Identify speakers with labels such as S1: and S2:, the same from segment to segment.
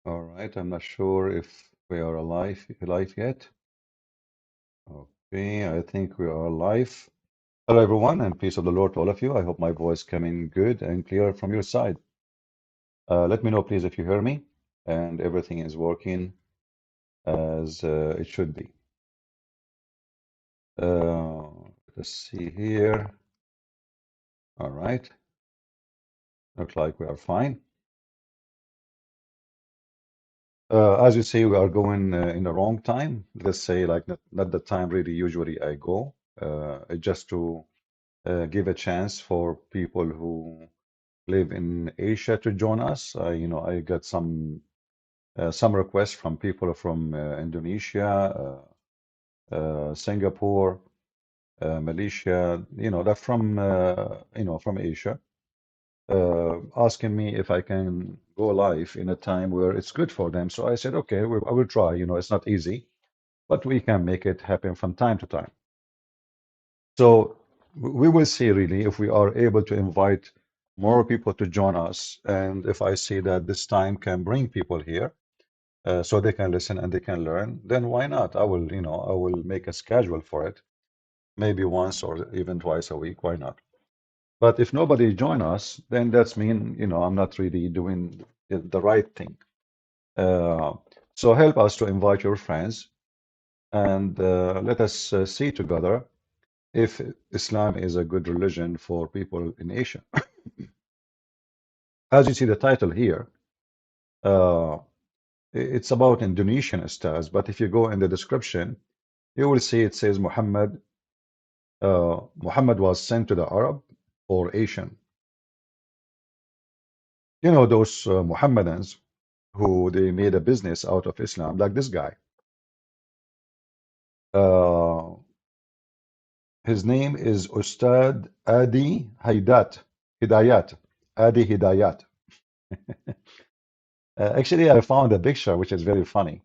S1: All right, I'm not sure if we are alive yet. Okay, I think we are live. Hello, everyone, and peace of the Lord to all of you. I hope my voice coming good and clear from your side. Let me know, please, if you hear me and everything is working as it should be. Uh, let's see here. All right, looks like we are fine. As you see, we are going in the wrong time. Let's say, like, not the time really usually I go, just to give a chance for people who live in Asia to join us. I got some requests from people from Indonesia, Singapore, Malaysia. They're from Asia, asking me if I can go live in a time where it's good for them. So I said, okay, I will try. It's not easy, but we can make it happen from time to time. So we will see really if we are able to invite more people to join us, and if I see that this time can bring people here, so they can listen and they can learn, then why not? I will make a schedule for it, maybe once or even twice a week. Why not? But if nobody join us, then that's mean, I'm not really doing the right thing. Uh, so help us to invite your friends and let us see together if Islam is a good religion for people in Asia. As you see the title here, uh, it's about Indonesian Ustaz, but if you go in the description, you will see it says Muhammad was sent to the Arab or Asian. Those Muhammadans who they made a business out of Islam, like this guy. Uh, his name is Ustad Adi Hidayat. Adi Hidayat. Actually, I found a picture which is very funny.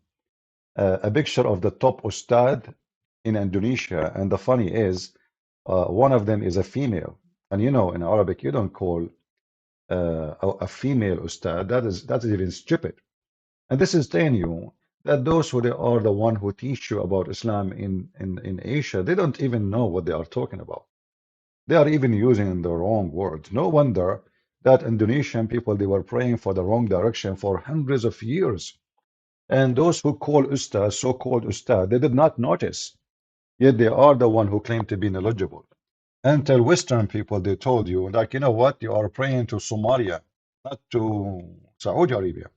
S1: A picture of the top Ustad in Indonesia, and the funny is, one of them is a female. And in Arabic, you don't call a female Ustad. That is even stupid. And this is telling you that those who they are the one who teach you about Islam in Asia, they don't even know what they are talking about. They are even using the wrong words. No wonder that Indonesian people, they were praying for the wrong direction for hundreds of years. And those who call Ustaz, so-called Ustad, they did not notice. Yet they are the one who claim to be knowledgeable. Until Western people, they told you, like, you know what, you are praying to Somalia, not to Saudi Arabia.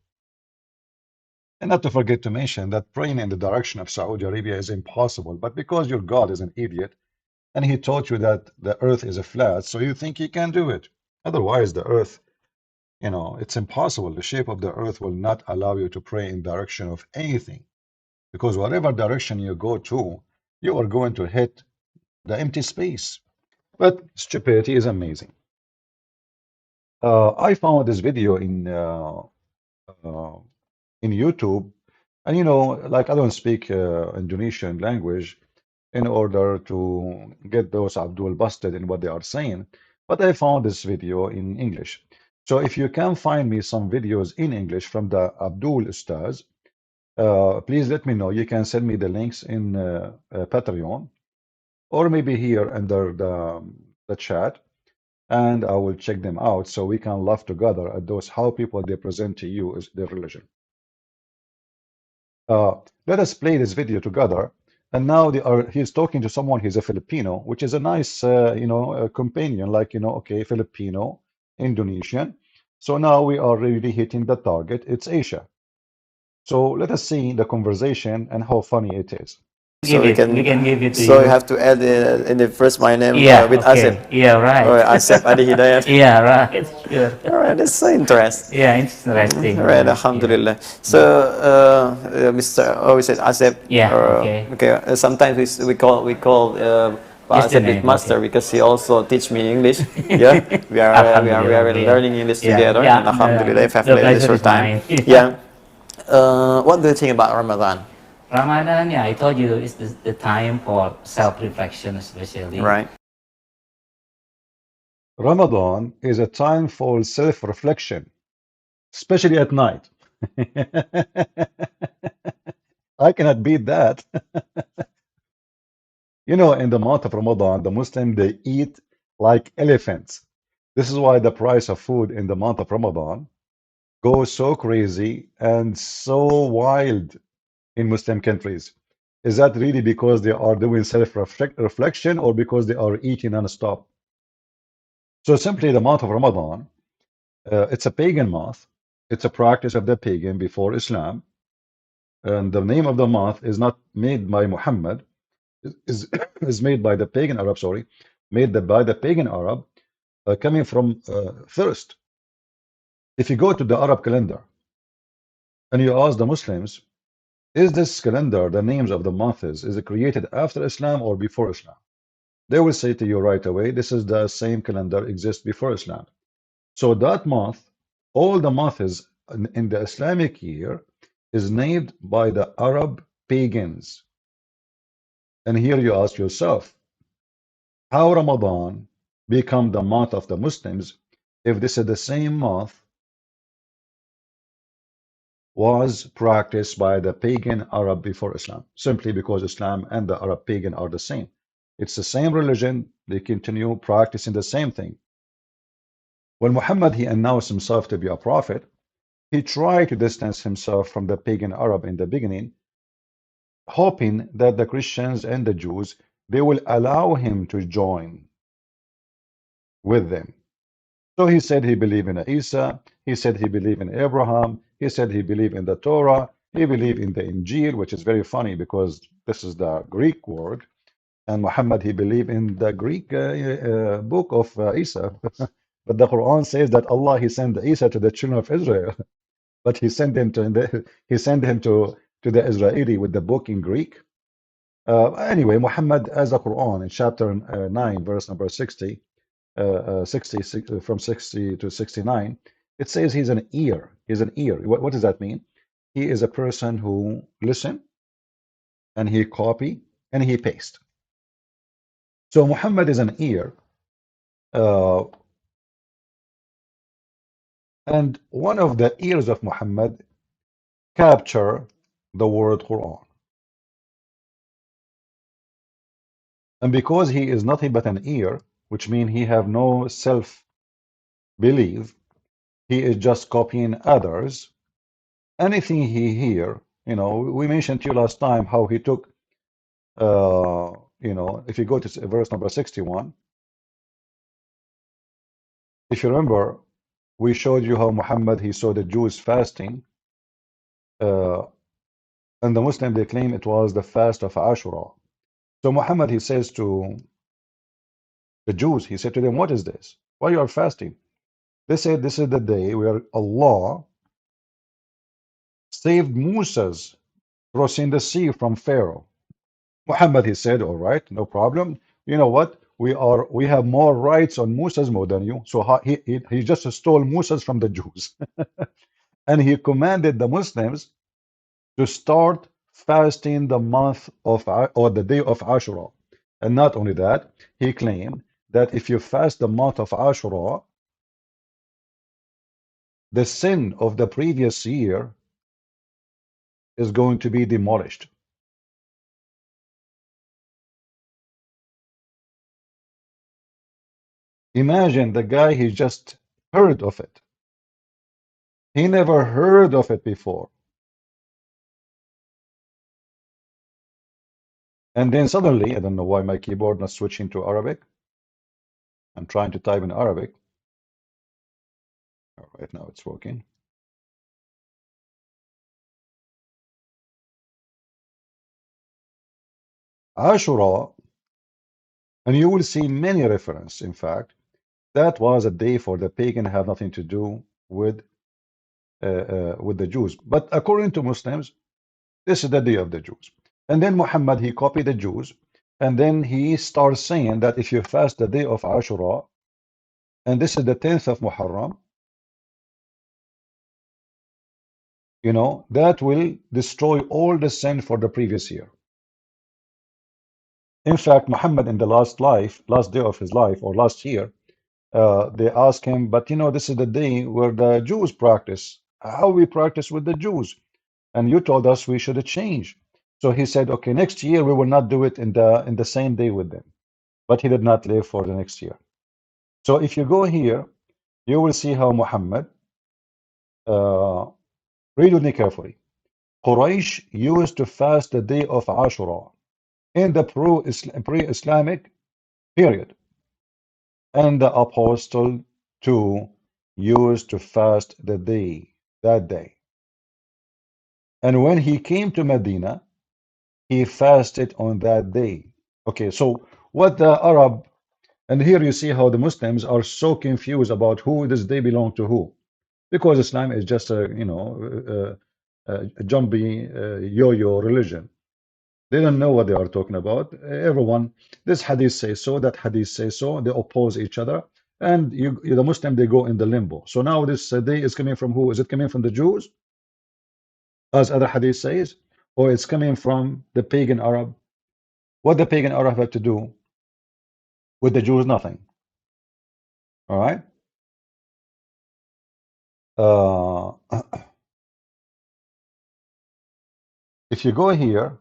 S1: And not to forget to mention that praying in the direction of Saudi Arabia is impossible. But because your God is an idiot, and he taught you that the earth is a flat, so you think he can do it. Otherwise, the earth, it's impossible. The shape of the earth will not allow you to pray in direction of anything. Because whatever direction you go to, you are going to hit the empty space. But stupidity is amazing. I found this video uh, in YouTube, and like I don't speak Indonesian language in order to get those Abdul busted in what they are saying, but I found this video in English. So if you can find me some videos in English from the Abdul Ustaz, please let me know. You can send me the links in Patreon or maybe here under the chat, and I will check them out so we can laugh together at those how people they present to you is their religion. Let us play this video together. And now he's talking to someone, he's a Filipino, which is a nice, companion, like, okay, Filipino, Indonesian. So now we are really hitting the target. It's Asia. So let us see the conversation and how funny it is.
S2: So
S3: We can give it to
S2: so you
S3: you.
S2: have to add in the first my name
S3: Yeah,
S2: with
S3: okay.
S2: Asep.
S3: Yeah, right.
S2: Or Asep Adi Hidayat.
S3: Yeah, right. Sure.
S2: All right, that's so interesting.
S3: Yeah, interesting.
S2: All right,
S3: Yeah.
S2: Alhamdulillah. So, Mr. Oh, we said Asep.
S3: Yeah, okay.
S2: Okay. Sometimes we call
S3: Just the
S2: Asep with
S3: name,
S2: master
S3: okay.
S2: because he also teach me English. Yeah, we are
S3: Alhamdulillah.
S2: learning English
S3: Yeah,
S2: together,
S3: yeah.
S2: and Alhamdulillah, if I have
S3: The pleasure
S2: leisure
S3: is
S2: time.
S3: mine.
S2: Yeah. What do you think about Ramadan?
S3: Ramadan, yeah, I told you is the time for self-reflection, especially.
S2: Right.
S1: Ramadan is a time for self-reflection, especially at night. I cannot beat that. You know, in the month of Ramadan, the Muslim they eat like elephants. This is why the price of food in the month of Ramadan goes so crazy and so wild in Muslim countries. Is that really because they are doing self-reflection or because they are eating non-stop? So simply the month of Ramadan, it's a pagan month. It's a practice of the pagan before Islam. And the name of the month is not made by Muhammad, is is made by the pagan Arab, sorry, by the pagan Arab, coming from thirst. If you go to the Arab calendar and you ask the Muslims, is this calendar, the names of the months, is it created after Islam or before Islam? They will say to you right away, this is the same calendar exists before Islam. So that month, all the months in the Islamic year is named by the Arab pagans. And here you ask yourself, how Ramadan become the month of the Muslims if this is the same month was practiced by the pagan Arab before Islam, simply because Islam and the Arab pagan are the same. It's the same religion, they continue practicing the same thing. When Muhammad he announced himself to be a prophet, he tried to distance himself from the pagan Arab in the beginning, hoping that the Christians and the Jews they will allow him to join with them. So he said he believed in Isa, he said he believed in Abraham, he said he believed in the Torah, he believed in the Injil, which is very funny because this is the Greek word, and Muhammad he believed in the Greek book of Isa. But the Quran says that Allah he sent Isa to the children of Israel, but he sent him to the Israeli with the book in Greek. Anyway, Muhammad as a Quran in chapter 9, verse number 60, 60 from 60 to 69, it says he's an ear. He's an ear. What does that mean? He is a person who listen and he copy and he paste. So Muhammad is an ear. Uh, and one of the ears of Muhammad capture the word Quran. And because he is nothing but an ear, which means he have no self-belief, he is just copying others. Anything he hear, we mentioned to you last time how he took, if you go to verse number 61, if you remember, we showed you how Muhammad, he saw the Jews fasting, uh, and the Muslim, they claim it was the fast of Ashura. So Muhammad, he says to the Jews, he said to them, what is this? Why you are fasting? They said, this is the day where Allah saved Moses crossing the sea from Pharaoh. Muhammad, he said, all right, no problem. You know what? We have more rights on Moses more than you. So he just stole Moses from the Jews. And he commanded the Muslims to start fasting the month of or the day of Ashura. And not only that, he claimed that if you fast the month of Ashura, the sin of the previous year is going to be demolished. Imagine the guy, he just heard of it. He never heard of it before. And then suddenly, I don't know why my keyboard not switching to Arabic. I'm trying to type in Arabic. All right, now it's working. Ashura, and you will see many references, in fact, that was a day for the pagan, had nothing to do with the Jews. But according to Muslims, this is the day of the Jews. And then Muhammad, he copied the Jews, and then he starts saying that if you fast the day of Ashura, and this is the 10th of Muharram, that will destroy all the sin for the previous year. In fact, Muhammad in the last day of his life, or last year, they asked him, but this is the day where the Jews practice how we practice with the Jews. And you told us we should change. So he said, okay, next year we will not do it in the same day with them. But he did not live for the next year. So if you go here, you will see how Muhammad, uh, read with me carefully. Quraysh used to fast the day of Ashura in the pre-Islamic period. And the apostle too used to fast that day. And when he came to Medina, he fasted on that day. Okay, so what the Arab, and here you see how the Muslims are so confused about who this day belong to who, because Islam is just a a jumpy yo-yo religion. They don't know what they are talking about. Everyone, this hadith says so, that hadith says so. They oppose each other, and the Muslim, they go in the limbo. So now this day is coming from who? Is it coming from the Jews, as other hadith says, or it's coming from the pagan Arab? What the pagan Arab have to do with the Jews? Nothing. All right. Uh, if you go here,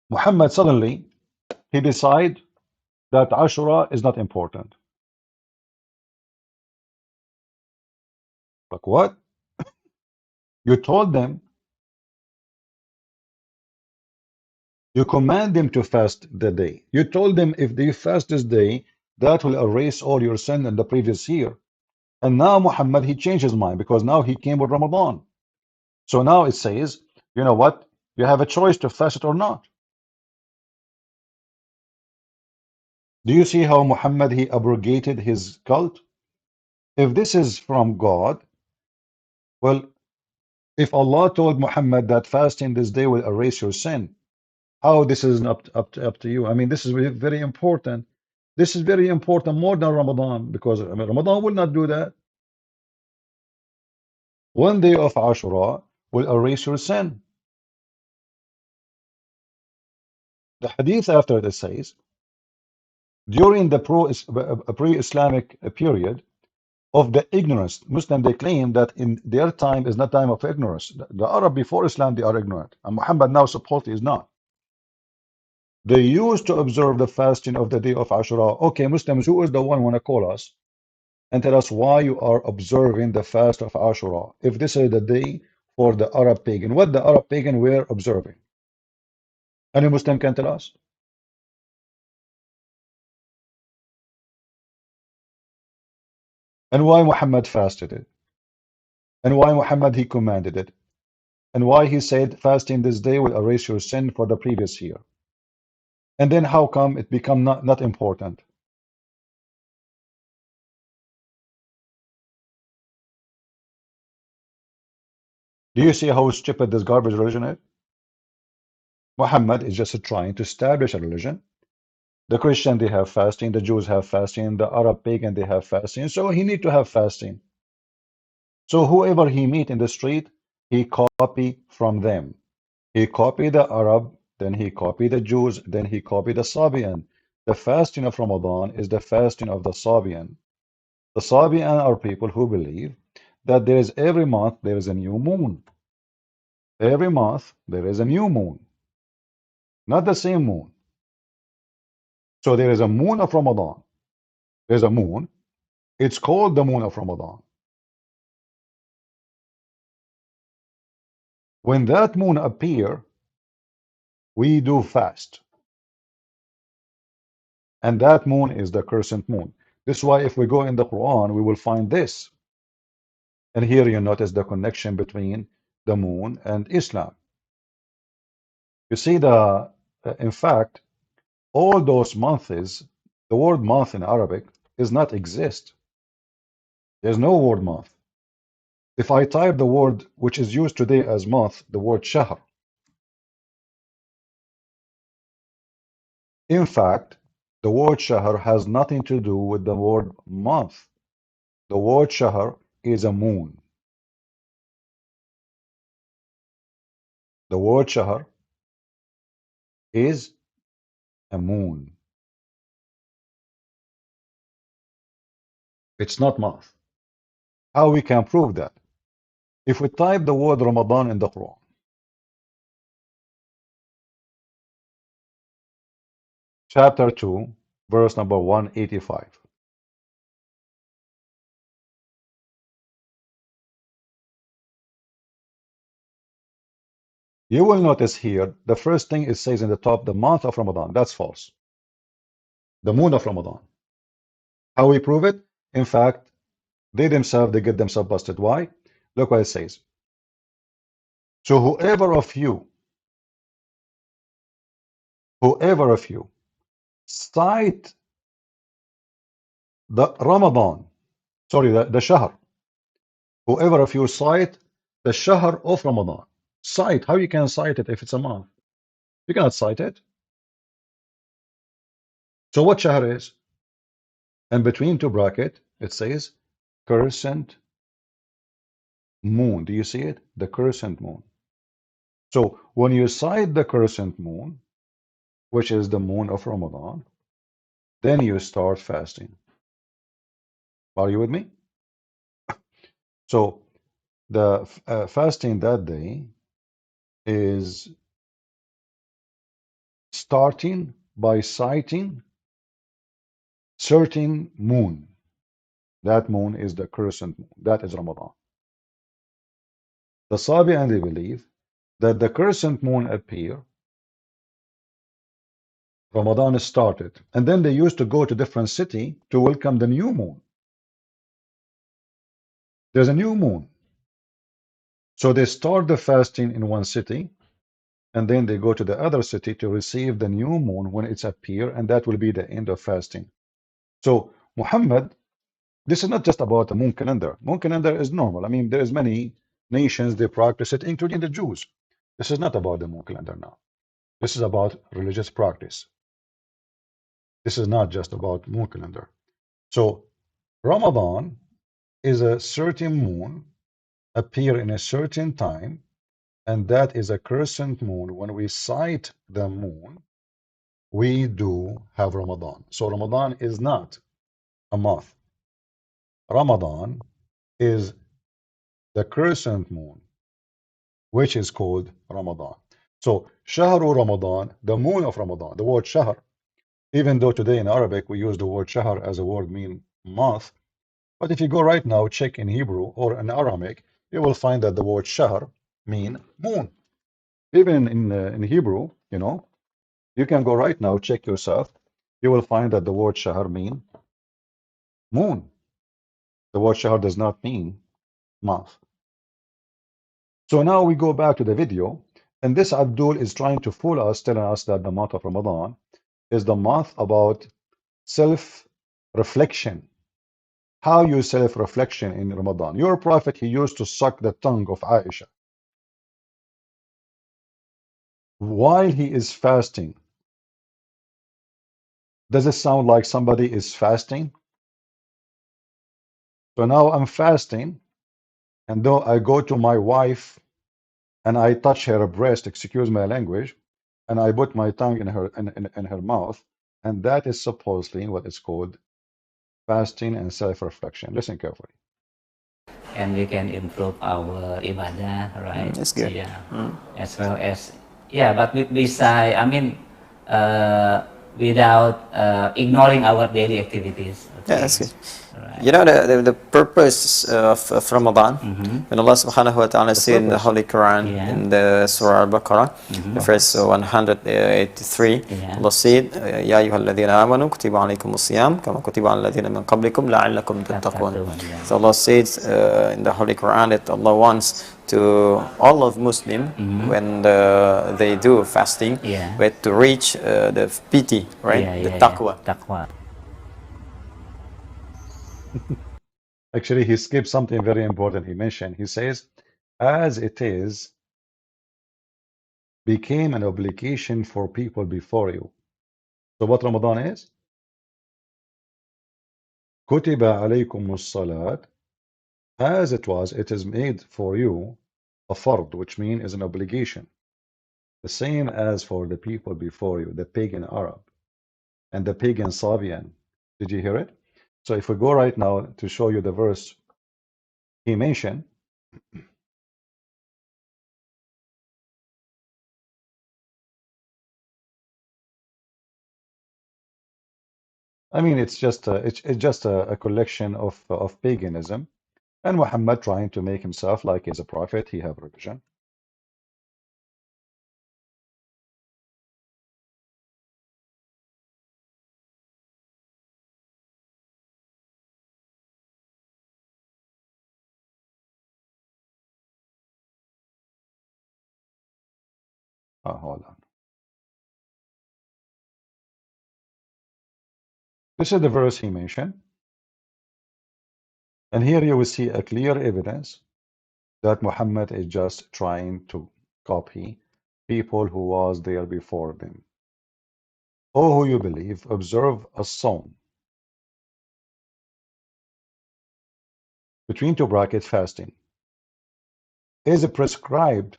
S1: Muhammad suddenly he decide that Ashura is not important. Like what? You told them, you command them to fast the day. You told them if they fast this day, that will erase all your sin in the previous year. And now Muhammad, he changed his mind because now he came with Ramadan. So now it says, you know what? You have a choice to fast it or not. Do you see how Muhammad, he abrogated his cult? If this is from God, well, if Allah told Muhammad that fasting this day will erase your sin, how this is up to you? I mean, this is very important. This is very important more than Ramadan, because I mean, Ramadan will not do that. One day of Ashura will erase your sin. The hadith after it says, during the pre-Islamic period of the ignorance, Muslim, they claim that in their time is not time of ignorance. The Arab before Islam, they are ignorant, and Muhammad now supposedly is not. They used to observe the fasting of the day of Ashura. Okay, Muslims, who is the one want to call us and tell us why you are observing the fast of Ashura? If this is the day for the Arab pagan, what the Arab pagan were observing? Any Muslim can tell us? And why Muhammad fasted it? And why Muhammad he commanded it? And why he said fasting this day will erase your sin for the previous year? And then how come it become not important? Do you see how stupid this garbage religion is? Muhammad is just trying to establish a religion. The Christian, they have fasting, the Jews have fasting, the Arab pagan, they have fasting. So he need to have fasting. So whoever he meet in the street, he copy from them. He copy the Arab, then he copy the Jews, then he copy the Sabian. The fasting of Ramadan is the fasting of the Sabian. The Sabian are people who believe that there is every month there is a new moon. Every month there is a new moon, not the same moon. So there is a moon of Ramadan. There's a moon. It's called the moon of Ramadan. When that moon appear, we do fast. And that moon is the crescent moon. This is why if we go in the Quran, we will find this. And here you notice the connection between the moon and Islam. You see in fact, all those months, the word month in Arabic is not exist. There's no word month. If I type the word which is used today as month, the word shahr, in fact, the word shahr has nothing to do with the word month. The word shahr is a moon. The word shahr is a moon. It's not math. How we can prove that? If we type the word Ramadan in the Quran, chapter 2, verse number 185. You will notice here, the first thing it says in the top, the month of Ramadan. That's false. The moon of Ramadan. How we prove it? In fact, they get themselves busted. Why? Look what it says. So whoever of you cite the Ramadan, sorry, the Shahr, whoever of you cite the Shahr of Ramadan, cite, how you can cite it if it's a month? You cannot cite it. So what Shahr is? And between two bracket, it says crescent moon. Do you see it? The crescent moon. So when you cite the crescent moon, which is the moon of Ramadan, then you start fasting. Are you with me? So the fasting that day is starting by citing certain moon. That moon is the crescent moon. That is Ramadan. The Sabi and they believe that the crescent moon appear, Ramadan started, and then they used to go to different city to welcome the new moon. There's a new moon. So they start the fasting in one city, and then they go to the other city to receive the new moon when it's appear, and that will be the end of fasting. So Muhammad, this is not just about the moon calendar. Moon calendar is normal. I mean, there's many nations they practice it, including the Jews. This is not about the moon calendar now. This is about religious practice. This is not just about moon calendar. So Ramadan is a certain moon appear in a certain time, and that is a crescent moon. When we sight the moon, we do have Ramadan. So Ramadan is not a month. Ramadan is the crescent moon, which is called Ramadan. So Shahru Ramadan, the moon of Ramadan, the word Shahr, even though today in Arabic we use the word Shahr as a word mean month, but if you go right now, check in Hebrew or in Aramaic, you will find that the word Shahr mean moon. Even in Hebrew, you know, you can go right now, check yourself. You will find that the word Shahr mean moon. The word Shahr does not mean month. So now we go back to the video, and this Abdul is trying to fool us, telling us that the month of Ramadan is the month about self-reflection. How you self-reflection in Ramadan? Your prophet, he used to suck the tongue of Aisha while he is fasting. Does it sound like somebody is fasting? So now I'm fasting, and though I go to my wife and I touch her breast, excuse my language, and I put my tongue in her mouth, and that is supposedly what is called fasting and self-reflection. Listen carefully.
S3: And we can improve our ibadah, right?
S2: That's good.
S3: Yeah, as well as but beside, I mean, without ignoring our daily activities. Okay.
S2: Yeah, that's good.
S3: Right.
S2: You know the purpose of Ramadan, when Allah subhanahu wa ta'ala said in the Holy Quran, in the Surah Al-Baqarah, the verse 183, Allah said, Ya ayyuhalladhina amanu kutiba alaykum as-siyam kama kutiba ala alladhina min qablikum la'allakum tattaqun. So Allah says in the Holy Quran that Allah wants to all of Muslim when they do fasting, but to reach the pity, right? The taqwa.
S3: Taqwa.
S1: Actually, he skipped something very important. He mentioned, he says, as it is, became an obligation for people before you. So what Ramadan is? Kutiba alaykum as-salat. As it was, it is made for you a fard, which means is an obligation. The same as for the people before you, the pagan Arab and the pagan Sabian. Did you hear it? So if we go right now to show you the verse he mentioned, I mean, it's just a collection of paganism, and Muhammad trying to make himself like he's a prophet. He have religion. Hold on. This is the verse he mentioned, and here you will see a clear evidence that Muhammad is just trying to copy people who was there before them. O who you believe, observe a sawm, between two brackets fasting, is prescribed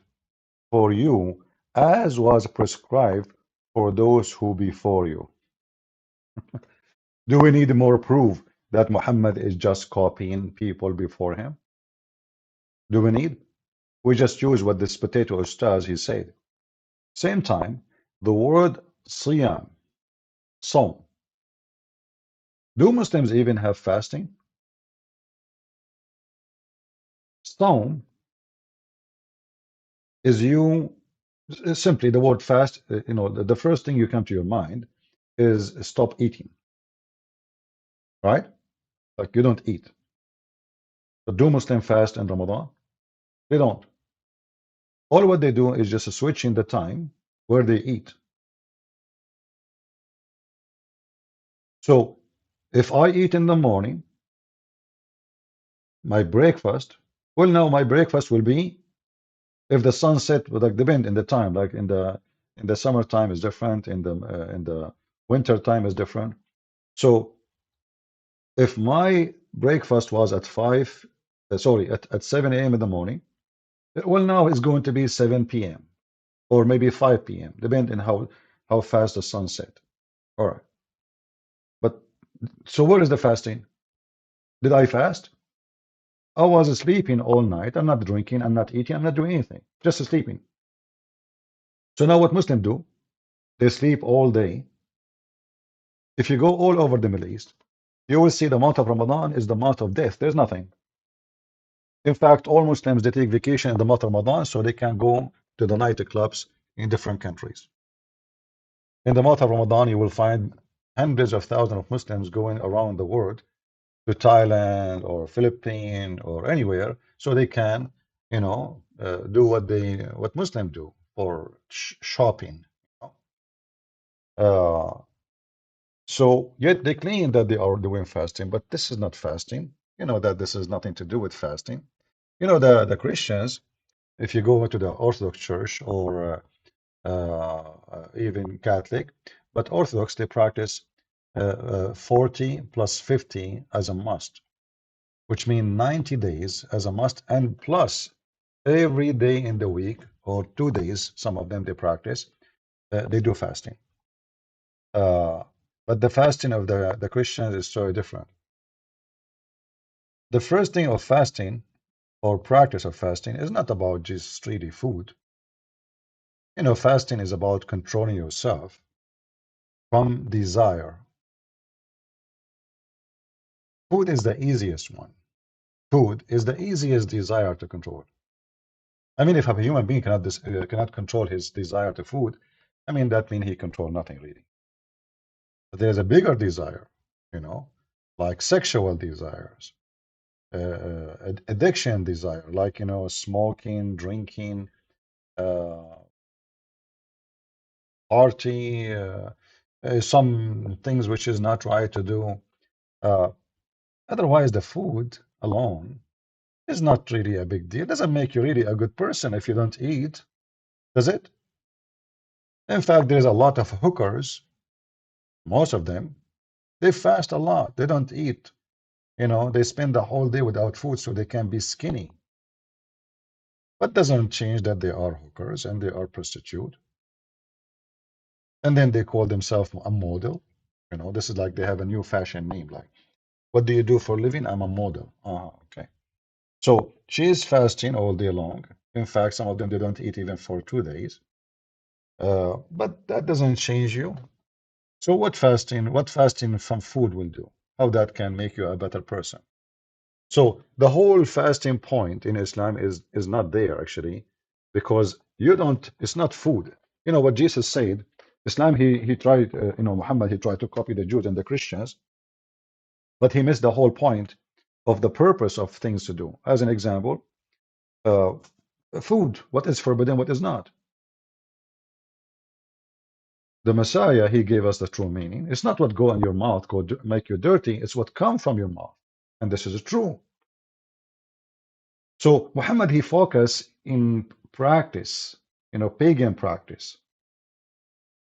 S1: for you as was prescribed for those who before you. Do we need more proof that Muhammad is just copying people before him? Do we need? We just use what this potato ustaz he said. Same time, the word siyam, sawm. Do Muslims even have fasting? Sawm is you simply the word fast. The first thing you come to your mind is stop eating, right? Like you don't eat. But do Muslims fast in Ramadan? They don't. All what they do is just switching the time where they eat. So if I eat in the morning, my breakfast, well, now my breakfast will be if the sunset would like depend in the time, like in the summertime is different, in the winter time is different. So if my breakfast was at 5, sorry, at 7 a.m. in the morning, well, now it's going to be 7 p.m. or maybe 5 p.m. depending how fast the sun set. All right. But so where is the fasting? Did I fast? I was sleeping all night. I'm not drinking. I'm not eating. I'm not doing anything. Just sleeping. So now what Muslims do? They sleep all day. If you go all over the Middle East, you will see the month of Ramadan is the month of death. There's nothing. In fact, all Muslims they take vacation in the month of Ramadan so they can go to the nightclubs in different countries. In the month of Ramadan, you will find hundreds of thousands of Muslims going around the world to Thailand or Philippines or anywhere, so they can, do what Muslims do for shopping. So yet they claim that they are doing fasting, but this is not fasting. You know that this has nothing to do with fasting. The Christians, if you go to the Orthodox Church or even Catholic, but Orthodox they practice 40 plus 50 as a must, which means 90 days as a must, and plus every day in the week or 2 days, some of them they practice, they do fasting. But the fasting of the Christians is so different. The first thing of fasting or practice of fasting is not about just really food. Fasting is about controlling yourself from desire. Food is the easiest one. Food is the easiest desire to control. I mean, if a human being cannot control his desire to food, I mean, that means he control nothing really. But there's a bigger desire, like sexual desires, addiction desire, like, smoking, drinking, party, some things which is not right to do. Otherwise, the food alone is not really a big deal. It doesn't make you really a good person if you don't eat, does it? In fact, there's a lot of hookers, most of them, they fast a lot. They don't eat. They spend the whole day without food so they can be skinny. But doesn't change that they are hookers and they are prostitute. And then they call themselves a model. This is like they have a new fashion name, like, What do you do for a living? I'm a model. Okay. So she is fasting all day long. In fact, some of them they don't eat even for 2 days. But that doesn't change you. So what fasting from food will do? How that can make you a better person? So the whole fasting point in Islam is not there actually, because you don't. It's not food. You know what Jesus said. Islam he tried. Muhammad he tried to copy the Jews and the Christians, but he missed the whole point of the purpose of things to do. As an example, uh, food. What is forbidden? What is not? The Messiah he gave us the true meaning. It's not what go in your mouth make you dirty. It's what come from your mouth, and this is true. So Muhammad he focused in practice, pagan practice,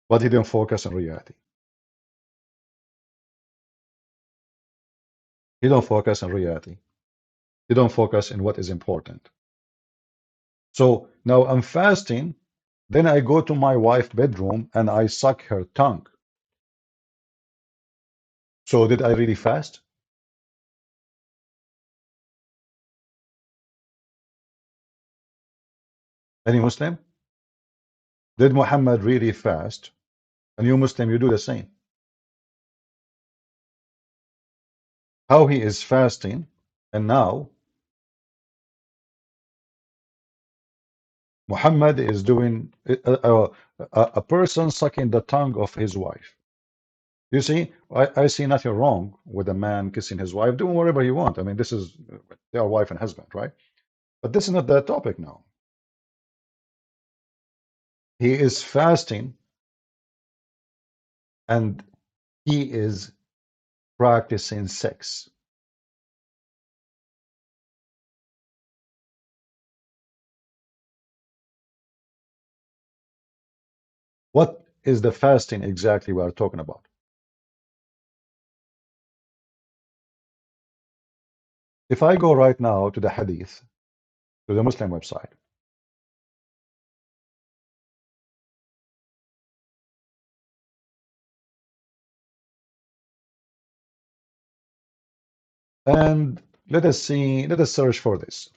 S1: but he didn't focus on reality. He don't focus on reality. He don't focus on what is important. So now I'm fasting, then I go to my wife's bedroom and I suck her tongue. So did I really fast? Any Muslim? Did Muhammad really fast? And you Muslim, you do the same. How he is fasting, and now Muhammad is doing a person sucking the tongue of his wife. You see, I see nothing wrong with a man kissing his wife, doing whatever he wants. I mean, this is they are wife and husband, right? But this is not the topic now. He is fasting and he is practicing sex. What is the fasting exactly we are talking about? If I go right now to the hadith, to the Muslim website, and let us see, let us search for this.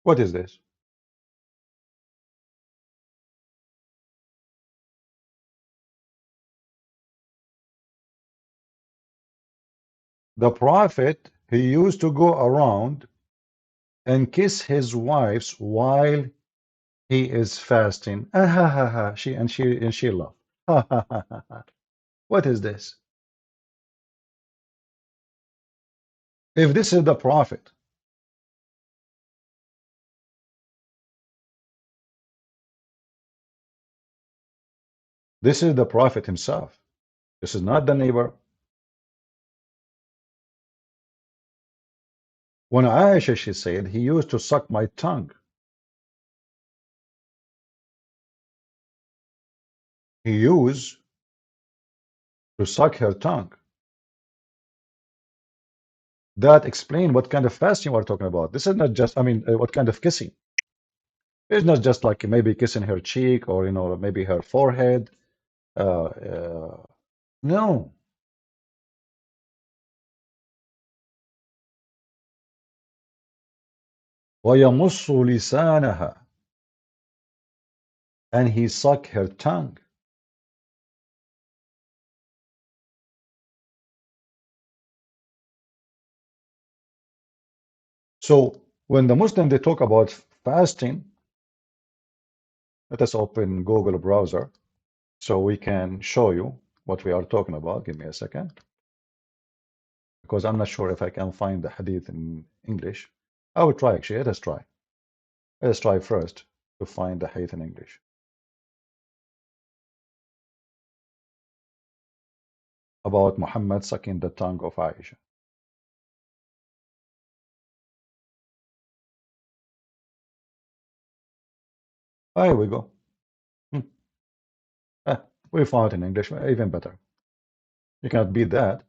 S1: What is this? The Prophet, he used to go around and kiss his wives while he is fasting. Ah, ha, ha, ha. She laughed. Ha, ha, ha, ha, ha. What is this? If this is the Prophet, this is the Prophet himself. This is not the neighbor. When Aisha, she said, he used to suck my tongue. He used to suck her tongue. That explain what kind of fasting we're talking about. This is not just, I mean, what kind of kissing. It's not just like maybe kissing her cheek or, maybe her forehead. No. وَيَمُصُّ لِسَانَهَا. And he sucked her tongue. So when the Muslim they talk about fasting, let us open Google browser so we can show you what we are talking about. Give me a second, because I'm not sure if I can find the hadith in English. I will try actually. Let us try. Let us try first to find the hadith in English about Muhammad sucking the tongue of Aisha. Here we go. Hmm. We found it in English, even better. You cannot beat that,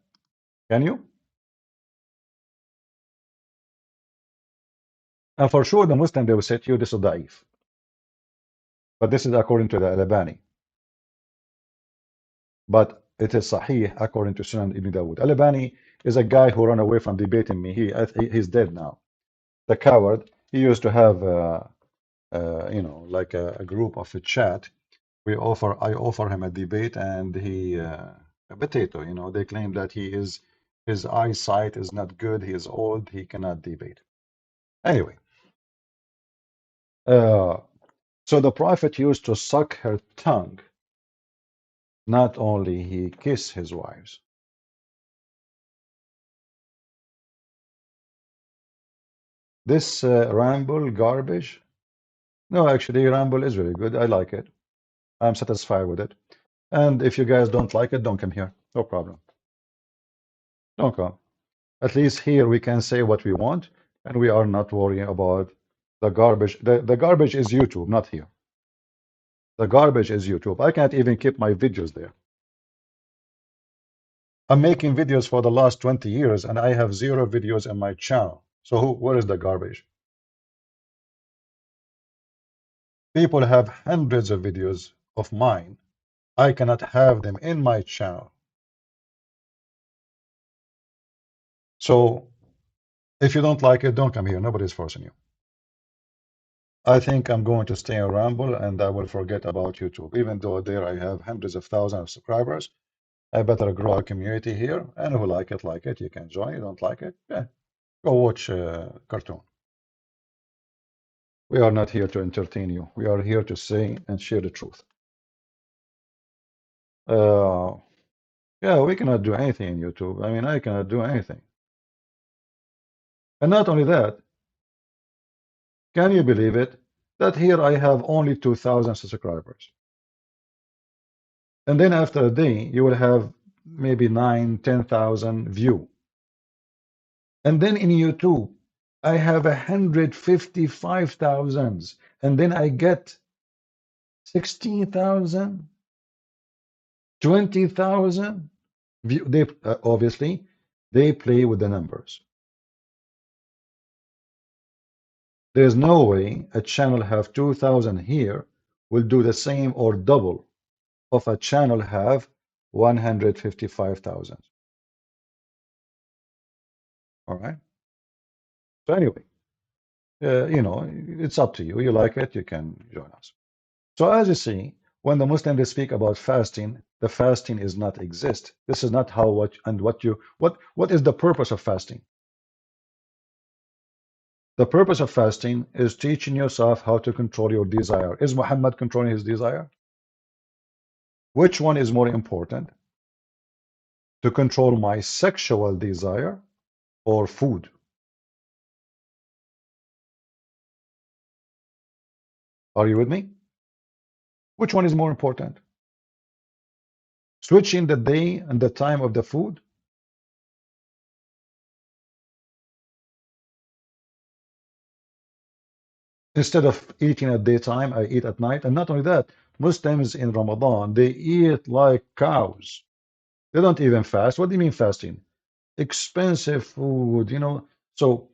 S1: can you? And for sure, the Muslim, they will say to you, this is da'if. But this is according to the Al-Albani. But it is sahih according to Sunan Ibn Dawud. Al-Albani is a guy who ran away from debating me. He's dead now. The coward. He used to have, you know, like a group of a chat. I offer him a debate, and he, a potato. You know, they claim that his eyesight is not good. He is old. He cannot debate. Anyway, so the Prophet used to suck her tongue. Not only he kissed his wives. This ramble garbage. No, actually, ramble is very good. I like it. I'm satisfied with it. And if you guys don't like it, don't come here. No problem. Don't come. At least here we can say what we want, and we are not worrying about the garbage. The garbage is YouTube, not here. The garbage is YouTube. I can't even keep my videos there. I'm making videos for the last 20 years, and I have 0 videos in my channel. So where is the garbage? People have hundreds of videos of mine. I cannot have them in my channel. So if you don't like it, don't come here. Nobody's forcing you. I think I'm going to stay on Rumble, and I will forget about YouTube. Even though there I have hundreds of thousands of subscribers, I better grow a community here. And who like it, you can join. You don't like it, yeah, go watch cartoon. We are not here to entertain you. We are here to say and share the truth. Yeah, we cannot do anything in YouTube. I mean, I cannot do anything. And not only that, can you believe it, that here I have only 2,000 subscribers. And then after a day, you will have maybe 9, 10,000 view. And then in YouTube, I have 155,000. And then I get 16,000, 20,000 view. They obviously, they play with the numbers. There's no way a channel have 2,000 here will do the same or double of a channel have 155,000. All right. So anyway, you know, it's up to you. You like it, you can join us. So as you see, when the Muslims they speak about fasting, the fasting is not exist. This is not how what is the purpose of fasting? The purpose of fasting is teaching yourself how to control your desire. Is Muhammad controlling his desire? Which one is more important? To control my sexual desire or food? Are you with me? Which one is more important? Switching the day and the time of the food? Instead of eating at daytime, I eat at night. And not only that, Muslims in Ramadan, they eat like cows. They don't even fast. What do you mean fasting? Expensive food, you know. So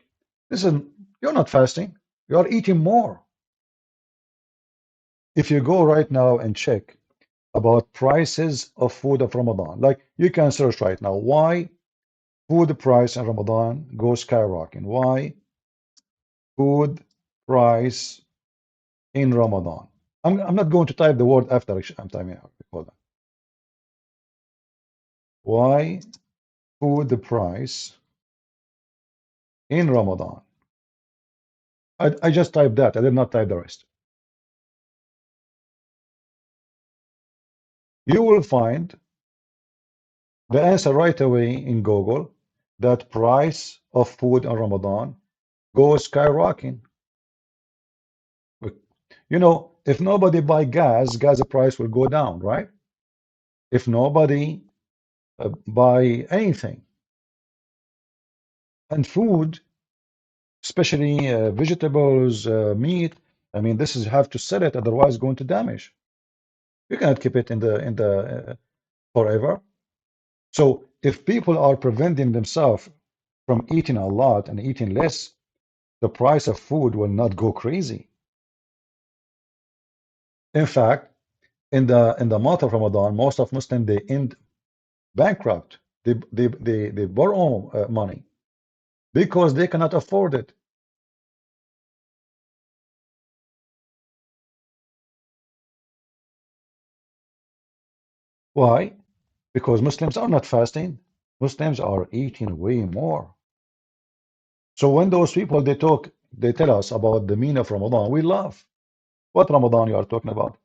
S1: listen, you're not fasting. You're eating more. If you go right now and check about prices of food of Ramadan, like you can search right now, why food price in Ramadan goes skyrocketing? Why food price in Ramadan? I'm not going to type the word after I'm typing. Hold on. Why food price in Ramadan? I just typed that. I did not type the rest. You will find the answer right away in Google that price of food in Ramadan goes skyrocketing. You know, if nobody buy gas price will go down, right? If nobody buy anything. And food, especially vegetables, meat, I mean, this is have to sell it, otherwise it's going to damage. You cannot keep it in the forever. So if people are preventing themselves from eating a lot and eating less, the price of food will not go crazy. In fact, in the month of Ramadan, most of Muslims they end bankrupt. They borrow money because they cannot afford it. Why? Because Muslims are not fasting. Muslims are eating way more. So when those people they tell us about the meaning of Ramadan, we laugh. What Ramadan you are talking about?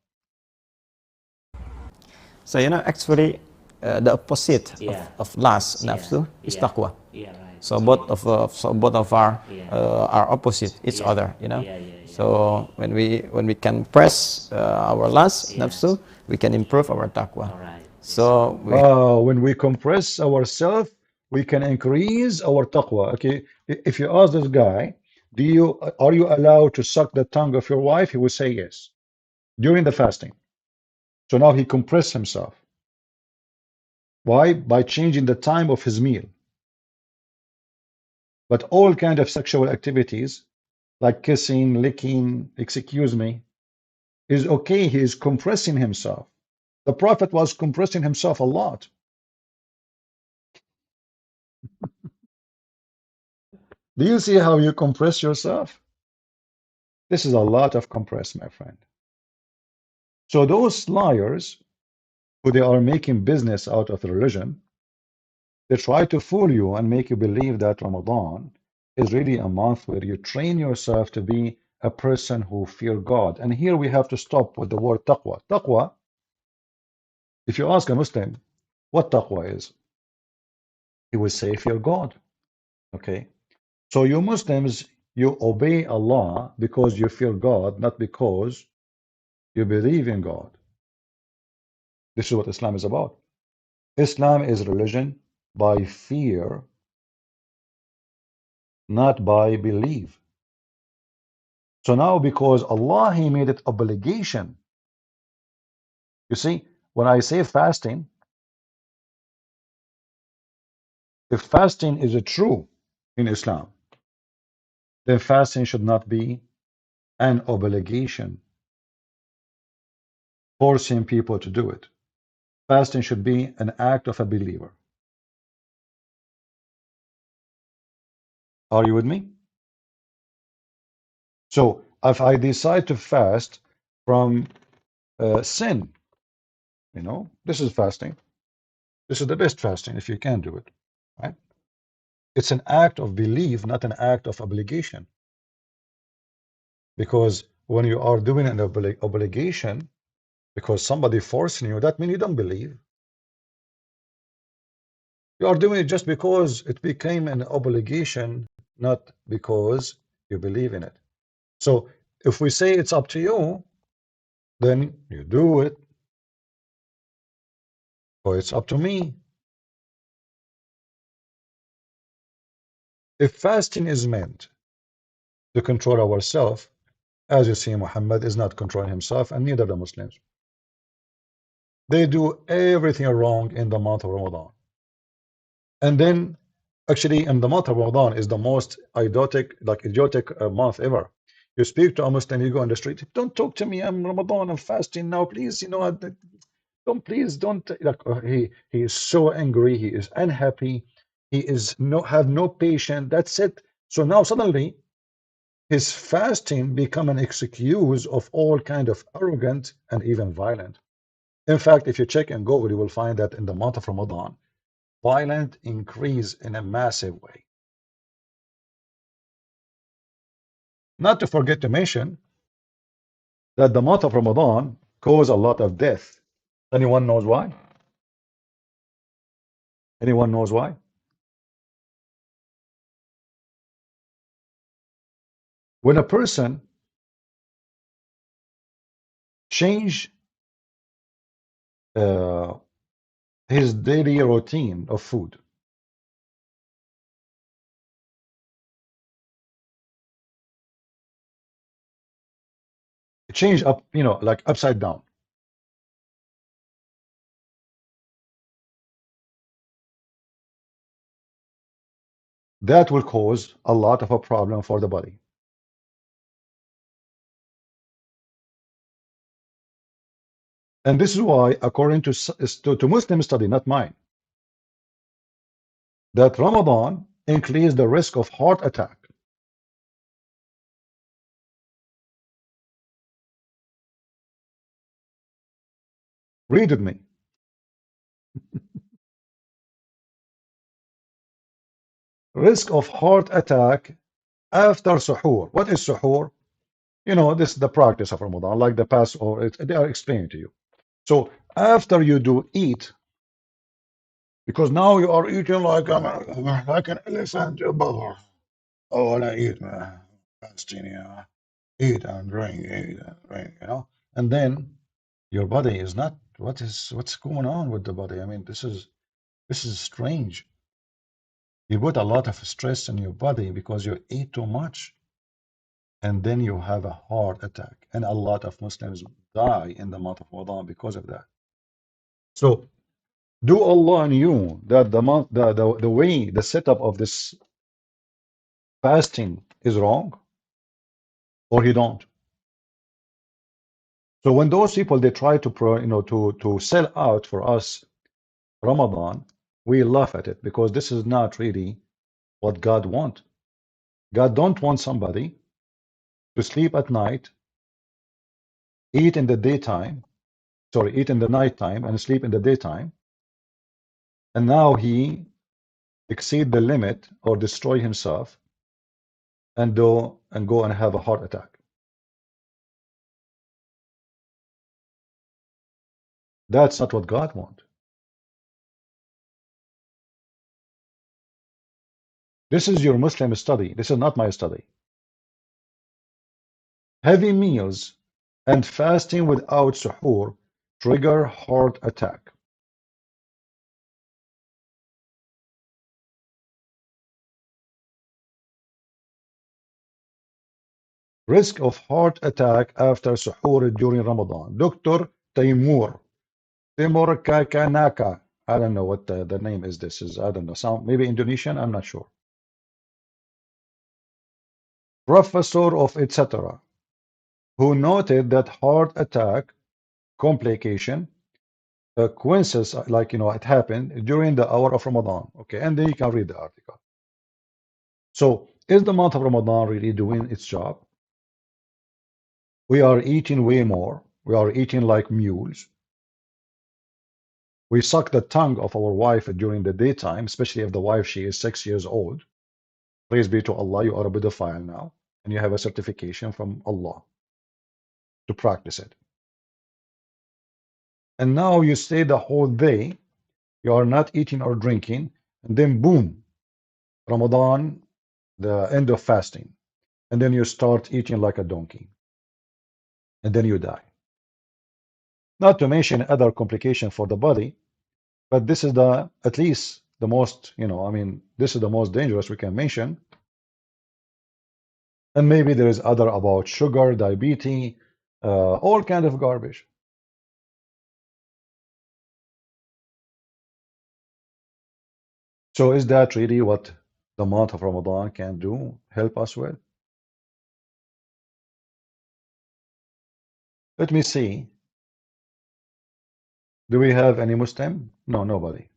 S2: So actually, the opposite
S3: Yeah.
S2: of lust,
S3: Yeah.
S2: nafsu, is
S3: Yeah.
S2: taqwa.
S3: Yeah, right.
S2: So both of our
S3: Yeah.
S2: are opposite each
S3: Yeah.
S2: other.
S3: Yeah.
S2: So when we can press our lust,
S3: Yeah.
S2: nafsu, we can improve our taqwa.
S3: All right.
S2: So
S1: When we compress ourselves, we can increase our taqwa. Okay, if you ask this guy, are you allowed to suck the tongue of your wife? He will say yes during the fasting. So now he compressed himself. Why? By changing the time of his meal. But all kind of sexual activities like kissing, licking, excuse me, is okay. He is compressing himself. The Prophet was compressing himself a lot. Do you see how you compress yourself? This is a lot of compress, my friend. So those liars who they are making business out of the religion, they try to fool you and make you believe that Ramadan is really a month where you train yourself to be a person who fear God. And here we have to stop with the word taqwa. Taqwa, if you ask a Muslim what taqwa is, he will say fear God. Okay. So you Muslims, you obey Allah because you fear God, not because you believe in God. This is what Islam is about. Islam is religion by fear, not by belief. So now because Allah He made it obligation. You see, when I say fasting, if fasting is a true in Islam, then fasting should not be an obligation, forcing people to do it. Fasting should be an act of a believer. Are you with me? So if I decide to fast from sin, this is fasting. This is the best fasting if you can do it, right? It's an act of belief, not an act of obligation. Because when you are doing an obligation, because somebody forcing you, that means you don't believe. You are doing it just because it became an obligation, not because you believe in it. So if we say it's up to you, then you do it, or it's up to me. If fasting is meant to control ourselves, as you see, Muhammad is not controlling himself, and neither the Muslims. They do everything wrong in the month of Ramadan. And then, actually, in the month of Ramadan is the most idiotic month ever. You speak to a Muslim, you go on the street, don't talk to me, I'm Ramadan, I'm fasting now, please, don't. Like, he is so angry, he is unhappy, he is have no patience, that's it. So now suddenly, his fasting become an excuse of all kind of arrogant and even violent. In fact, if you check in Google, you will find that in the month of Ramadan, violence increase in a massive way. Not to forget to mention that the month of Ramadan cause a lot of death. Anyone knows why? Anyone knows why? When a person change uh, his daily routine of food, change up, like upside down. that will cause a lot of a problem for the body. And this is why, according to Muslim study, not mine, that Ramadan increases the risk of heart attack. Read with me. Risk of heart attack after suhoor. What is suhoor? You know, this is the practice of Ramadan, like the Passover. They are explaining to you. So after you do eat, because now you are eating like an elephant, brother. Oh, and I eat, man. Fasting, yeah. Eat and drink, eat and drink, you know. And then your body is not. What's going on with the body? I mean, this is strange. You put a lot of stress in your body because you eat too much, and then you have a heart attack. And a lot of Muslims die in the month of Ramadan because of that. So, do Allah knew that the way the setup of this fasting is wrong, or He don't? So when those people they try to to sell out for us Ramadan, we laugh at it because this is not really what God wants. God don't want somebody to sleep at night, eat in the daytime, sorry, eat in the nighttime and sleep in the daytime, and now he exceed the limit or destroy himself and go and have a heart attack. That's not what God wants. This is your Muslim study. This is not my study. Heavy meals and fasting without suhoor trigger heart attack. Risk of heart attack after suhoor during Ramadan. Dr. Timur Kakanaka. I don't know what the name is. This is, I don't know, some maybe Indonesian, I'm not sure. Professor of etc., who noted that heart attack complication coincides, like, it happened during the hour of Ramadan. Okay, and then you can read the article. So, is the month of Ramadan really doing its job? We are eating way more. We are eating like mules. We suck the tongue of our wife during the daytime, especially if the wife, she is 6 years old. Praise be to Allah, you are a pedophile now, and you have a certification from Allah to practice it. And now you stay the whole day, you are not eating or drinking, and then boom, Ramadan, the end of fasting, and then you start eating like a donkey, and then you die. Not to mention other complications for the body, but this is at least the most, I mean, this is the most dangerous we can mention. And maybe there is other about sugar, diabetes, all kind of garbage. So is that really what the month of Ramadan can do, help us with? Let me see. Do we have any Muslim? No, nobody.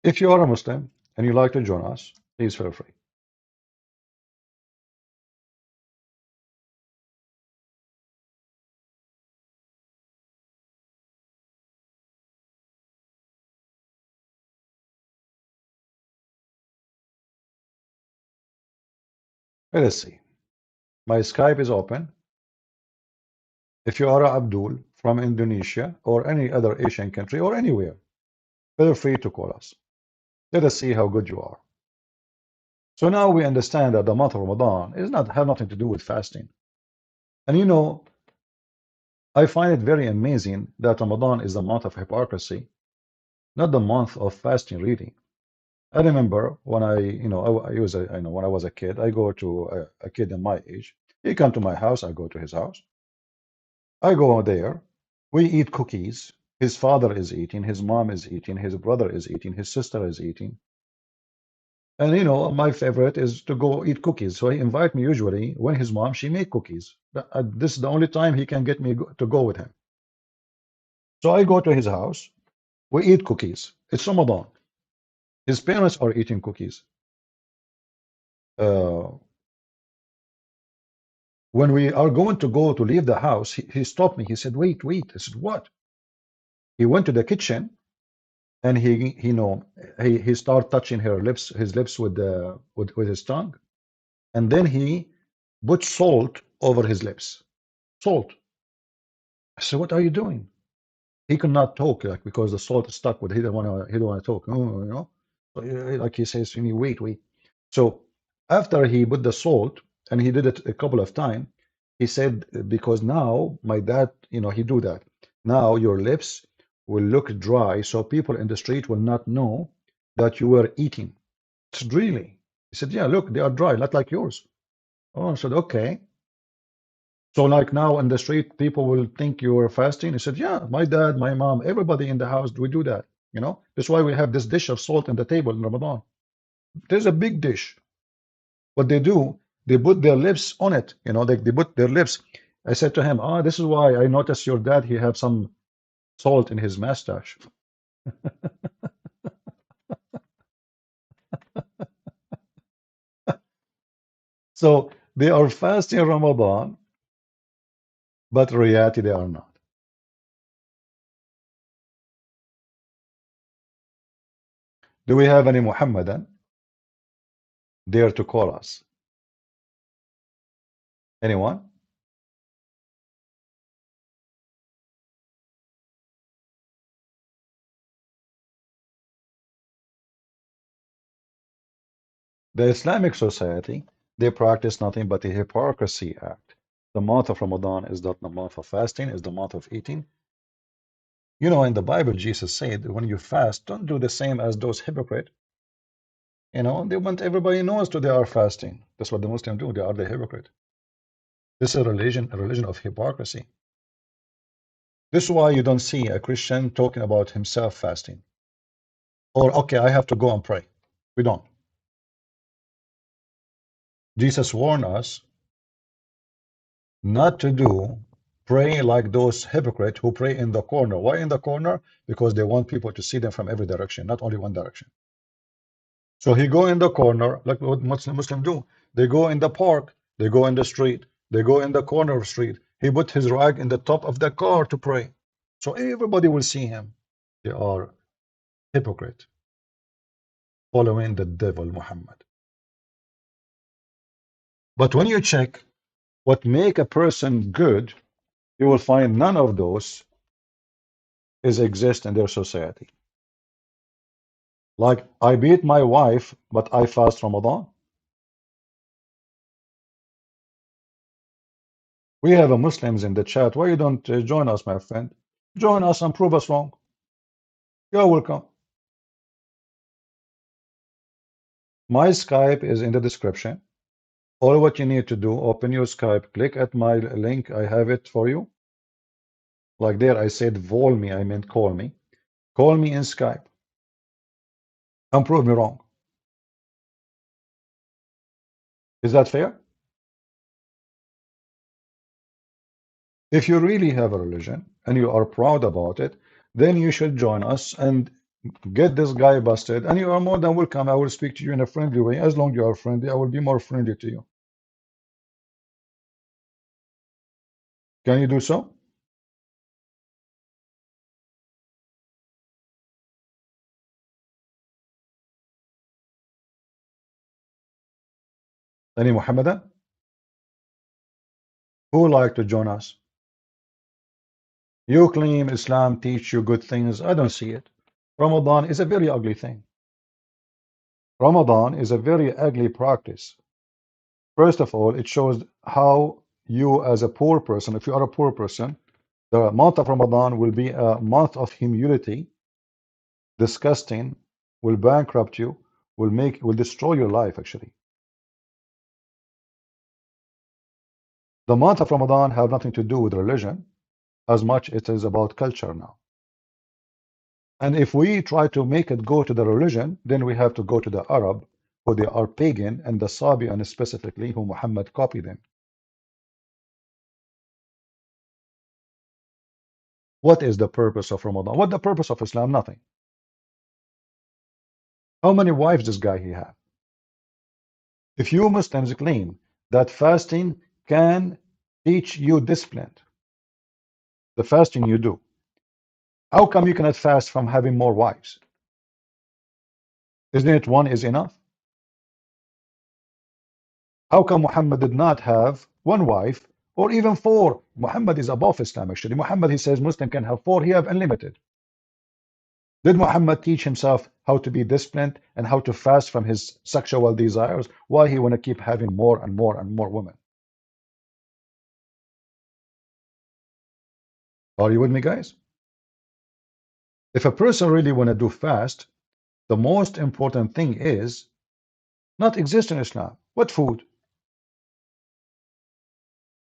S1: If you are a Muslim and you like to join us, please feel free. Let us see. My Skype is open. If you are Abdul from Indonesia or any other Asian country or anywhere, feel free to call us. Let us see how good you are. So now we understand that the month of Ramadan have nothing to do with fasting. And I find it very amazing that Ramadan is the month of hypocrisy, not the month of fasting really. I remember when I was when I was a kid, I go to a kid in my age. He come to my house, I go to his house. I go there. We eat cookies. His father is eating, his mom is eating, his brother is eating, his sister is eating. And my favorite is to go eat cookies. So he invite me usually when his mom she make cookies. This is the only time he can get me to go with him. So I go to his house. We eat cookies. It's Ramadan. His parents are eating cookies. Uh, when we are going to go to leave the house, he stopped me. He said, "Wait, wait." I said, "What?" He went to the kitchen and he started touching his lips with with his tongue, and then he put salt over his lips. Salt. I said, "What are you doing?" He could not talk, like, because the salt is stuck with. He don't want to talk. So, like he says, "You need wait, wait." So after he put the salt and he did it a couple of times, he said, "Because now my dad, he do that. Now your lips will look dry, so people in the street will not know that you were eating." I said, "Really?" He said, "Yeah, look, they are dry, not like yours." Oh, I said, "Okay." So like now in the street, people will think you were fasting. He said, "Yeah, my dad, my mom, everybody in the house, we do that. That's why we have this dish of salt on the table in Ramadan. There's a big dish. What they do, they put their lips on it. They put their lips." I said to him, "This is why I noticed your dad, he have some salt in his mustache." So they are fasting Ramadan, but in reality they are not. Do we have any Muhammadan there to call us? Anyone? The Islamic society, they practice nothing but a hypocrisy act. The month of Ramadan is not the month of fasting, is the month of eating. In the Bible, Jesus said, when you fast, don't do the same as those hypocrites. They want everybody knows that they are fasting. That's what the Muslims do. They are the hypocrite. This is a religion of hypocrisy. This is why you don't see a Christian talking about himself fasting. Or, okay, I have to go and pray. We don't. Jesus warned us not to pray like those hypocrites who pray in the corner. Why in the corner? Because they want people to see them from every direction, not only one direction. So he go in the corner, like what Muslims do. They go in the park, they go in the street, they go in the corner of the street. He put his rag in the top of the car to pray. So everybody will see him. They are hypocrite, following the devil Muhammad. But when you check what make a person good, you will find none of those exist in their society. Like, I beat my wife, but I fast Ramadan. We have a Muslims in the chat. Why you don't join us, my friend? Join us and prove us wrong. You're welcome. My Skype is in the description. All what you need to do, open your Skype, click at my link. I have it for you. Like there, I said vol me, I meant call me. Call me in Skype and prove me wrong. Is that fair? If you really have a religion and you are proud about it, then you should join us and get this guy busted. And you are more than welcome. I will speak to you in a friendly way. As long as you are friendly, I will be more friendly to you. Can you do so? Any Muhammadan who would like to join us? You claim Islam teach you good things. I don't see it. Ramadan is a very ugly thing. Ramadan is a very ugly practice. First of all, it shows how you as a poor person, if you are a poor person, the month of Ramadan will be a month of humility, disgusting, will bankrupt you, will destroy your life, actually. The month of Ramadan have nothing to do with religion as much it is about culture now. And if we try to make it go to the religion, then we have to go to the Arab, who they are pagan, and the Sabian specifically, who Muhammad copied them. What is the purpose of Ramadan? What the purpose of Islam? Nothing. How many wives this guy he have? If you Muslims claim that fasting can teach you discipline, the fasting you do, how come you cannot fast from having more wives? Isn't it one is enough? How come Muhammad did not have one wife or even four? Muhammad is above Islam, actually. Muhammad, he says Muslim can have four, he have unlimited. Did Muhammad teach himself how to be disciplined and how to fast from his sexual desires? Why he want to keep having more and more and more women? Are you with me, guys? If a person really want to do fast, the most important thing is not exist in Islam. What food?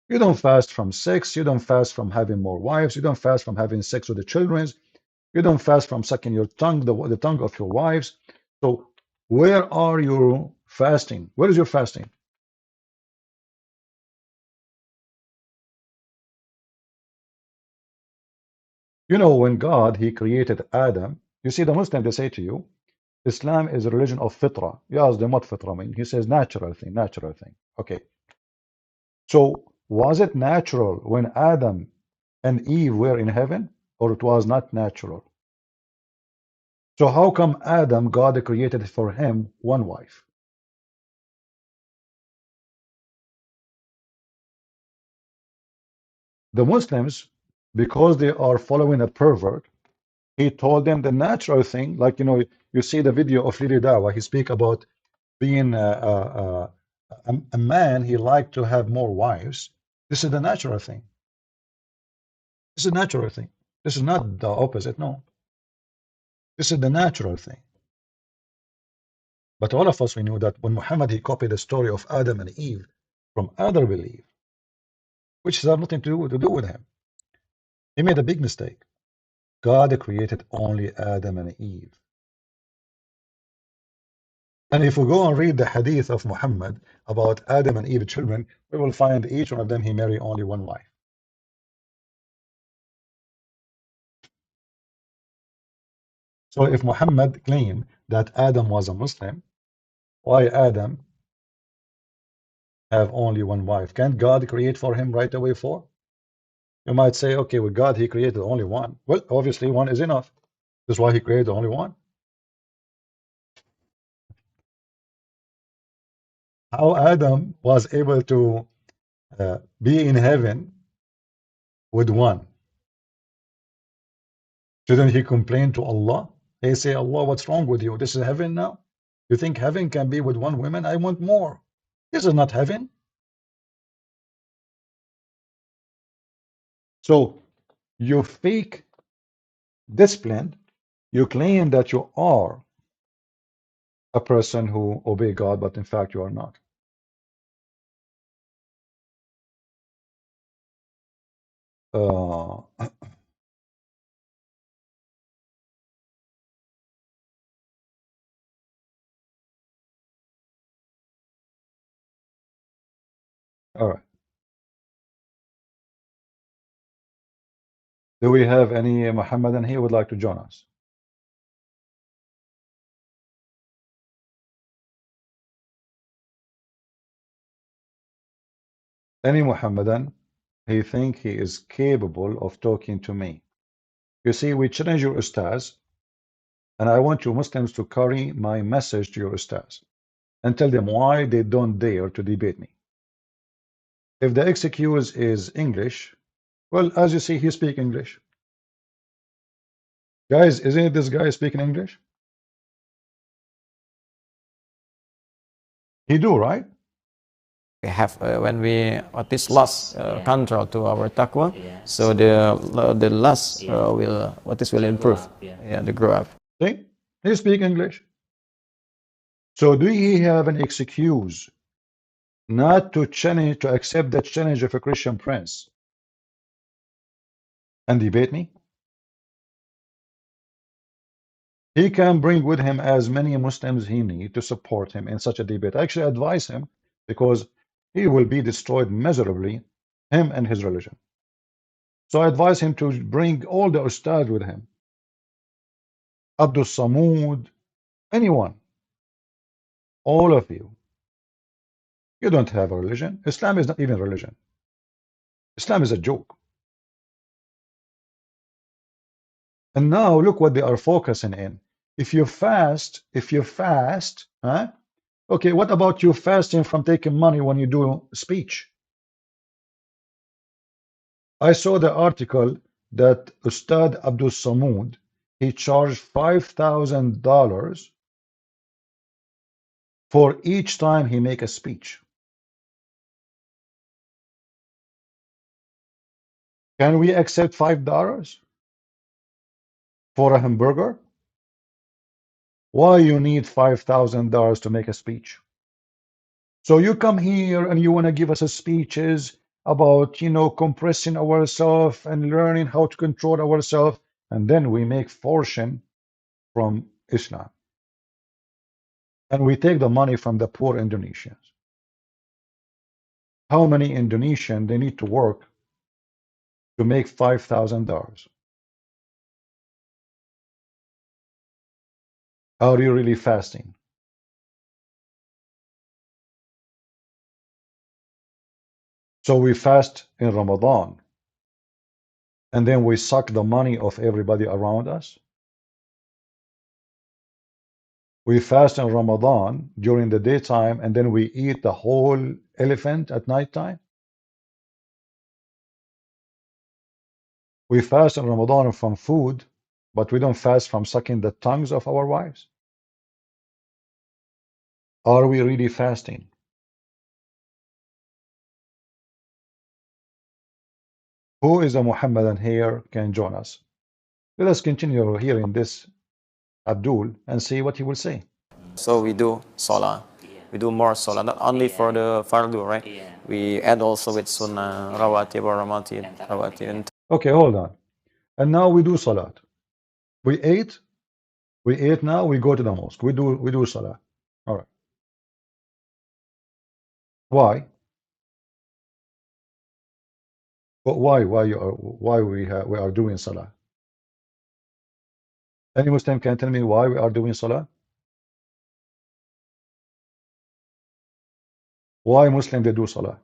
S1: You don't fast from sex. You don't fast from having more wives. You don't fast from having sex with the children. You don't fast from sucking your tongue, the tongue of your wives. So where are you fasting? Where is your fasting? You know, when God, he created Adam, you see the Muslim, they say to you, Islam is a religion of fitra. You ask them what fitra mean. He says natural thing, natural thing. Okay. So was it natural when Adam and Eve were in heaven, or it was not natural? So how come Adam, God created for him one wife? The Muslims, because they are following a pervert, he told them the natural thing, like, you know, you see the video of Lili Dawa, he speak about being a man, he liked to have more wives. This is the natural thing. This is a natural thing. This is not the opposite, no. This is the natural thing. But all of us, we knew that when Muhammad, he copied the story of Adam and Eve from other belief, which has nothing to do with him. He made a big mistake. God created only Adam and Eve. And if we go and read the hadith of Muhammad about Adam and Eve children, we will find each one of them, he married only one wife. So if Muhammad claimed that Adam was a Muslim, why Adam have only one wife? Can't God create for him right away four? You might say, okay, with God, he created only one. Well, obviously one is enough. That's why he created only one. How Adam was able to be in heaven with one? Shouldn't he complain to Allah? They say, Allah, what's wrong with you? This is heaven now? You think heaven can be with one woman? I want more. This is not heaven. So you fake discipline. You claim that you are a person who obey God, but in fact you are not. All right. Do we have any Muhammadan here who would like to join us? Any Muhammadan, he think he is capable of talking to me. You see, we challenge your Ustadz, and I want you Muslims to carry my message to your Ustadz and tell them why they don't dare to debate me. If the excuse is English, well, as you see, he speak English. Guys, isn't it this guy speaking English? He do, right?
S2: We have when we lost control to our taqwa, so the lust will improve. Yeah, the grow up.
S1: See, he speak English. So do he have an excuse not to challenge, to accept that challenge of a Christian prince and debate me? He can bring with him as many Muslims he need to support him in such a debate. I actually advise him because he will be destroyed miserably, him and his religion. So I advise him to bring all the Ustad with him. Abdul Samud, anyone, all of you. You don't have a religion. Islam is not even religion. Islam is a joke. And now look what they are focusing in. If you fast, huh? Okay, what about you fasting from taking money when you do speech? I saw the article that Ustad Abdul Samud, he charged $5,000 for each time he make a speech. Can we accept $5 for a hamburger? Why you need $5,000 to make a speech? So you come here and you want to give us a speeches about, compressing ourselves and learning how to control ourselves, and then we make fortune from Islam. And we take the money from the poor Indonesians. How many Indonesians they need to work to make $5,000? Are you really fasting? So we fast in Ramadan and then we suck the money of everybody around us. We fast in Ramadan during the daytime and then we eat the whole elephant at nighttime. We fast in Ramadan from food, but we don't fast from sucking the tongues of our wives. Are we really fasting? Who is a Muhammadan here can join us? Let us continue hearing this Abdul and see what he will say.
S2: So we do Salah. We do more Salah, not only for the Fardu, right? We add also with Sunnah, Rawatib or Ramatib, Rawatib.
S1: Okay, hold on. And now we do Salat. We ate now, we go to the mosque. We do Salah. All right. Why? But why we are doing Salah? Any Muslim can tell me why we are doing Salah? Why Muslim they do Salah?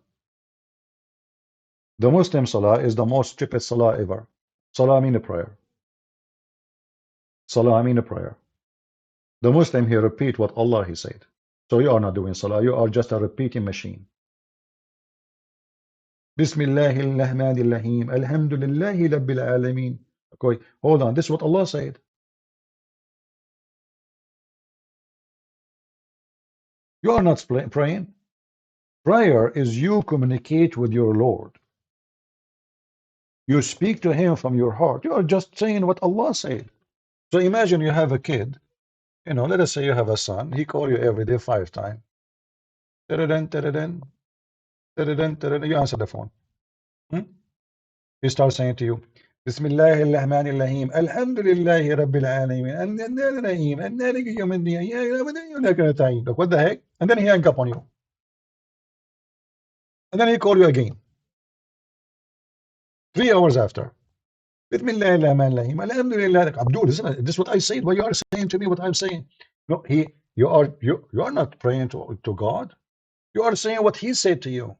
S1: The Muslim Salah is the most stupid Salah ever. Salah mean a prayer. Salah mean a prayer. The Muslim here repeat what Allah he said. So you are not doing Salah, you are just a repeating machine. Bismillahirrahmanirrahim. Alhamdulillahi Rabbil Alameen. Okay, hold on. This is what Allah said. You are not praying. Prayer is you communicate with your Lord. You speak to him from your heart. You are just saying what Allah said. So imagine you have a kid. Let us say you have a son. He call you every day 5 times. You answer the phone. He starts saying to you, Bismillahirrahmanirrahim. Alhamdulillahi Rabbil Alameen. Look, what the heck? And then he hang up on you. And then he call you again. 3 hours after. Bismillahirrahmanirrahim. Alhamdulillah. Abdul, isn't this what I said? Why you are saying to me what I'm saying? No, you are not praying to God. You are saying what he said to you.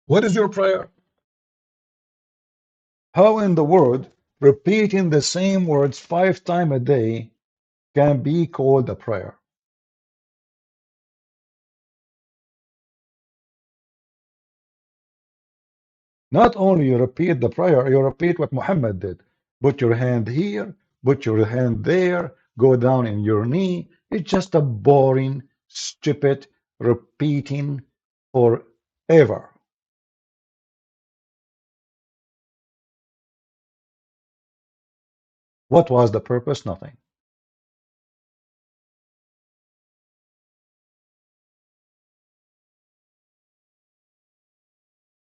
S1: What is your prayer? How in the world repeating the same words 5 times a day can be called a prayer? Not only you repeat the prayer, you repeat what Muhammad did. Put your hand here, put your hand there, go down in your knee. It's just a boring, stupid repeating forever. What was the purpose? Nothing.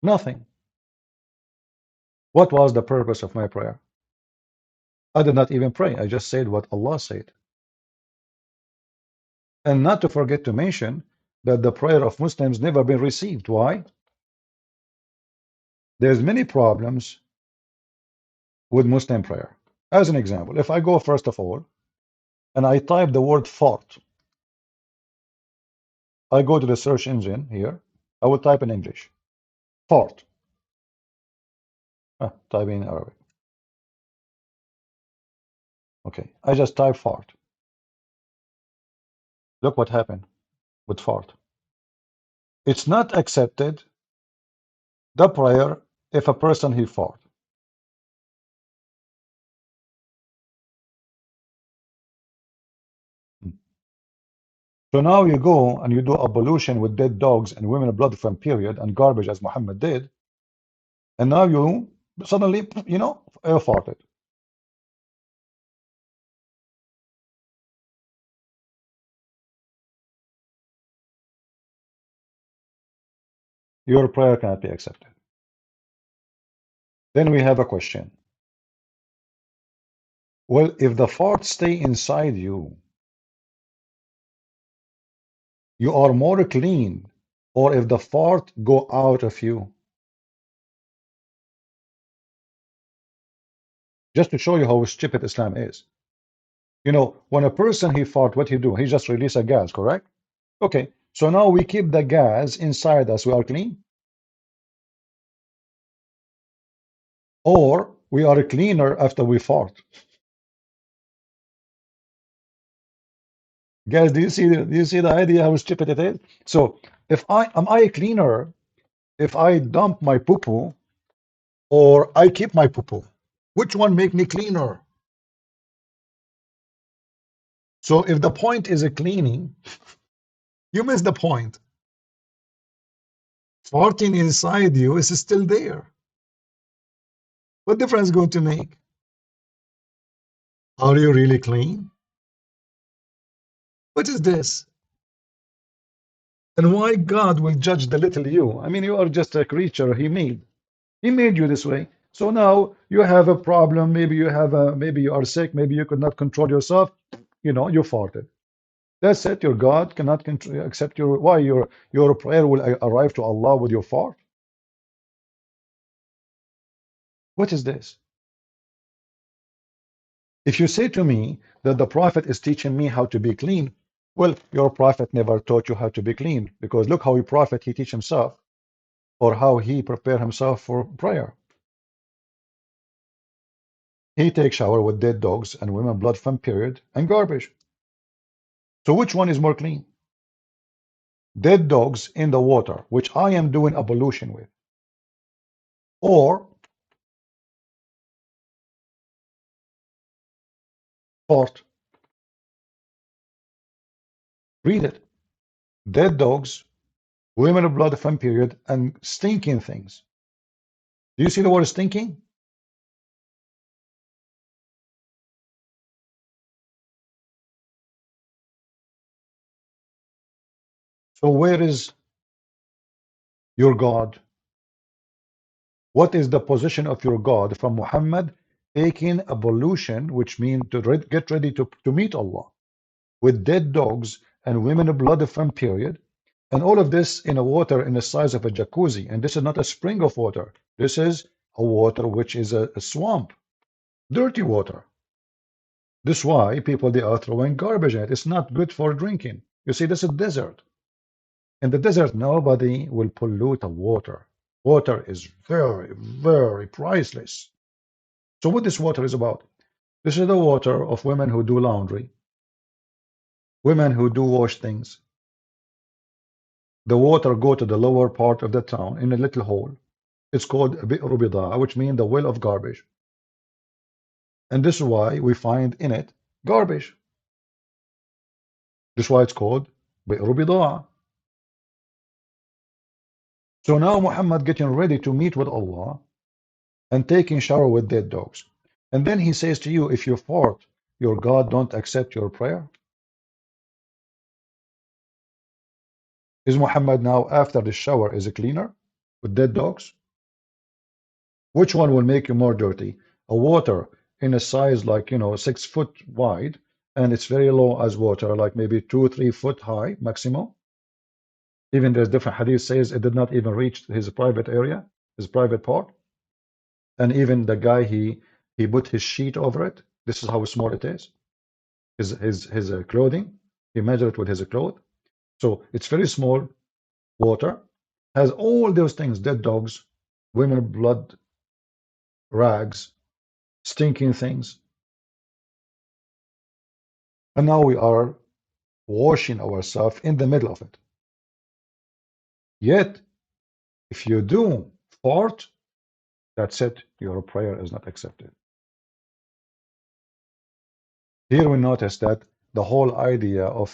S1: Nothing. What was the purpose of my prayer? I did not even pray. I just said what Allah said. And not to forget to mention that the prayer of Muslims never been received. Why? There's many problems with Muslim prayer. As an example, if I go first of all and I type the word fart, I go to the search engine here, I will type in English, fart. Type in Arabic. Okay, I just type fart. Look what happened with fart. It's not accepted, the prayer, if a person he fart. So now you go and you do ablution with dead dogs and women blood from period and garbage as Muhammad did, and now you suddenly, you know, farted. Your prayer cannot be accepted. Then we have a question. Well, if the farts stay inside you, you are more clean, or if the fart go out of you. Just to show you how stupid Islam is. You know, when a person he fart, what he do? He just release a gas, correct? Okay, so now we keep the gas inside us, we are clean? Or we are cleaner after we fart? Guys, do you see the idea how stupid it is? So if am I cleaner if I dump my poo-poo or I keep my poo-poo? Which one make me cleaner? So if the point is a cleaning, you miss the point. Farting inside you is still there. What difference going to make? Are you really clean? What is this? And why God will judge the little you? I mean, you are just a creature He made. He made you this way. So now you have a problem. Maybe you have maybe you are sick. Maybe you could not control yourself. You know, you farted. That's it. Your God cannot accept your why your prayer will arrive to Allah with your fart. What is this? If you say to me that the Prophet is teaching me how to be clean, well, your Prophet never taught you how to be clean, because look how a Prophet he teach himself, or how he prepare himself for prayer. He takes shower with dead dogs and women blood from period and garbage. So which one is more clean? Dead dogs in the water, which I am doing ablution with, or fart? Read it. Dead dogs, women of blood from period, and stinking things. Do you see the word stinking? So where is your God? What is the position of your God from Muhammad taking ablution, which means to get ready to meet Allah, with dead dogs and women of blood from period, and all of this in a water in the size of a jacuzzi? And this is not a spring of water. This is a water which is a swamp, dirty water. This is why people they are throwing garbage in it. It's not good for drinking. You see, this is desert. In the desert, nobody will pollute the water. Water is very, very priceless. So what this water is about? This is the water of women who do laundry, women who do wash things. The water go to the lower part of the town in a little hole. It's called bi'ru bidaa, which means the well of garbage. And this is why we find in it garbage. This is why it's called bi'ru bidaa. So now Muhammad getting ready to meet with Allah and taking shower with dead dogs. And then he says to you, if you fart, your God don't accept your prayer. Is Muhammad now after the shower is a cleaner? with dead dogs? Which one will make you more dirty? A water in a size like, 6 foot wide, and it's very low as water, like maybe 2, 3 foot high maximum. Even there's different hadith says it did not even reach his private area, his private part. And even the guy, he put his sheet over it. This is how small it is. His clothing, he measured it with his clothes. So it's very small water, has all those things, dead dogs, women blood, rags, stinking things. And now we are washing ourselves in the middle of it. Yet, if you do fart, that's it, your prayer is not accepted. Here we notice that the whole idea of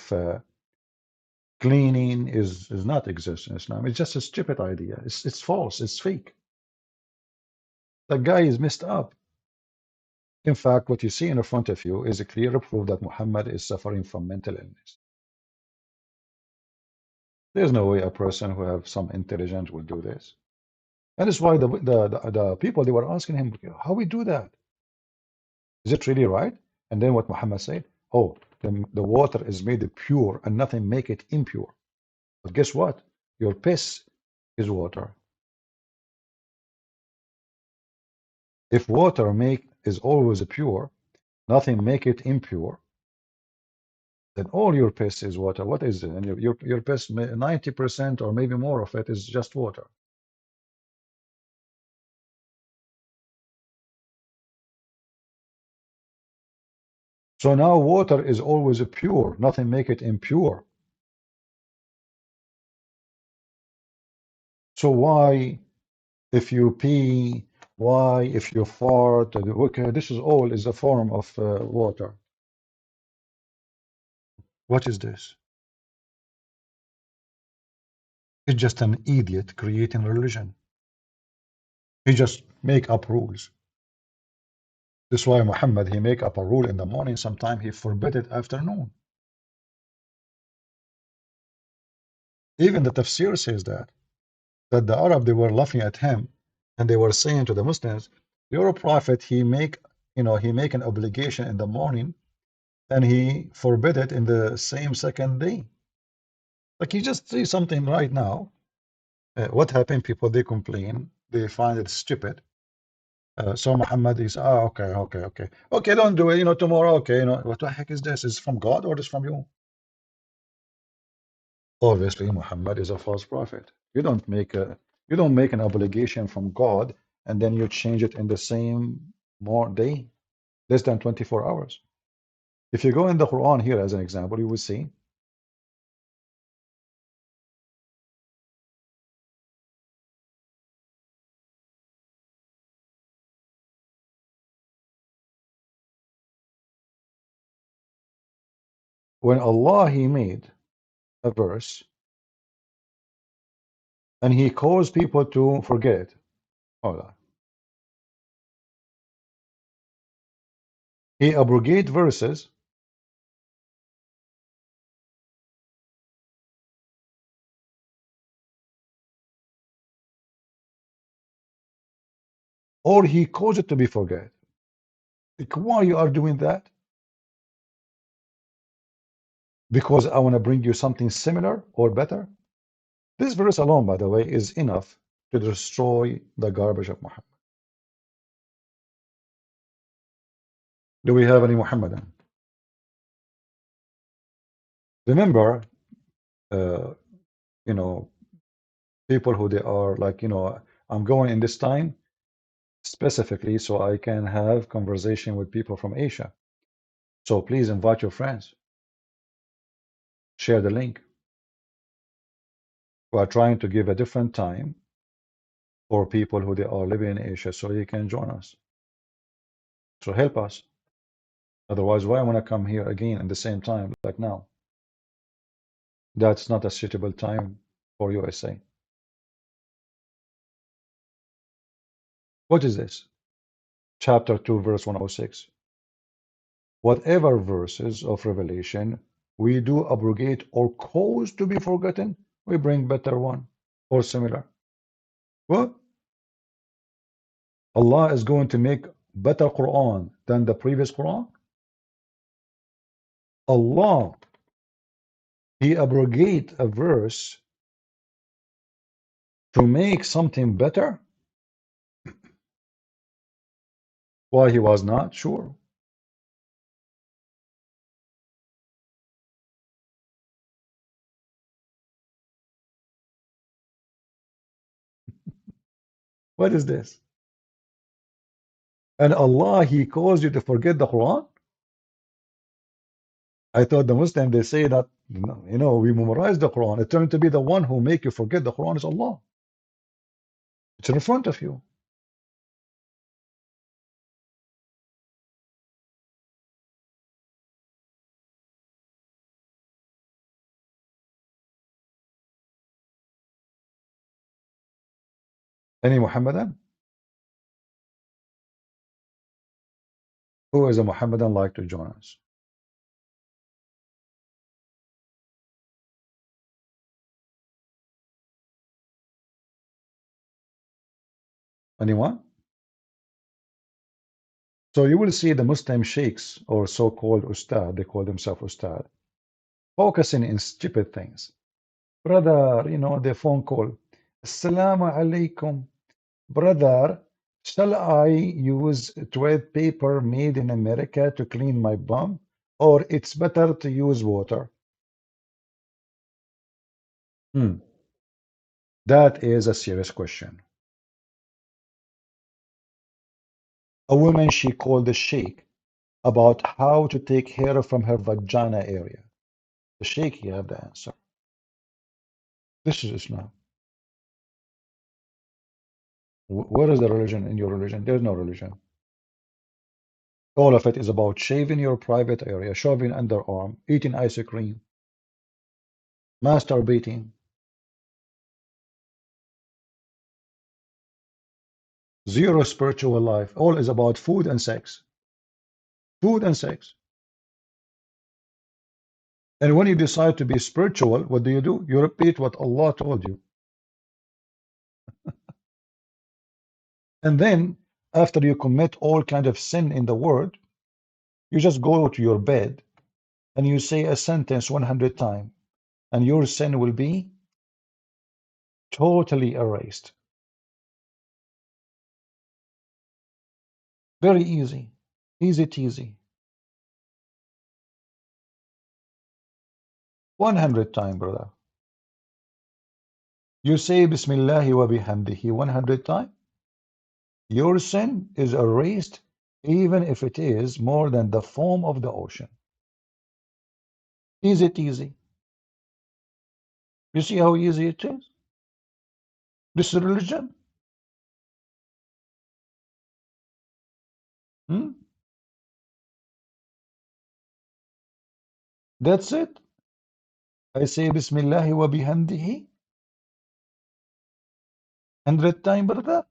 S1: cleaning is not exist in Islam. It's just a stupid idea. It's false. It's fake. The guy is messed up. In fact, what you see in front of you is a clear proof that Muhammad is suffering from mental illness. There's no way a person who have some intelligence will do this. And that's why the people, they were asking him, how we do that? Is it really right? And then what Muhammad said, oh, the water is made pure and nothing make it impure. But guess what? Your piss is water. If water is always pure, nothing make it impure, then all your piss is water. What is it? And your piss, 90% or maybe more of it is just water. So now water is always pure. Nothing make it impure. So why, if you pee, why, if you fart, okay, this is all is a form of water. What is this? He's just an idiot creating religion. He just make up rules. That's why Muhammad, he make up a rule in the morning, sometime he forbid it afternoon. Even the tafsir says that the Arab, they were laughing at him, and they were saying to the Muslims, your prophet, he make an obligation in the morning, and he forbid it in the same second day. Like, you just see something right now. What happened? People, they complain, they find it stupid. So Muhammad is, okay, don't do it, tomorrow, okay, what the heck is this? Is it from God or is it from you? Obviously, Muhammad is a false prophet. You don't make an obligation from God and then you change it in the same more day, less than 24 hours. If you go in the Quran here as an example, you will see when Allah, he made a verse and he caused people to forget it. Hold on. He abrogate verses or he caused it to be forget. Like, why you are doing that? Because I want to bring you something similar or better? This verse alone, by the way, is enough to destroy the garbage of Muhammad. Do we have any Muhammadan? Remember, uh, people who they are like, I'm going in this time specifically so I can have conversation with people from Asia. So please invite your friends. Share the link. We are trying to give a different time for people who they are living in Asia so you can join us. So help us. Otherwise, why I want to come here again at the same time like now? That's not a suitable time for USA. What is this? Chapter 2, verse 106. Whatever verses of Revelation we do abrogate or cause to be forgotten, we bring better one or similar. What? Allah is going to make better Quran than the previous Quran? Allah, He abrogate a verse to make something better? Why He was not? Sure. What is this? And Allah, He caused you to forget the Quran? I thought the Muslim, they say that, we memorize the Quran. It turned to be the one who make you forget the Quran is Allah. It's in front of you. Any Muhammadan? Who is a Muhammadan like to join us? Anyone? So you will see the Muslim sheiks or so-called Ustad, they call themselves Ustad, focusing in stupid things. Brother, the phone call. Assalamu alaikum. Brother, shall I use toilet paper made in America to clean my bum? Or it's better to use water? Hmm. That is a serious question. A woman, she called the sheikh about how to take hair from her vagina area. The sheikh, he have the answer. This is Islam. What is the religion in your religion? There's no religion. All of it is about shaving your private area, shaving underarm, eating ice cream, masturbating. Zero spiritual life. All is about food and sex. Food and sex. And when you decide to be spiritual, what do? You repeat what Allah told you. And then, after you commit all kind of sin in the world, you just go to your bed and you say a sentence 100 times, and your sin will be totally erased. Very easy. Easy teasy. 100 times, brother. You say Bismillahi wa bihamdihi 100 times, your sin is erased even if it is more than the foam of the ocean. Is it easy? You see how easy it is? This is religion. Hmm? That's it. I say Bismillahi wa bihamdihi 100 times, brother.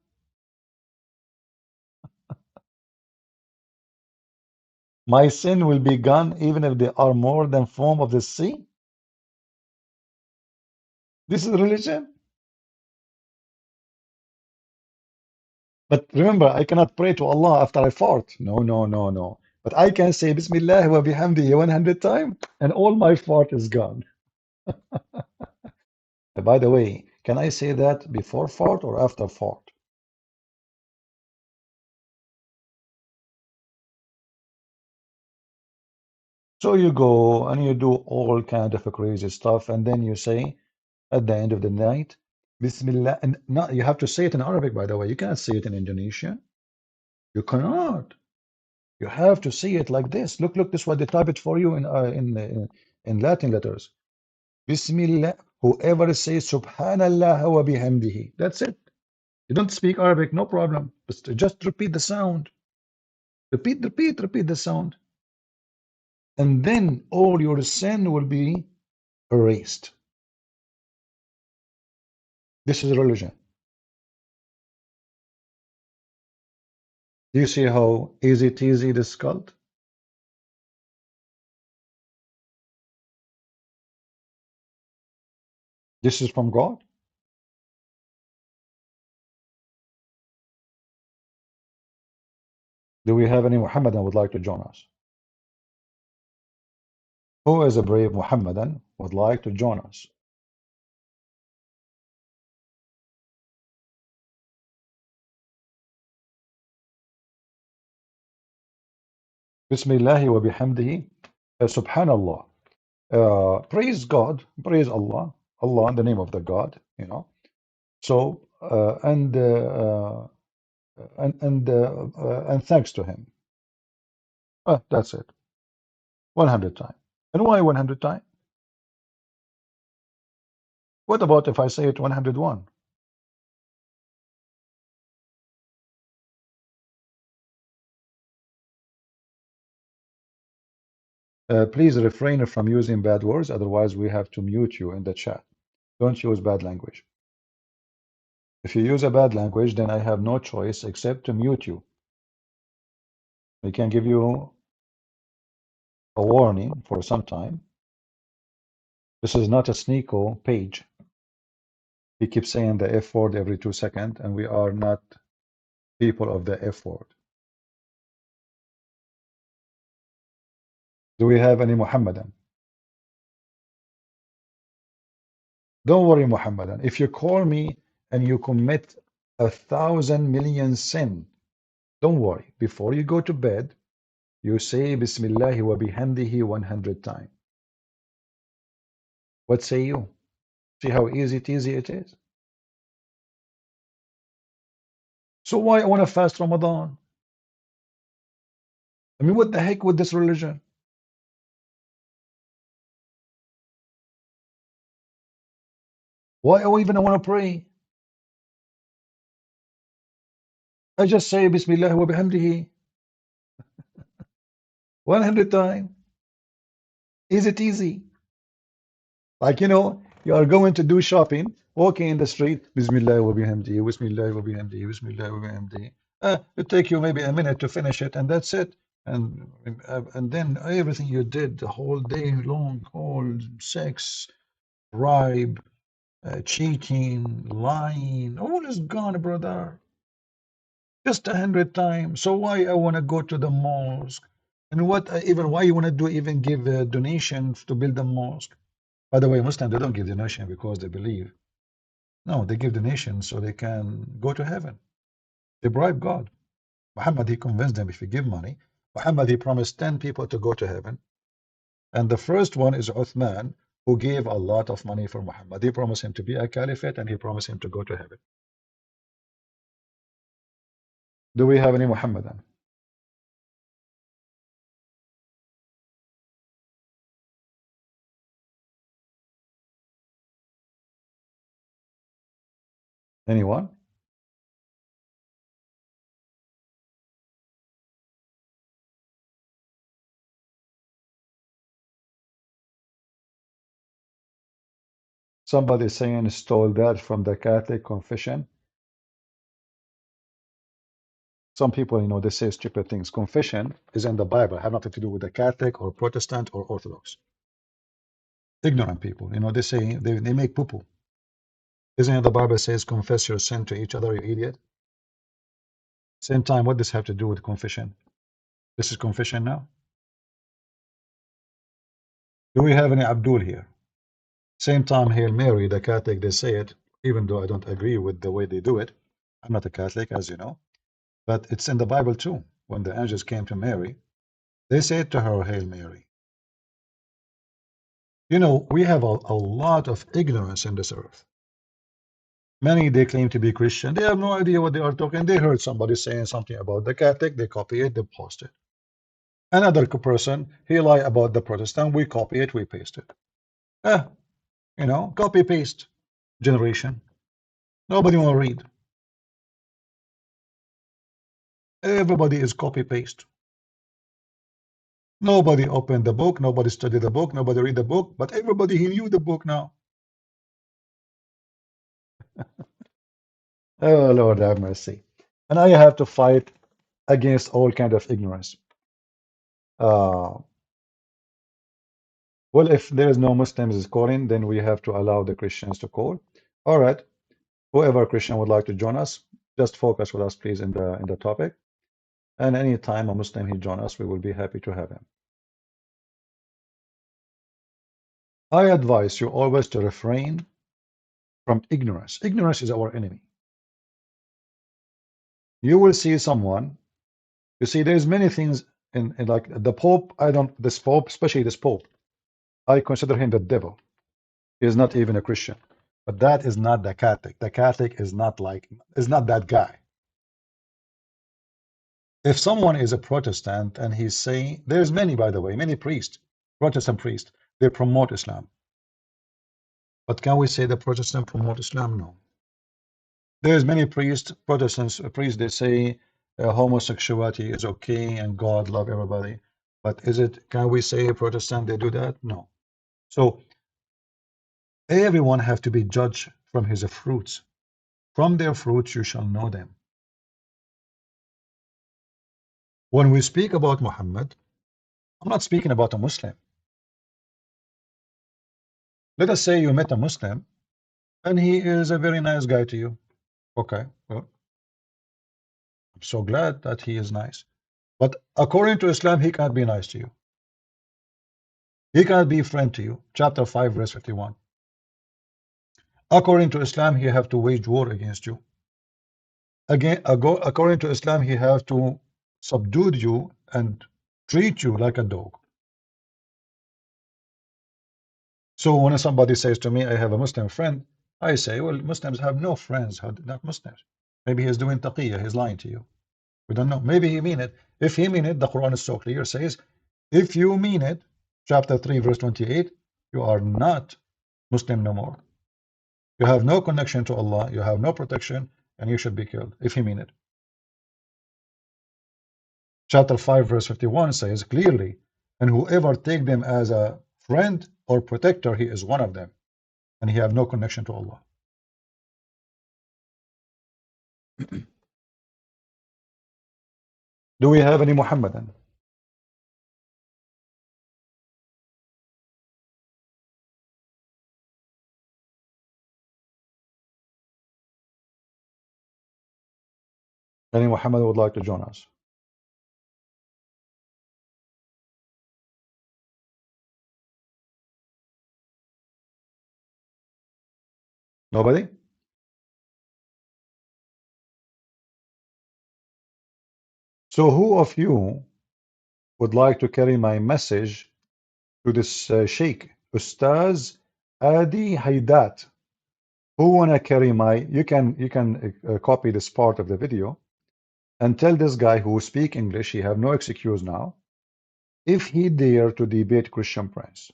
S1: My sin will be gone even if they are more than foam of the sea. This is religion. But remember, I cannot pray to Allah after I fart. No, no, no, no. But I can say Bismillah wa bihamdihi 100 times and all my fart is gone. By the way, can I say that before fart or after fart? So you go and you do all kind of crazy stuff, and then you say at the end of the night, Bismillah, and not, you have to say it in Arabic, by the way. You cannot say it in Indonesian. You cannot. You have to say it like this. Look, this is what they type it for you in Latin letters. Bismillah. Whoever says Subhanallah wa bihamdihi. That's it. You don't speak Arabic, no problem. Just repeat the sound. Repeat the sound. And then all your sin will be erased. This is religion. Do you see how easy teasy this cult? This is from God. Do we have any Muhammadan would like to join us? Who is a brave Muhammadan would like to join us? Bismillahi wa bihamdihi. Subhanallah. Praise God, praise Allah, Allah in the name of the God, you know. So and thanks to Him. That's it. 100 times. And why 100 times? What about if I say it 101? Please refrain from using bad words, otherwise we have to mute you in the chat. Don't use bad language. If you use a bad language, then I have no choice except to mute you. I can give you a warning for some time. This is not a Sneeko page. He keeps saying the F word every 2 seconds, and we are not people of the F word. Do we have any Muhammadan? Don't worry, Muhammadan. If you call me and you commit 1,000 million sin, don't worry. Before you go to bed, you say Bismillahi wa bihamdihi 100 times. What say you? See how easy it is? So why I want to fast Ramadan? I mean, what the heck with this religion? Why I even want to pray? I just say Bismillah wa bihamdihi 100 times. Is it easy? Like, you are going to do shopping, walking in the street, Bismillah wa bihamdihi, Bismillah wa bihamdihi, Bismillah wa bihamdihi. It take you maybe a minute to finish it, and that's it. And then everything you did the whole day long, all sex, bribe, cheating, lying, all is gone, brother. Just 100 times. So why I want to go to the mosque? And why you want to do even give donations to build a mosque? By the way, Muslims, they don't give donation because they believe. No, they give donations so they can go to heaven. They bribe God. Muhammad, he convinced them if you give money. Muhammad, he promised 10 people to go to heaven. And the first one is Uthman, who gave a lot of money for Muhammad. He promised him to be a caliphate and he promised him to go to heaven. Do we have any Muhammadan? Anyone? Somebody saying stole that from the Catholic confession. Some people, they say stupid things. Confession is in the Bible, have nothing to do with the Catholic or Protestant or Orthodox. Ignorant people, they say they make poo-poo. Isn't it the Bible says confess your sin to each other, you idiot? Same time, what does this have to do with confession? This is confession now. Do we have any Abdul here? Same time, Hail Mary, the Catholic, they say it, even though I don't agree with the way they do it. I'm not a Catholic, as you know. But it's in the Bible too. When the angels came to Mary, they said to her, Hail Mary. We have a lot of ignorance in this earth. Many, they claim to be Christian. They have no idea what they are talking. They heard somebody saying something about the Catholic. They copy it, they post it. Another person, he lie about the Protestant. We copy it, we paste it. Copy paste generation. Nobody want to read. Everybody is copy paste. Nobody opened the book. Nobody studied the book. Nobody read the book. But everybody, he knew the book now. Oh, Lord have mercy. And I have to fight against all kind of ignorance. Well, if there is no Muslims is calling, then we have to allow the Christians to call. All right. Whoever Christian would like to join us, just focus with us, please, in the topic. And anytime a Muslim he join us, we will be happy to have him. I advise you always to refrain from ignorance. Ignorance is our enemy. You will see someone, you see, there's many things in like the Pope. This Pope, especially this Pope, I consider him the devil. He is not even a Christian. But that is not the Catholic. The Catholic is not that guy. If someone is a Protestant and he's saying, there's many, by the way, many priests, Protestant priests, they promote Islam. But can we say the Protestant promote Islam? No. There's many priests, Protestants, priests, they say homosexuality is okay and God love everybody. But can we say a Protestant, they do that? No. So everyone have to be judged from his fruits. From their fruits you shall know them. When we speak about Muhammad, I'm not speaking about a Muslim. Let us say you met a Muslim and he is a very nice guy to you. Okay, well, I'm so glad that he is nice. But according to Islam, he can't be nice to you. He can't be a friend to you. Chapter 5, verse 51. According to Islam, he have to wage war against you. Again, according to Islam, he have to subdue you and treat you like a dog. So when somebody says to me, I have a Muslim friend, I say, well, Muslims have no friends, not Muslims. Maybe he's doing taqiyya, he's lying to you. We don't know. Maybe he mean it. If he mean it, the Quran is so clear, says, if you mean it, chapter 3, verse 28, you are not Muslim no more. You have no connection to Allah, you have no protection, and you should be killed, if he mean it. Chapter 5, verse 51 says clearly, and whoever take them as a friend or protector, he is one of them, and he have no connection to Allah. Do we have any Muhammadan? Any Muhammad would like to join us? Nobody? So who of you would like to carry my message to this sheikh, Ustadz Adi Hidayat? Who wanna carry you can copy this part of the video and tell this guy who speak English, he have no excuse now, if he dare to debate Christian Prince,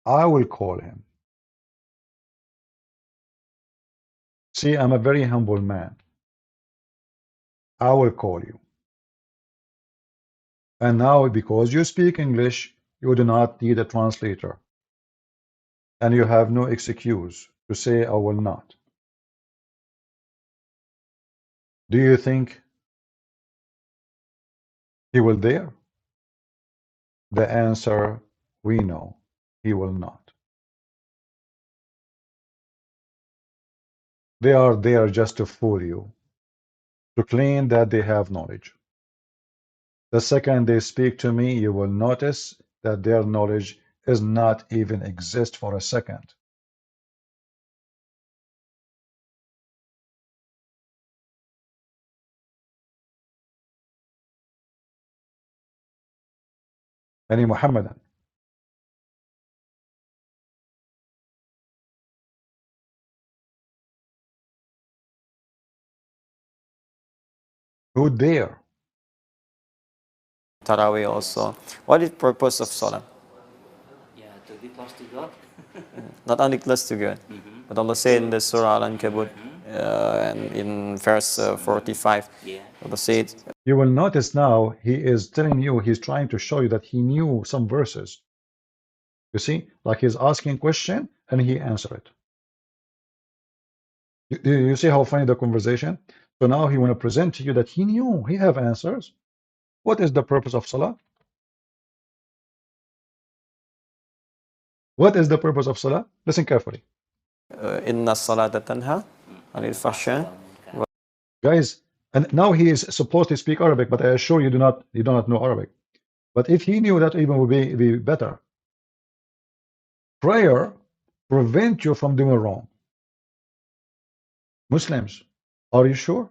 S1: I will call him. See, I'm a very humble man. I will call you. And now, because you speak English, you do not need a translator. And you have no excuse to say I will not. Do you think he will dare? The answer, we know, he will not. They are there just to fool you, to claim that they have knowledge. The second they speak to me, you will notice that their knowledge does not even exist for a second. Any Muhammadan? Who dare?
S2: Taraweeh also. What is the purpose of Salah?
S3: Yeah, to be close to God.
S2: Not only close to God, but Allah said in the Surah Al-Ankabut, and in verse 45, Allah said,
S1: You will notice now he is telling you, he's trying to show you that he knew some verses. You see, like he's asking a question and he answered it. You see how funny the conversation? So now he want to present to you that he knew, he have answers. What is the purpose of Salah? What is the purpose of Salah? Listen carefully.
S2: Inna salata tanha anil fahsha.
S1: Guys, And now he is supposed to speak Arabic, but I assure you do not know Arabic. But if he knew, that even would be better. Prayer prevent you from doing wrong. Muslims, are you sure?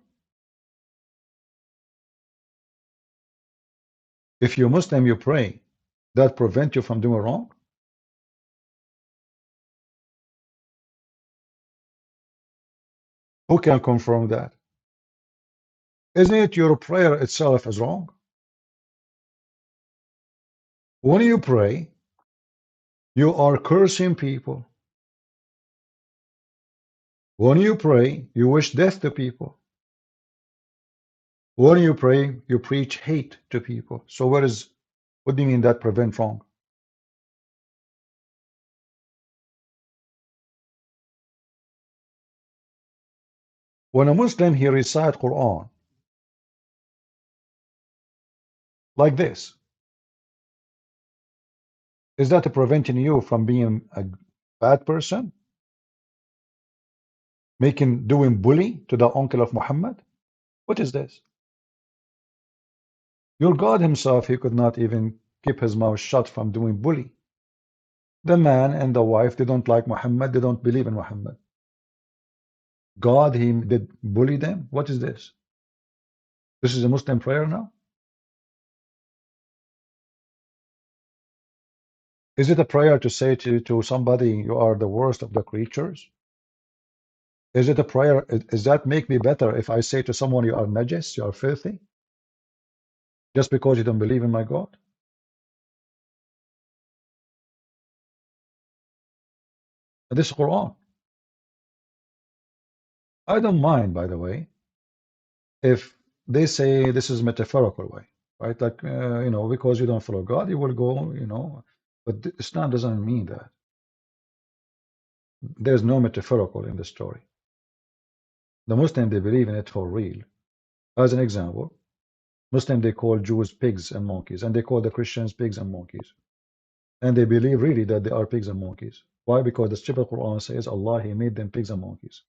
S1: If you're Muslim, you pray, that prevent you from doing wrong? Who can confirm that? Isn't it your prayer itself is wrong? When you pray, you are cursing people. When you pray, you wish death to people. When you pray, you preach hate to people. So what do you mean that prevent wrong? When a Muslim, he recite Quran like this, is that preventing you from being a bad person? Doing bully to the uncle of Muhammad? What is this? Your God himself, he could not even keep his mouth shut from doing bully. The man and the wife, they don't like Muhammad, they don't believe in Muhammad. God, he did bully them? What is this? This is a Muslim prayer now? Is it a prayer to say to somebody, you are the worst of the creatures? Is it a prayer? Does that make me better if I say to someone, you are najis, you are filthy? Just because you don't believe in my God? This is Quran. I don't mind, by the way, if they say this is metaphorical way, right? Like, because you don't follow God, you will go, but Islam doesn't mean that. There's no metaphorical in the story. The Muslim, they believe in it for real. As an example, Muslim, they call Jews pigs and monkeys, and they call the Christians pigs and monkeys. And they believe really that they are pigs and monkeys. Why? Because the stupid Quran says Allah, he made them pigs and monkeys.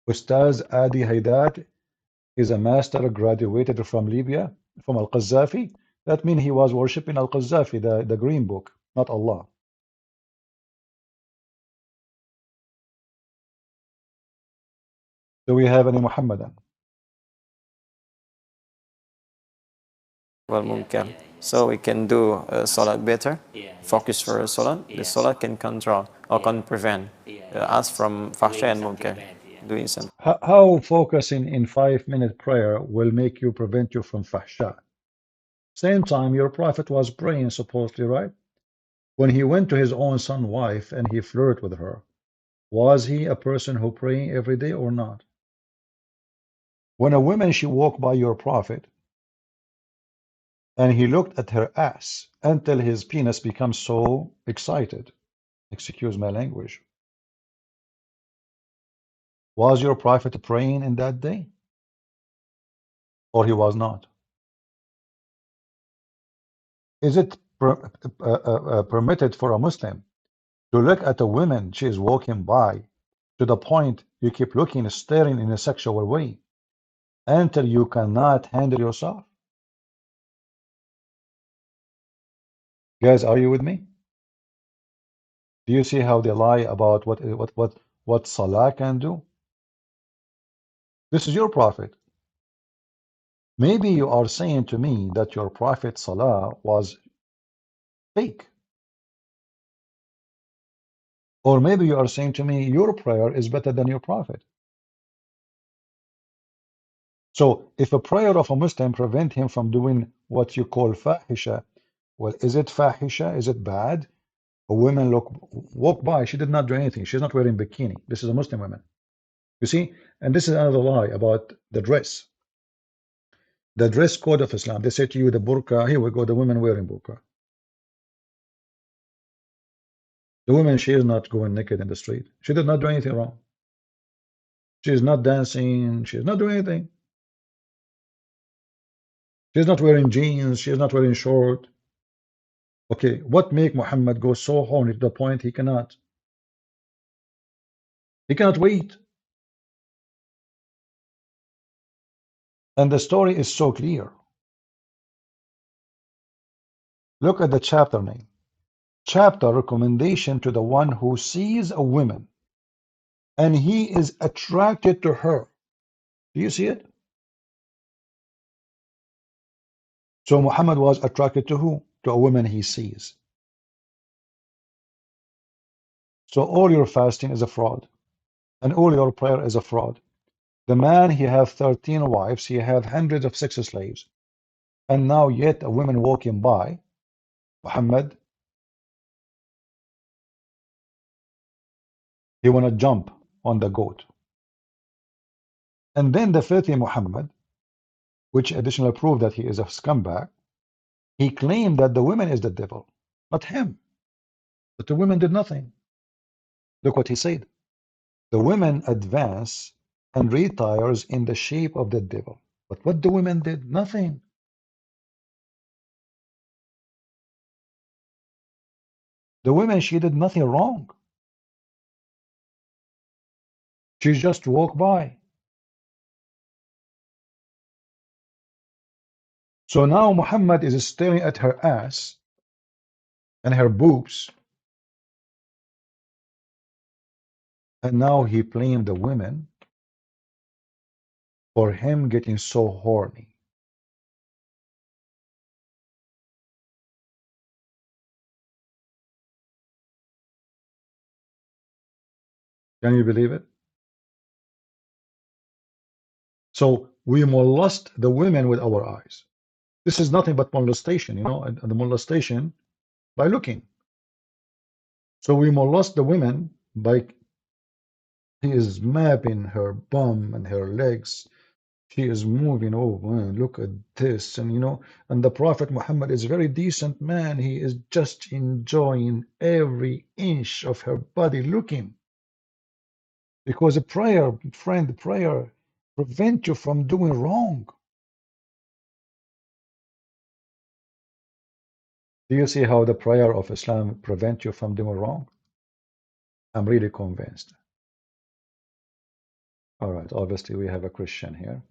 S1: Ustadz Adi Hidayat is a master graduated from Libya, from Al-Qaddafi. That means he was worshipping Al-Qaddafi, the green book, not Allah. Do we have any Muhammadan?
S2: Well, mumkin. So we can do salat better, focus for salat. The salat can control or can prevent us from fahsha and munkar, doing something.
S1: How focusing in 5-minute prayer will make you prevent you from fahsha? Same time, your prophet was praying, supposedly, right? When he went to his own son's wife and he flirted with her, was he a person who praying every day or not? When a woman, she walked by your prophet and he looked at her ass until his penis becomes so excited, excuse my language, was your prophet praying in that day? Or he was not? Is it permitted for a Muslim to look at a woman she is walking by to the point you keep looking, staring in a sexual way until you cannot handle yourself? Guys, are you with me? Do you see how they lie about what Salah can do? This is your prophet. Maybe you are saying to me that your prophet Salah was fake. Or maybe you are saying to me your prayer is better than your prophet. So if a prayer of a Muslim prevent him from doing what you call fahisha, well, is it fahisha? Is it bad? A woman walk by, she did not do anything. She's not wearing bikini. This is a Muslim woman. You see? And this is another lie about the dress. The dress code of Islam. They say to you the burqa, here we go, the women wearing burqa. The woman, she is not going naked in the street. She did not do anything wrong. She is not dancing. She is not doing anything. She is not wearing jeans. She is not wearing short. Okay, what make Muhammad go so horny to the point he cannot wait? And the story is so clear. Look at the chapter name. Chapter recommendation to the one who sees a woman and he is attracted to her. Do you see it? So Muhammad was attracted to who? To a woman he sees. So all your fasting is a fraud, and all your prayer is a fraud. The man, he have 13 wives, he have hundreds of sex slaves, and now yet a woman walking by, Muhammad, he want to jump on the goat. And then the filthy Muhammad, which additional proof that he is a scumbag, he claimed that the woman is the devil, not him. But the women did nothing. Look what he said. The women advance and retires in the shape of the devil. But what the women did? Nothing. The women, she did nothing wrong. She just walked by. So now Muhammad is staring at her ass and her boobs, and now he blamed the women for him getting so horny. Can you believe it? So we molest the women with our eyes. This is nothing but molestation, you know, and the molestation by looking. So we molest the women by he is mapping her bum and her legs. She is moving. Oh man, look at this. And you know, and the Prophet Muhammad is a very decent man. He is just enjoying every inch of her body looking. Because a prayer, friend, prayer prevent you from doing wrong. Do you see how the prayer of Islam prevent you from doing wrong? I'm really convinced. All right, obviously we have a Christian here.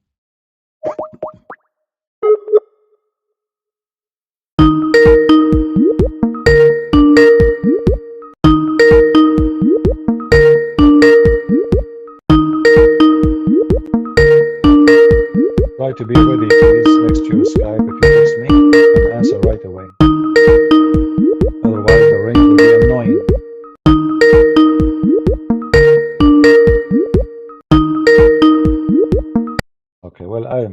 S1: Try to be ready, please, next to your Skype. If you text me, and answer right away. Otherwise, the ring will be annoying. Okay, well, I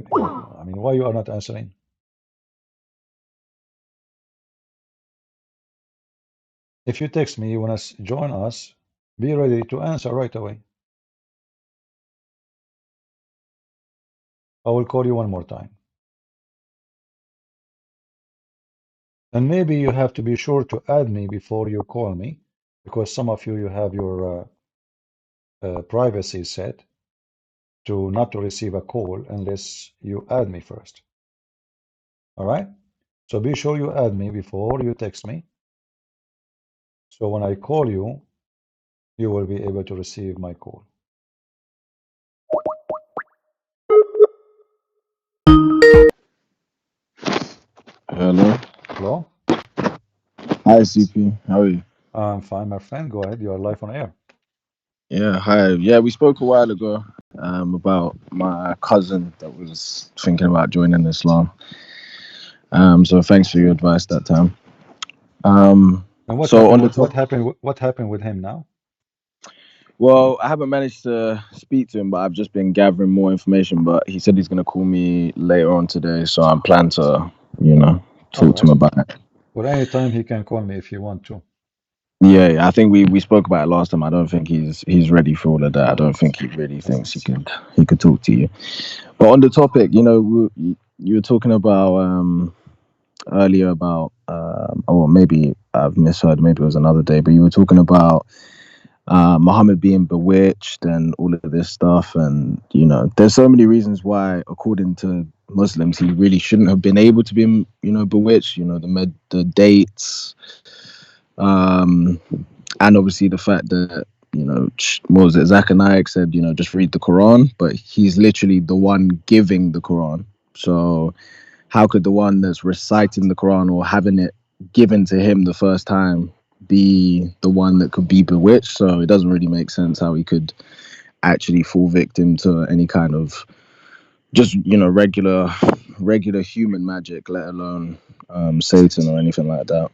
S1: mean, why you are not answering? If you text me, you want to join us, be ready to answer right away. I will call you one more time. And maybe you have to be sure to add me before you call me, because some of you have your privacy set to not to receive a call unless you add me first. All right? So be sure you add me before you text me. So when I call you, you will be able to receive my call.
S4: Hello.
S1: Hello?
S4: Hi, CP. How are you?
S1: I'm fine, my friend. Go ahead. You are live on air.
S4: Yeah, hi. Yeah, we spoke a while ago about my cousin that was thinking about joining Islam. So thanks for your advice that time.
S1: And what
S4: So
S1: happened?
S4: on the
S1: What
S4: top,
S1: happened? What happened with him now?
S4: well, I haven't managed to speak to him, but I've just been gathering more information. But he said he's going to call me later on today, so I'm planning to,
S1: All
S4: talk to him
S1: right.
S4: about it.
S1: Well, anytime he can call me if you want to.
S4: Yeah, I think we spoke about it last time. I don't think he's ready for all of that. I don't think he really thinks he could talk to you. But on the topic, you were talking about earlier about or maybe I've misheard. Maybe it was another day, but you were talking about Muhammad being bewitched and all of this stuff, and there's so many reasons why, according to Muslims, he really shouldn't have been able to be, bewitched. The dates, um, and obviously the fact that, what was it? Zachariah said, just read the Quran, but he's literally the one giving the Quran. So how could the one that's reciting the Quran or having it given to him the first time be the one that could be bewitched? So it doesn't really make sense how he could actually fall victim to any kind of just regular human magic, let alone Satan or anything like that.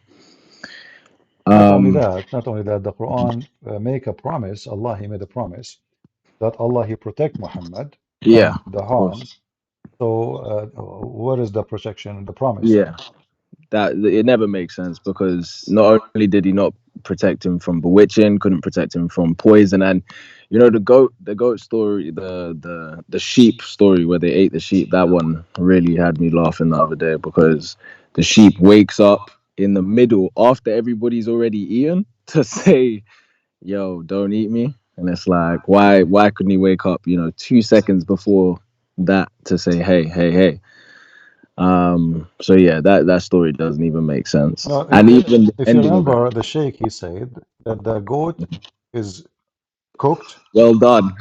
S1: Not only that, the Quran make a promise. Allah, He made a promise that Allah He protect Muhammad
S4: Yeah,
S1: from the
S4: of
S1: harm.
S4: course.
S1: So, what is the protection? The promise.
S4: Yeah, that it never makes sense, because not only did he not protect him from bewitching, couldn't protect him from poison, and the goat story, the sheep story where they ate the sheep, that one really had me laughing the other day, because the sheep wakes up in the middle after everybody's already eaten to say, yo, don't eat me. And it's like, why couldn't he wake up 2 seconds before that to say, hey. So yeah, that story doesn't even make sense.
S1: No,
S4: And even the
S1: if you
S4: ending of it,
S1: remember, the Sheikh he said that the goat is cooked
S4: well done.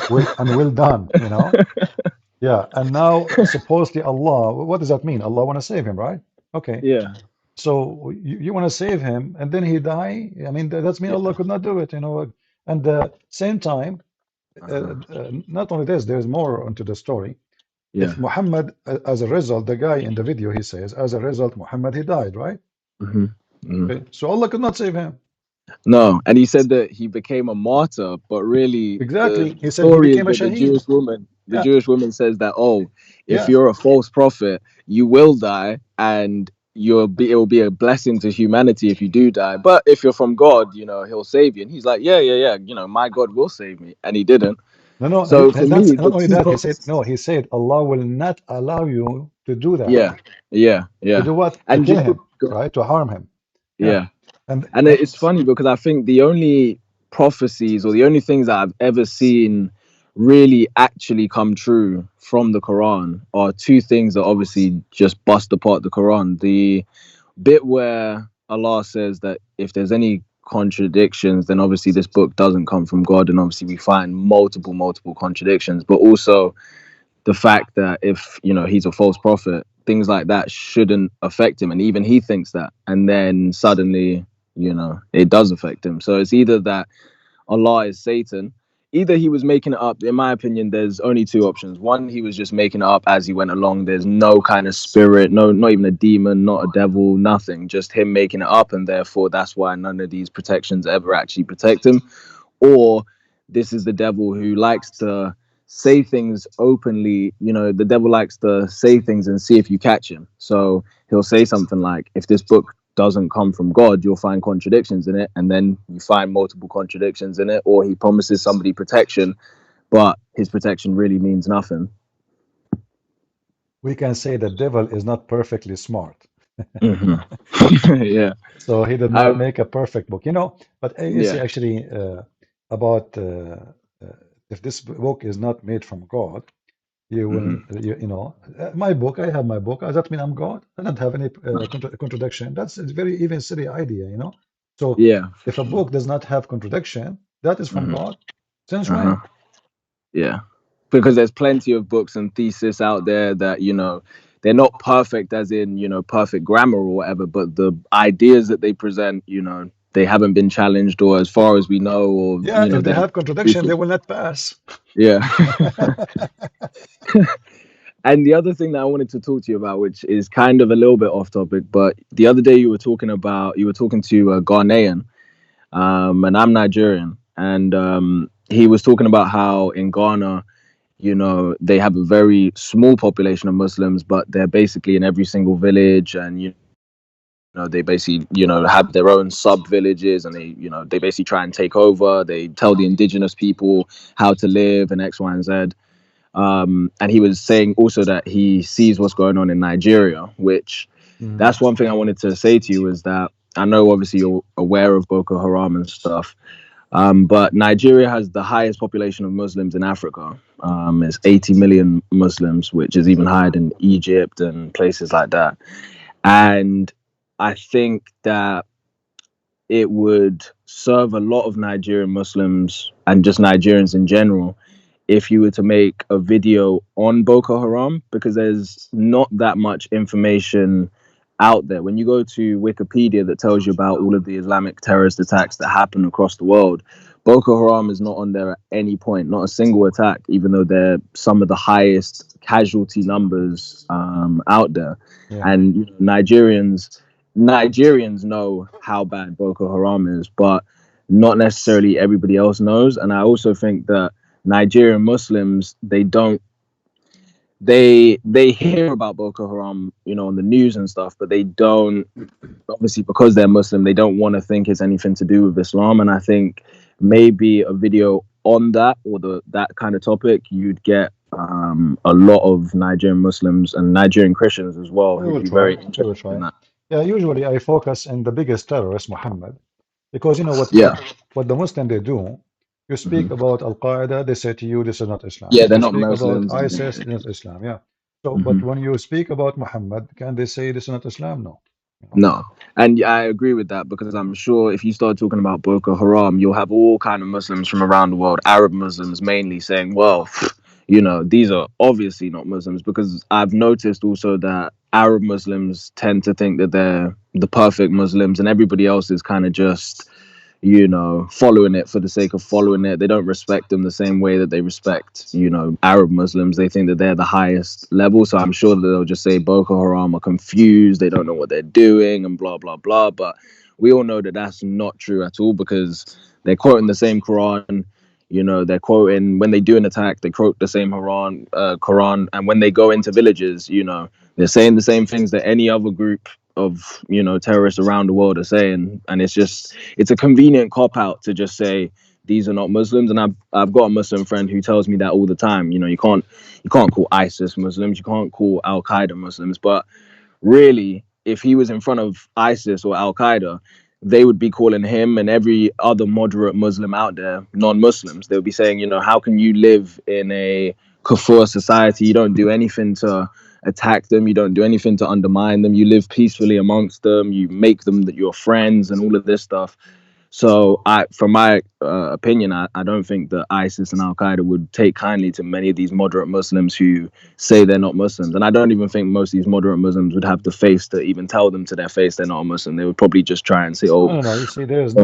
S1: well done. Yeah, and now supposedly Allah, what does that mean? Allah want to save him, right? Okay,
S4: Yeah.
S1: so you want to save him, and then he die. I mean, that's mean Allah
S4: Yeah.
S1: could not do it. And same time,
S4: Uh-huh.
S1: not only this, there's more into the story.
S4: Yeah.
S1: If Muhammad, as a result, the guy in the video, he says, as a result, Muhammad, he died, right?
S4: Hmm. Hmm.
S1: Okay, so Allah could not save him.
S4: No, and he said that he became a martyr, but really
S1: Exactly. He
S4: the
S1: said he
S4: story is
S1: became a
S4: that the
S1: shaheed. Yeah,
S4: Jewish woman says that, oh, if
S1: yeah.
S4: you're a false prophet, you will die, and it will be a blessing to humanity if you do die. But if you're from God, he'll save you. And he's like, yeah, my God will save me, and he didn't.
S1: No, no,
S4: So for
S1: that's
S4: me, the
S1: not only
S4: two
S1: that. He said,
S4: points.
S1: no, he said, Allah will not allow you to do that.
S4: Yeah, yeah,
S1: To
S4: yeah,
S1: do what? To
S4: and
S1: kill
S4: just
S1: him, right? To harm him. Yeah.
S4: yeah.
S1: And,
S4: And it's funny because I think the only prophecies or the only things that I've ever seen really actually come true from the Quran are two things that obviously just bust apart the Quran. The bit where Allah says that if there's any contradictions, then obviously this book doesn't come from God, and obviously we find multiple contradictions, but also the fact that if he's a false prophet, things like that shouldn't affect him, and even he thinks that, and then suddenly it does affect him. So it's either that Allah is Satan, either he was making it up. In my opinion, there's only two options. One, he was just making it up as he went along. There's no kind of spirit, no, not even a demon, not a devil, nothing, just him making it up, and therefore that's why none of these protections ever actually protect him. Or this is the devil who likes to say things openly. The devil likes to say things and see if you catch him. So he'll say something like, if this book doesn't come from God, you'll find contradictions in it, and then you find multiple contradictions in it. Or he promises somebody protection, but his protection really means nothing.
S1: we can say the devil is not perfectly smart.
S4: Hmm. Yeah.
S1: So he did not
S4: Um,
S1: make a perfect book. But you see,
S4: yeah.
S1: actually, about if this book is not made from God, you
S4: Hmm.
S1: will, my book, I have my book. Does that mean I'm God? I don't have any contradiction. That's a very even silly idea. So
S4: Yeah, for
S1: if a
S4: sure.
S1: book does not have contradiction, that is from
S4: Hmm.
S1: God. Since
S4: Uh-huh.
S1: when?
S4: Yeah, because there's plenty of books and thesis out there that they're not perfect, as in perfect grammar or whatever, but the ideas that they present, they haven't been challenged, or as far as we know, or
S1: Yeah, if they
S4: they're
S1: have contradiction, they will not pass.
S4: yeah. And the other thing that I wanted to talk to you about, which is kind of a little bit off topic, but the other day you were talking to a Ghanaian, and I'm Nigerian, and he was talking about how in Ghana, they have a very small population of Muslims, but they're basically in every single village, and they basically have their own sub villages, and they basically try and take over. They tell the indigenous people how to live and X, Y, and Z. And he was saying also that he sees what's going on in Nigeria, which
S1: Mm.
S4: that's one thing I wanted to say to you, is that I know obviously you're aware of Boko Haram and stuff. But Nigeria has the highest population of Muslims in Africa. It's 80 million Muslims, which is even higher than Egypt and places like that. And I think that it would serve a lot of Nigerian Muslims and just Nigerians in general if you were to make a video on Boko Haram, because there's not that much information out there. When you go to Wikipedia that tells you about all of the Islamic terrorist attacks that happen across the world, Boko Haram is not on there at any point, not a single attack, even though they're some of the highest casualty numbers out there.
S1: Yeah.
S4: And you know, Nigerians know how bad Boko Haram is, but not necessarily everybody else knows. And I also think that Nigerian Muslims, they hear about Boko Haram, you know, on the news and stuff, but they don't, obviously because they're Muslim, they don't want to think it's anything to do with Islam. And I think maybe a video on that or that kind of topic, you'd get a lot of Nigerian Muslims and Nigerian Christians as well
S1: We
S4: who'd
S1: will
S4: be
S1: try.
S4: very
S1: We will
S4: interested in
S1: try.
S4: that.
S1: Yeah, usually I focus on the biggest terrorist, Muhammad, because you know
S4: Yeah.
S1: what the Muslim they do. You speak
S4: Hmm.
S1: about Al Qaeda, they say to you, this is not Islam.
S4: Yeah, they're
S1: You
S4: not
S1: speak about
S4: Muslims.
S1: ISIS, this is Islam. Yeah. So, but
S4: Mhm.
S1: when you speak about Muhammad, can they say this is not Islam? No. You know?
S4: No, and I agree with that because I'm sure if you start talking about Boko Haram, you'll have all kind of Muslims from around the world, Arab Muslims mainly, saying, "Well, you know, these are obviously not Muslims." Because I've noticed also that Arab Muslims tend to think that they're the perfect Muslims, and everybody else is kind of just, you know, following it for the sake of following it. They don't respect them the same way that they respect, you know, Arab Muslims. They think that they're the highest level. So I'm sure that they'll just say Boko Haram are confused. They don't know what they're doing and blah, blah, blah. But we all know that that's not true at all because they're quoting the same Quran. You know, they're quoting when they do an attack, they quote the same Quran. And when they go into villages, you know, they're saying the same things that any other group of, you know, terrorists around the world are saying. And it's a convenient cop out to just say these are not Muslims. And I've got a Muslim friend who tells me that all the time. You know, you can't call ISIS Muslims, you can't call Al Qaeda Muslims, but really, if he was in front of ISIS or Al Qaeda, they would be calling him and every other moderate Muslim out there non-Muslims. They would be saying, you know, how can you live in a kafir society? You don't do anything to attack them. You don't do anything to undermine them. You live peacefully amongst them. You make them that your friends and all of this stuff. So, from my opinion, I don't think that ISIS and Al Qaeda would take kindly to many of these moderate Muslims who say they're not Muslims. And I don't even think most of these moderate Muslims would have the face to even tell them to their face they're not a Muslim. They would probably just try and say,
S1: No,
S4: "Oh,
S1: no, no. You see, there is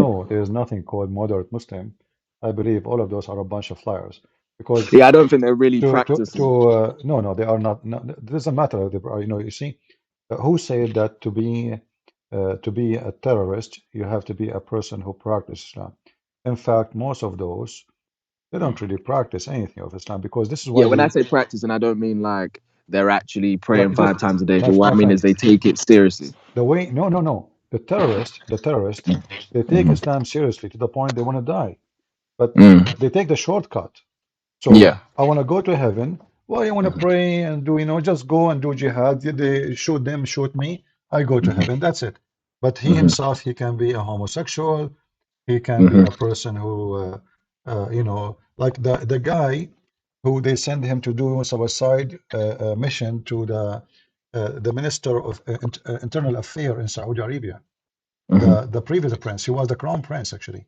S1: nothing called moderate Muslim. I believe all of those are a bunch of flyers because
S4: yeah, I don't think they're really practicing."
S1: no, no, they are not. No, it doesn't matter. You know, you see, who said that to be a terrorist, you have to be a person who practices Islam. In fact, most of those they don't really practice anything of Islam because this is
S4: Yeah,
S1: why
S4: when I
S1: we
S4: say practicing, I don't mean like they're actually praying
S1: like
S4: 5 times a day, but
S1: my
S4: what I
S1: my
S4: mean is
S1: friend.
S4: they take it seriously.
S1: The way no, no, no. The terrorist, they take
S4: Mhm.
S1: Islam seriously to the point they want to die, but
S4: Mm.
S1: they take the shortcut. So
S4: Yeah.
S1: I want to go to heaven. Well, you want to pray and do, you know, just go and do jihad. They shoot them, shoot me. I go to
S4: Mhm.
S1: heaven. That's it. But he
S4: Mhm.
S1: himself, he can be a homosexual. He can be
S4: Mhm.
S1: a person who, you know, like the guy who they send him to do suicide mission to the Minister of Internal Affairs in Saudi Arabia.
S4: Mhm.
S1: The previous prince, he was the crown prince actually.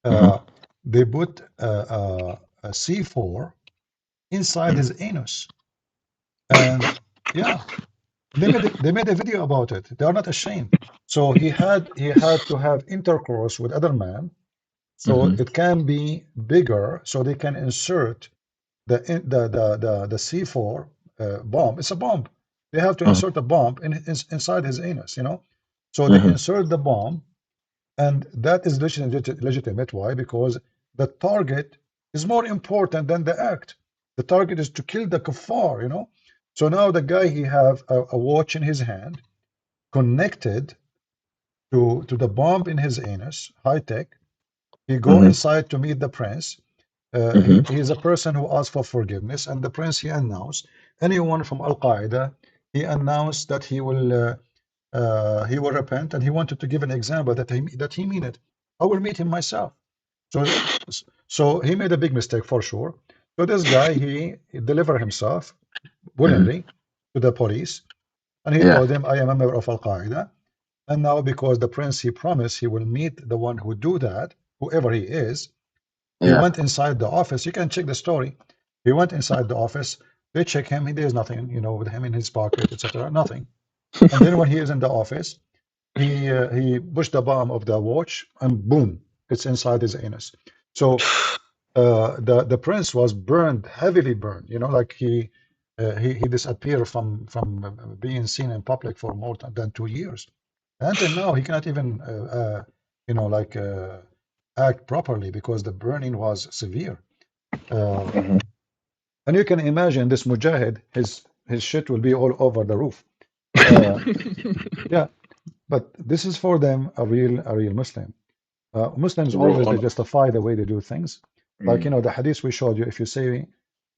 S4: Mhm.
S1: Uh, they put a C4 inside his anus. And yeah, they made a video about it. They are not ashamed. So he had to have intercourse with other men, so
S4: Mhm.
S1: it can be bigger, so they can insert the C4 bomb. It's a bomb. They have to
S4: Mhm.
S1: insert a bomb inside his anus, you know. So they
S4: Mhm.
S1: insert the bomb, and that is legitimate. Why? Because the target is more important than the act. The target is to kill the kuffar, you know. So now the guy, he have a watch in his hand connected to the bomb in his anus, high tech. He go
S4: Mhm.
S1: inside to meet the prince.
S4: Mhm.
S1: He's a person who asked for forgiveness, and the prince, he announced anyone from Al Qaeda. He announced that he will repent, and he wanted to give an example that he mean it. I will meet him myself. So, so he made a big mistake for sure. So this guy, he delivered himself willingly to the police, and he
S4: Yeah.
S1: told them, I am a member of Al-Qaeda. And now because the prince, he promised he will meet the one who do that, whoever he is, he
S4: Yeah.
S1: went inside the office. You can check the story. He went inside the office. They check him. There's nothing, you know, with him in his pocket, etc. Nothing. And then when he is in the office, he pushed the bottom of the watch, and boom, it's inside his anus. So the prince was burned, heavily burned. You know, like he disappeared from being seen in public for more than 2 years. And until now, he cannot even you know, like act properly because the burning was severe.
S4: Mhm.
S1: And you can imagine this mujahid, his shit will be all over the roof. Uh, yeah, but this is for them a real Muslim. Muslims
S4: Real
S1: always they
S4: honor.
S1: justify the way they do things. Like, you
S4: Mm.
S1: know, the hadith we showed you, if you say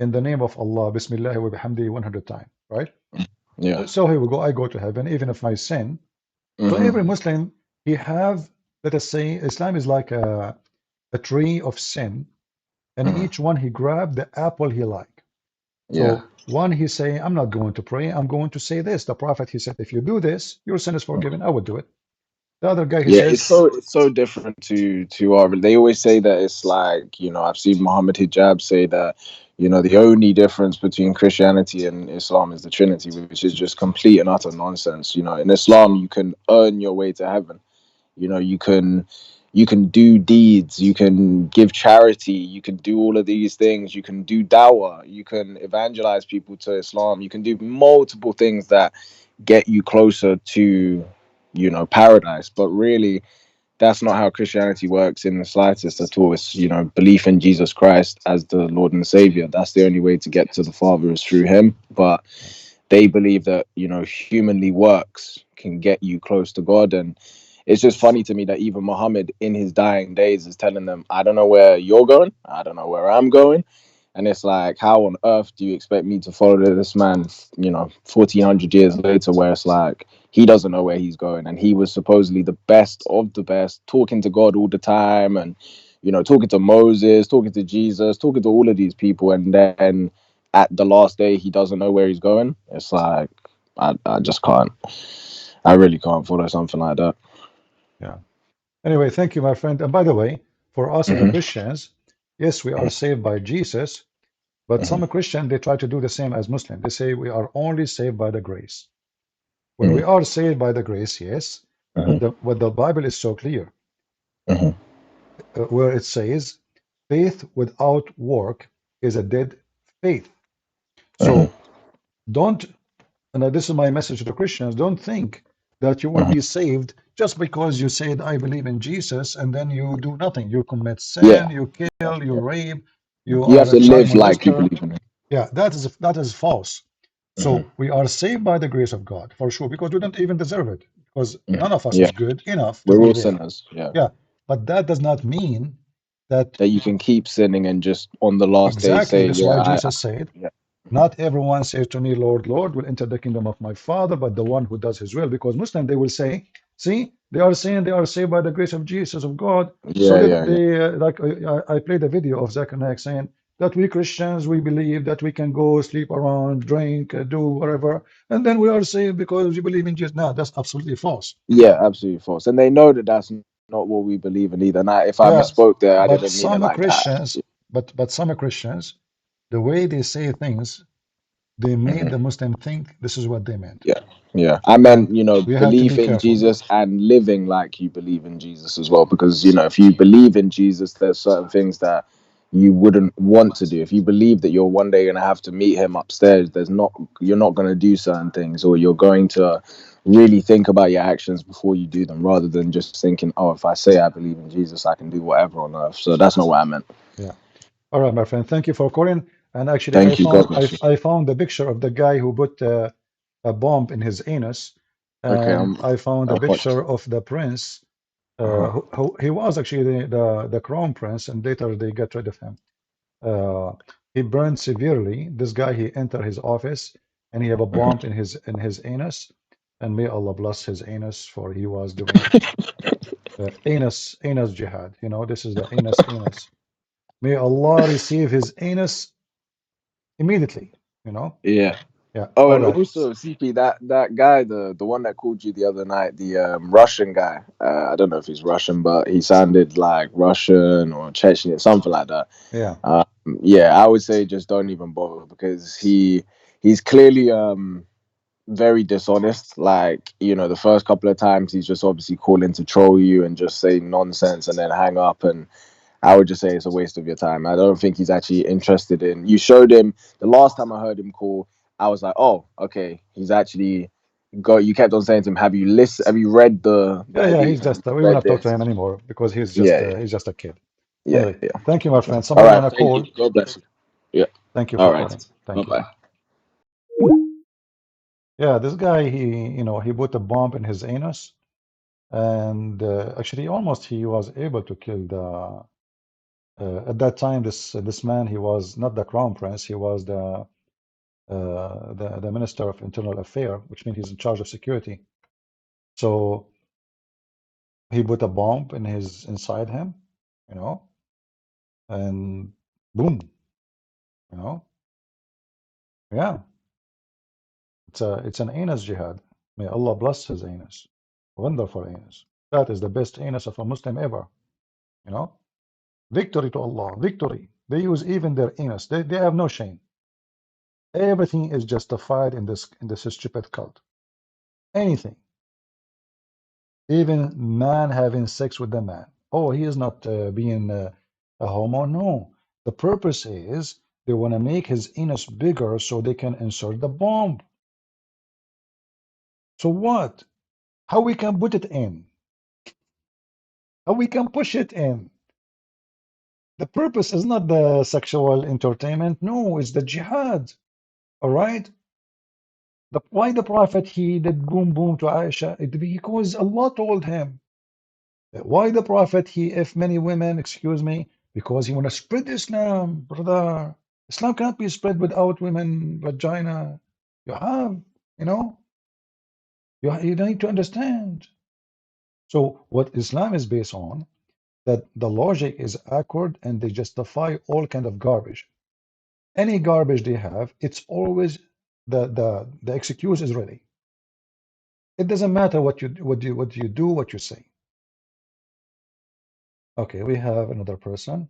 S1: in the name of Allah, Bismillah wa bihamdi 100 times, right?
S4: Yeah.
S1: So here we go, I go to heaven, even if I sin. So every
S4: Hmm.
S1: Muslim, he have, let us say, Islam is like a tree of sin, and
S4: Hmm.
S1: each one he grab the apple he like.
S4: Yeah.
S1: So one he say, I'm not going to pray, I'm going to say this. The Prophet he said, if you do this, your sin is forgiven. I will do it. The other guy he
S4: Yeah,
S1: says,
S4: it's so different to our. They always say that it's like, I've seen Muhammad Hijab say that, the only difference between Christianity and Islam is the Trinity, which is just complete and utter nonsense. In Islam you can earn your way to heaven. You can do deeds, you can give charity, you can do all of these things, you can do dawah, you can evangelize people to Islam, you can do multiple things that get you closer to paradise. But really, that's not how Christianity works in the slightest at all. It's, belief in Jesus Christ as the Lord and Savior. That's the only way to get to the Father, is through him. But they believe that, humanly works can get you close to God. And it's just funny to me that even Muhammad in his dying days is telling them, I don't know where you're going, I don't know where I'm going. And it's like, how on earth do you expect me to follow this man, 1400 years later, where it's like he doesn't know where he's going, and he was supposedly the best of the best, talking to God all the time, and talking to Moses, talking to Jesus, talking to all of these people, and then at the last day he doesn't know where he's going. It's like, I just can't. I really can't follow something like that.
S1: yeah. Anyway, thank you, my friend. And by the way, for us as a
S4: Hmm.
S1: Christians, yes, we are saved by Jesus, but
S4: Hmm.
S1: some Christians, they try to do the same as Muslim. They say we are only saved by the grace. Well,
S4: Hmm.
S1: we are saved by the grace, yes, but
S4: Hmm.
S1: what the Bible is so clear,
S4: Hmm.
S1: where it says, faith without work is a dead faith.
S4: Hmm.
S1: So don't, and this is my message to the Christians, don't think that you will
S4: Hmm.
S1: be saved just because you said, I believe in Jesus, and then you do nothing. You commit sin,
S4: Yeah.
S1: you kill, you
S4: Yeah.
S1: rape, you
S4: You
S1: are
S4: have
S1: a
S4: to
S1: child
S4: live like you
S1: molester.
S4: believe in it.
S1: Yeah, that is false.
S4: Hmm.
S1: So we are saved by the grace of God, for sure, because we don't even deserve it, because
S4: Hmm.
S1: none of us
S4: Yeah.
S1: is good enough to
S4: We're
S1: be
S4: all
S1: there.
S4: sinners. Yeah.
S1: Yeah, but that does not mean that
S4: That you can keep sinning and just on the last day
S1: exactly.
S4: say,
S1: That's
S4: yeah,
S1: why
S4: I
S1: Jesus said,
S4: yeah. Hmm.
S1: not everyone says to me, Lord, Lord, will enter the kingdom of my Father, but the one who does his will. Because Muslim, they will say, see, they are saying they are saved by the grace of Jesus, of God. So
S4: Yeah,
S1: that
S4: yeah, yeah.
S1: they, like, I played a video of Zach Naik saying that we Christians, we believe that we can go sleep around, drink, do whatever, and then we are saved because we believe in Jesus. No, that's absolutely false.
S4: Yeah, absolutely false. And they know that that's not what we believe in either. And if I
S1: Yeah,
S4: misspoke there, I
S1: but
S4: didn't mean it
S1: some
S4: like that.
S1: Christians, but some Christians, the way they say things, they made
S4: Mhm.
S1: the Muslim think this is what they meant.
S4: Yeah, yeah. I
S1: And
S4: meant,
S1: we have to be
S4: belief in
S1: careful.
S4: Jesus and living like you believe in Jesus as well. Because, if you believe in Jesus, there's certain things that you wouldn't want to do. If you believe that you're one day going to have to meet him upstairs, you're not going to do certain things, or you're going to really think about your actions before you do them, rather than just thinking, oh, if I say I believe in Jesus, I can do whatever on earth. So that's not what I meant.
S1: Yeah. All right, my friend. Thank you for calling. And actually, I
S4: Thank you. God
S1: found I,
S4: bless you.
S1: I found the picture of the guy who put a bomb in his anus,
S4: Okay,
S1: and I found a
S4: I'm watching.
S1: picture of the prince.
S4: Uh-huh.
S1: Who he was actually the crown prince, and later they got rid of him. Uh, he burned severely. This guy, he entered his office, and he have a bomb in his anus, and may Allah bless his anus for he was doing it. anus jihad. You know, this is the anus. May Allah receive his anus immediately. You know.
S4: Yeah.
S1: Yeah.
S4: Oh,
S1: All
S4: and
S1: right.
S4: also CP, that guy, the one that called you the other night, the Russian guy. I don't know if he's Russian, but he sounded like Russian or Chechen, something like that.
S1: Yeah.
S4: Yeah, I would say just don't even bother because he's clearly very dishonest. Like, you know, the first couple of times he's just obviously calling to troll you and just say nonsense and then hang up. And I would just say it's a waste of your time. I don't think he's actually interested in. You showed him the last time I heard him call. I was like, oh, okay, he's actually got. You kept on saying to him, "Have you listened? Have you read the
S1: Yeah.
S4: hadith?
S1: He's
S4: Have you
S1: just. We will
S4: read
S1: not talk to
S4: this?"
S1: him anymore because
S4: Yeah,
S1: he's just a kid.
S4: yeah,
S1: Anyway,
S4: yeah.
S1: thank you, my friend.
S4: All
S1: Somebody
S4: right,
S1: wanna
S4: thank you.
S1: call?
S4: God bless you. Yeah.
S1: Thank you
S4: All
S1: for
S4: right.
S1: calling.
S4: Bye
S1: Thank you.
S4: bye.
S1: Yeah, this guy, he put a bomb in his anus, and actually, almost he was able to kill the. At that time, this man, he was not the crown prince. He was the minister of internal affairs, which means he's in charge of security. So he put a bomb inside him, you know, and boom, you know, yeah, it's an anus jihad. May Allah bless his anus. Wonderful anus. That is the best anus of a Muslim ever, you know. Victory to Allah, victory. They use even their anus. They have no shame. Everything is justified in this stupid cult. Anything. Even man having sex with the man. Oh, he is not being a homo. No. The purpose is they want to make his anus bigger so they can insert the bomb. So what? How we can put it in? How we can push it in? The purpose is not the sexual entertainment. No, it's the jihad. All right? Why the Prophet he did boom boom to Aisha? Because Allah told him. Why the Prophet he if many women, excuse me, because he want to spread Islam, brother. Islam cannot be spread without women vagina. You have, you know, you need to understand. So what Islam is based on, that the logic is awkward and they justify all kind of garbage. Any garbage they have, it's always the excuse is ready. It doesn't matter what you do, what you say. Okay, we have another person.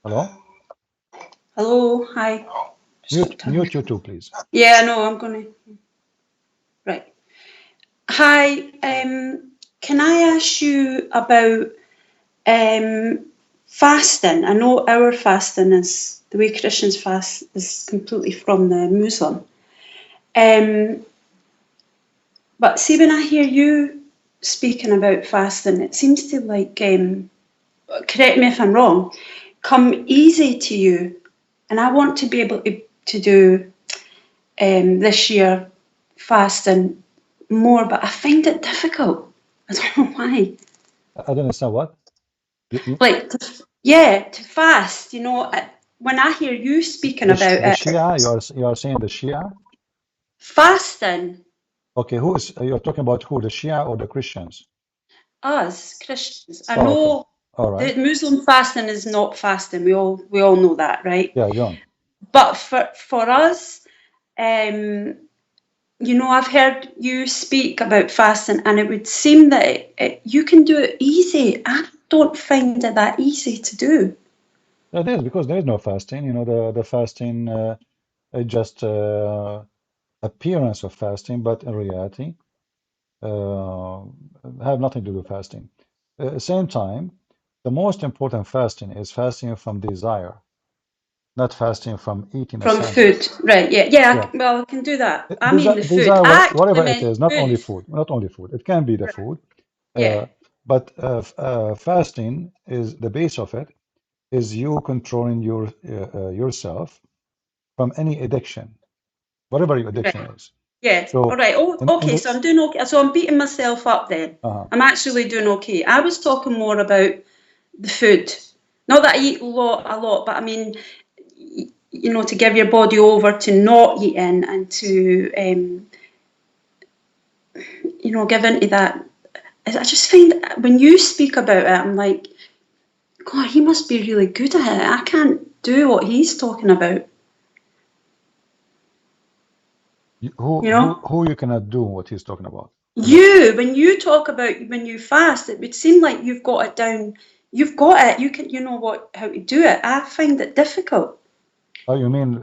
S1: Hello?
S5: Hello, hi.
S1: Mute you too, please.
S5: Yeah, no, I'm gonna. Right. Hi. Can I ask you about fasting? I know our fasting is the way Christians fast is completely from the Muslim. But see, when I hear you speaking about fasting, it seems to like, correct me if I'm wrong, come easy to you, and I want to be able to do this year fasting more, but I find it difficult. I don't know why.
S1: I don't understand what.
S5: Like, to fast. When I hear you speaking about
S1: The
S5: it,
S1: Shia, you are saying the Shia?
S5: fasting,
S1: Okay, who is you're talking about who? The Shia or the Christians?
S5: us Christians, I
S1: Oh, okay.
S5: know
S1: All right.
S5: the Muslim fasting is not fasting. We all know that, right?
S1: Yeah, John.
S5: But for us, I've heard you speak about fasting, and it would seem that you can do it easy. I don't find it that easy to do.
S1: It is because there is no fasting. You know, the fasting just appearance of fasting, but in reality, uh, have nothing to do with fasting. At the same time, the most important fasting is fasting from desire, not fasting from eating a
S5: From
S1: sandwich.
S5: food, right? Yeah.
S1: Yeah,
S5: Well, I can do that. I mean,
S1: Desire,
S5: the food.
S1: desire
S5: I actually
S1: whatever it
S5: meant
S1: is, not
S5: food.
S1: only food, not only food. It can be the
S5: Right.
S1: food,
S5: Yeah.
S1: but fasting is the base of it is you controlling yourself from any addiction, whatever your addiction
S5: Right.
S1: is.
S5: Yeah.
S1: So
S5: All right. Oh,
S1: in
S5: okay. So I'm doing okay. So I'm beating myself up then. I'm actually doing okay. I was talking more about the food. Not that I eat a lot, but I mean, you know, to give your body over to not eating and to, you know, give into that. I just find when you speak about it, I'm like, God, he must be really good at it. I can't do what he's talking about.
S1: who you cannot do what he's talking about?
S5: When you talk about when you fast, it would seem like you've got it down. You've got it. You know how to do it. I find it difficult.
S1: Oh, you mean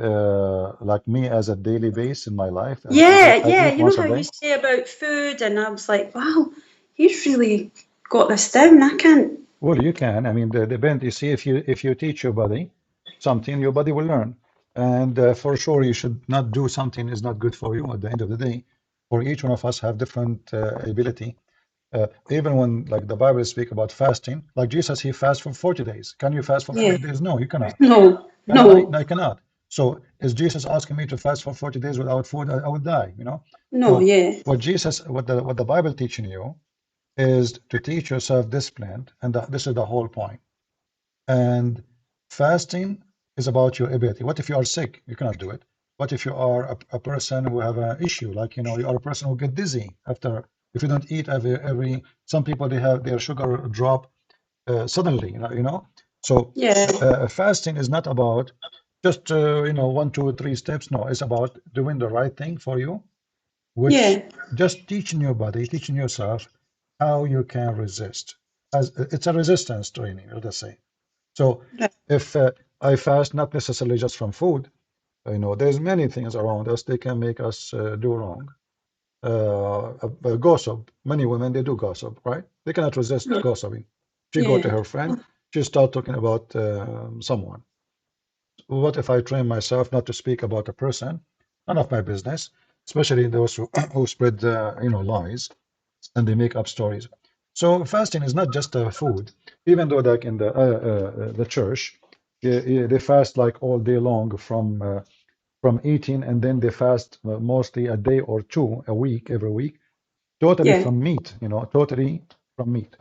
S1: like me as a daily base in my life? I
S5: Yeah.
S1: eat
S5: You know
S1: once a
S5: how you
S1: day.
S5: say about food, and I was like, wow, he's really got this down. I can't.
S1: Well, you can. I mean, depend. You see, if you teach your body something, your body will learn. And for sure, you should not do something is not good for you. At the end of the day, for each one of us have different ability. Even when like the Bible speak about fasting, like Jesus, he fasted for 40 days. Can you fast for
S5: Yeah.
S1: 40 days? No, you cannot.
S5: No.
S1: Can I?
S5: No.
S1: No, I cannot. So is Jesus asking me to fast for 40 days without food? I would die, you know?
S5: No.
S1: So
S5: Yeah.
S1: what the Bible teaching you is to teach yourself discipline, and this is the whole point. And fasting is about your ability. What if you are sick? You cannot do it. What if you are a person who have an issue, like you know, you are a person who get dizzy after if you don't eat every. Some people they have their sugar drop suddenly, you know. So
S5: Yeah.
S1: fasting is not about just you know 1, 2, 3 steps. No, it's about doing the right thing for you, which
S5: Yeah.
S1: just teaching your body, teaching yourself how you can resist. As it's a resistance training, let us say. So
S5: Right.
S1: if I fast, not necessarily just from food, you know, there's many things around us they can make us do wrong. Gossip. Many women they do gossip, right? They cannot resist gossiping. She go to
S5: Yeah.
S1: her friend, she start talking about someone. What if I train myself not to speak about a person? None of my business, especially those who spread you know lies and they make up stories. So fasting is not just food, even though like in the church, they fast like all day long from eating, and then they fast mostly a day or two a week, every week, totally
S5: Yeah.
S1: from meat, you know, totally from meat.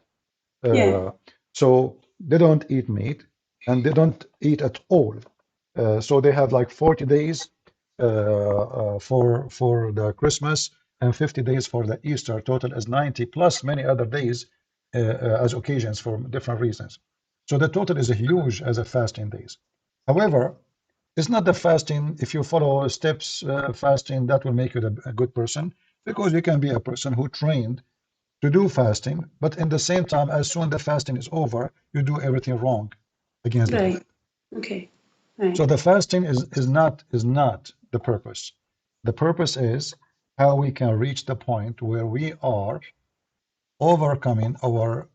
S5: Yeah.
S1: So they don't eat meat and they don't eat at all. So they have like 40 days for the Christmas and 50 days for the Easter. Total is 90 plus many other days as occasions for different reasons. So the total is huge as a fasting days. However, it's not the fasting. If you follow steps fasting, that will make you a good person because you can be a person who trained to do fasting, but in the same time, as soon the fasting is over, you do everything wrong against God.
S5: Right. Okay. Right.
S1: So the fasting is not the purpose. The purpose is how we can reach the point where we are overcoming our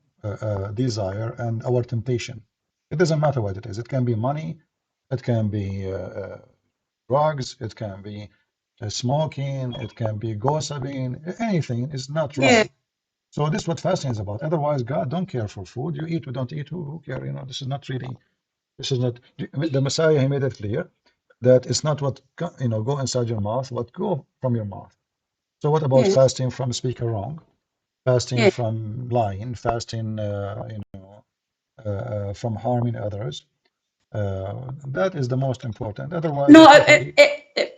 S1: desire and our temptation. It doesn't matter what it is. It can be money, it can be drugs, it can be smoking, it can be gossiping. Anything is not
S5: Yeah.
S1: right. So this is what fasting is about. Otherwise, God don't care for food. You eat or don't eat, who care? You know, this is not really. This is not the Messiah. He made it clear that it's not what you know go inside your mouth, what go from your mouth. So what about
S5: Yeah.
S1: fasting from speaking wrong, fasting
S5: Yeah.
S1: from lying, fasting you know from harming others? That is the most important. Otherwise,
S5: No,
S1: what if I?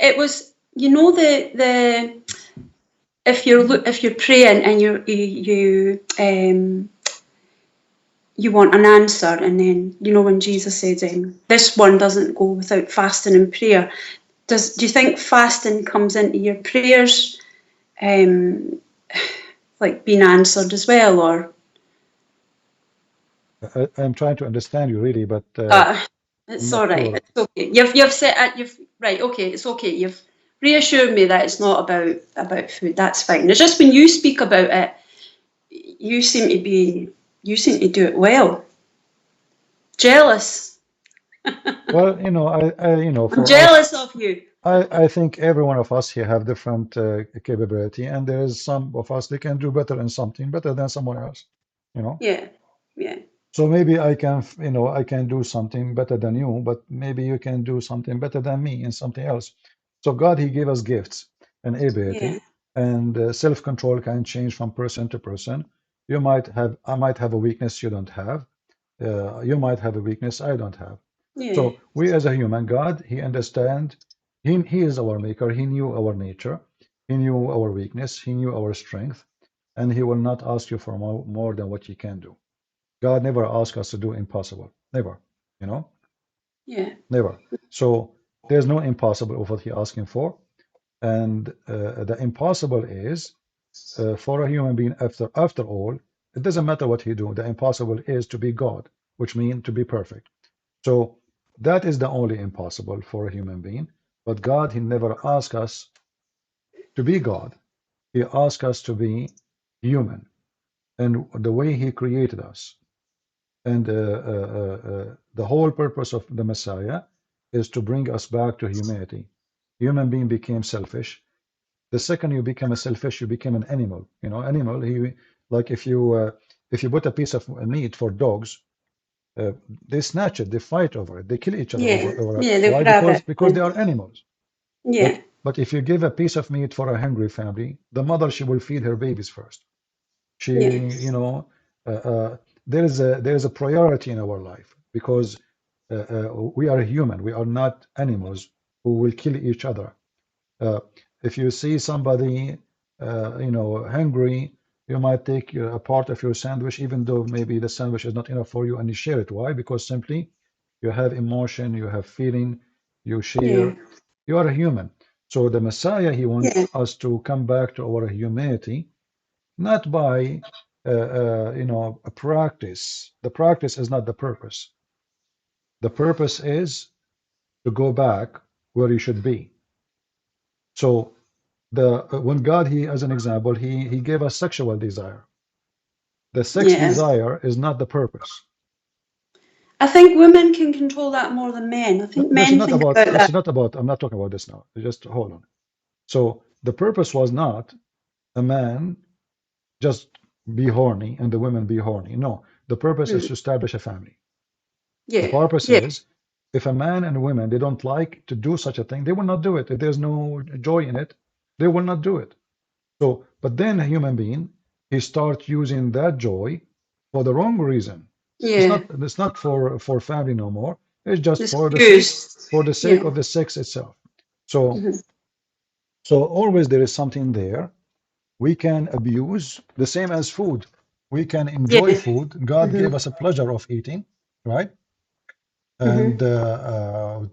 S5: it was, you know, the if you're praying and you want an answer, and then you know when Jesus says this one doesn't go without fasting and prayer. Do you think fasting comes into your prayers like being answered as well, or
S1: I'm trying to understand you really, but I'm
S5: it's
S1: not
S5: all right.
S1: sure.
S5: It's okay. You've said it. You've right. Okay, it's okay. You've reassured me that it's not about food. That's fine. It's just when you speak about it, you seem to do it well. Jealous.
S1: Well, you know, you know,
S5: I'm
S1: for us,
S5: jealous of you.
S1: I think every one of us here have different capability, and there is some of us they can do better in something better than someone else, you know.
S5: Yeah. Yeah.
S1: So maybe I can, you know, I can do something better than you, but maybe you can do something better than me in something else. So God, He gave us gifts, and ability, and self-control can change from person to person. I might have a weakness you don't have. You might have a weakness I don't have. So we as a human, God, He understand. He is our maker. He knew our nature. He knew our weakness. He knew our strength, and He will not ask you for more than what you can do. God never asks us to do impossible. Never. You know, never. So there's no impossible of what He asking for, and the impossible is for a human being. After all, it doesn't matter what he do. The impossible is to be God, which means to be perfect. So that is the only impossible for a human being. But God, He never asked us to be God. He asked us to be human, and the way He created us. And the whole purpose of the Messiah is to bring us back to humanity. Human being became selfish. The second you become a selfish, you become an animal. You know, animal. Like if you put a piece of meat for dogs, they snatch it, they fight over it, they kill each other over it.
S5: They'll
S1: Why?
S5: grab it.
S1: Because they are animals.
S5: Yeah,
S1: But if you give a piece of meat for a hungry family, the mother, she will feed her babies first. She,
S5: yeah,
S1: you know, there is a priority in our life because we are human. We are not animals who will kill each other. Uh, if you see somebody, hungry, you might take a part of your sandwich, even though maybe the sandwich is not enough for you, and you share it. Why? Because simply you have emotion, you have feeling, you
S5: yeah,
S1: share. You are a human. So the Messiah, He wants
S5: yeah,
S1: us to come back to our humanity, not by, a practice. The practice is not the purpose. The purpose is to go back where you should be. So when God, He, as an example, He gave us sexual desire. The sex
S5: yeah.
S1: desire is not the purpose.
S5: I think women can control that more than men. I think
S1: This is
S5: men
S1: not
S5: think
S1: about.
S5: about
S1: This
S5: that.
S1: is not about. I'm not talking about this now. Just hold on. So the purpose was not a man just be horny and the women be horny. No, the purpose is
S5: Mm.
S1: to establish a family. The
S5: Yeah,
S1: purpose
S5: yeah,
S1: is if a man and women they don't like to do such a thing, they will not do it. If there's no joy in it, they will not do it. So, but then a human being, he starts using that joy for the wrong reason.
S5: yeah.
S1: It's not for family no more. It's just
S5: This abuse.
S1: for the sake
S5: Yeah.
S1: of the sex itself. So
S5: Hmm.
S1: so always there is something there. We can abuse the same as food. We can enjoy
S5: Yeah.
S1: food. God
S5: Hmm.
S1: gave us a pleasure of eating, right? And
S5: Hmm.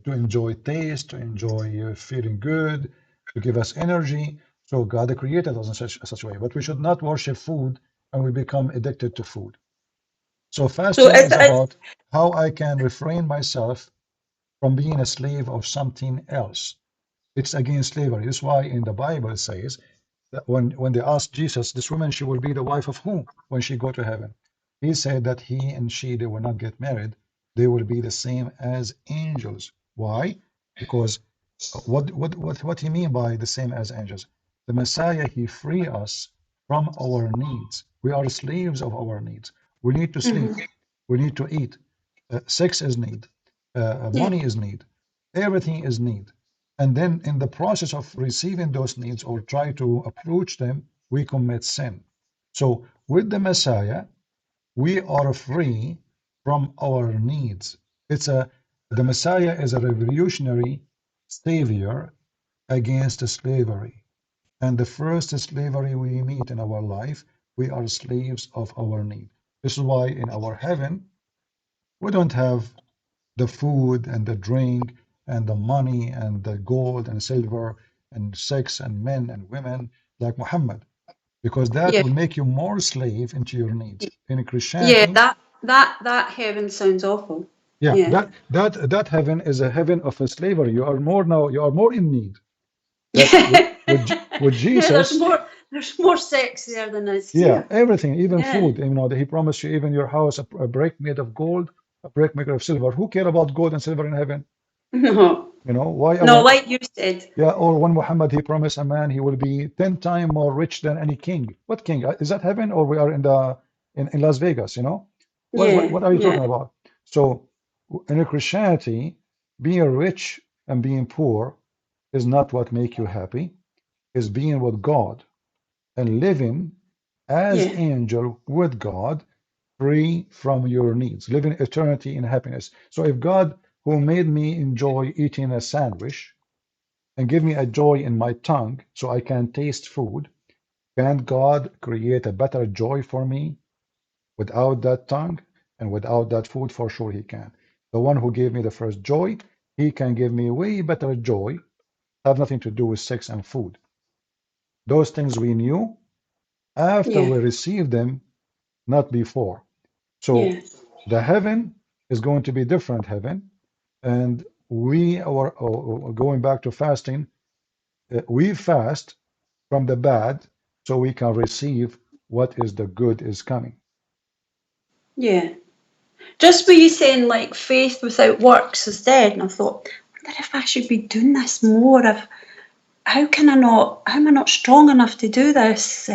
S1: to enjoy taste, to enjoy feeling good, to give us energy. So God created us in such a way. But we should not worship food and we become addicted to food. So
S5: So
S1: fasting is about how I can refrain myself from being a slave of something else. It's against slavery. That's why in the Bible it says that when they asked Jesus, this woman, she will be the wife of whom when she go to heaven? He said that he and she, they will not get married. They will be the same as angels. Why? Because what he mean by the same as angels? The Messiah, he free us from our needs. We are slaves of our needs. We need to sleep.
S5: hmm.
S1: We need to eat. Sex is need.
S5: Yeah.
S1: Money is need. Everything is need. And then in the process of receiving those needs or try to approach them, we commit sin. So with the Messiah, we are free from our needs. The Messiah is a revolutionary savior against slavery. And the first slavery we meet in our life, we are slaves of our need. This is why in our heaven, we don't have the food and the drink and the money and the gold and silver and sex and men and women like Muhammad, because that
S5: Yeah.
S1: will make you more slave into your needs. In
S5: Yeah.
S1: Christianity,
S5: That heaven sounds awful.
S1: yeah,
S5: Yeah.
S1: that heaven is a heaven of a slavery. You are more in need. That
S5: Yeah.
S1: with Jesus,
S5: There's more sex there than is
S1: yeah,
S5: here.
S1: everything, even
S5: Yeah.
S1: food. That He promised you even your house, a brick made of gold, a brick made of silver. Who care about gold and silver in heaven?
S5: No.
S1: Why
S5: No,
S1: our
S5: like you said.
S1: Yeah, or when Muhammad he promised a man he will be 10 times more rich than any king. What king? Is that heaven or we are in Las Vegas,
S5: Yeah.
S1: What are you
S5: Yeah.
S1: talking about? So in Christianity, being rich and being poor is not what make you happy. is being with God and living as
S5: Yeah.
S1: angel with God, free from your needs, living eternity in happiness. So if God, who made me enjoy eating a sandwich and give me a joy in my tongue so I can taste food, can't God create a better joy for me without that tongue and without that food? For sure he can. The one who gave me the first joy, he can give me way better joy, have nothing to do with sex and food. Those things we knew after
S5: Yeah.
S1: we received them, not before. So
S5: Yeah.
S1: the heaven is going to be different heaven, and we are going back to fasting. We fast from the bad so we can receive what is the good is coming.
S5: Yeah. Just were you saying like faith without works is dead? And I thought, I wonder if I should be doing this more. How can I not? How am I not strong enough to do this?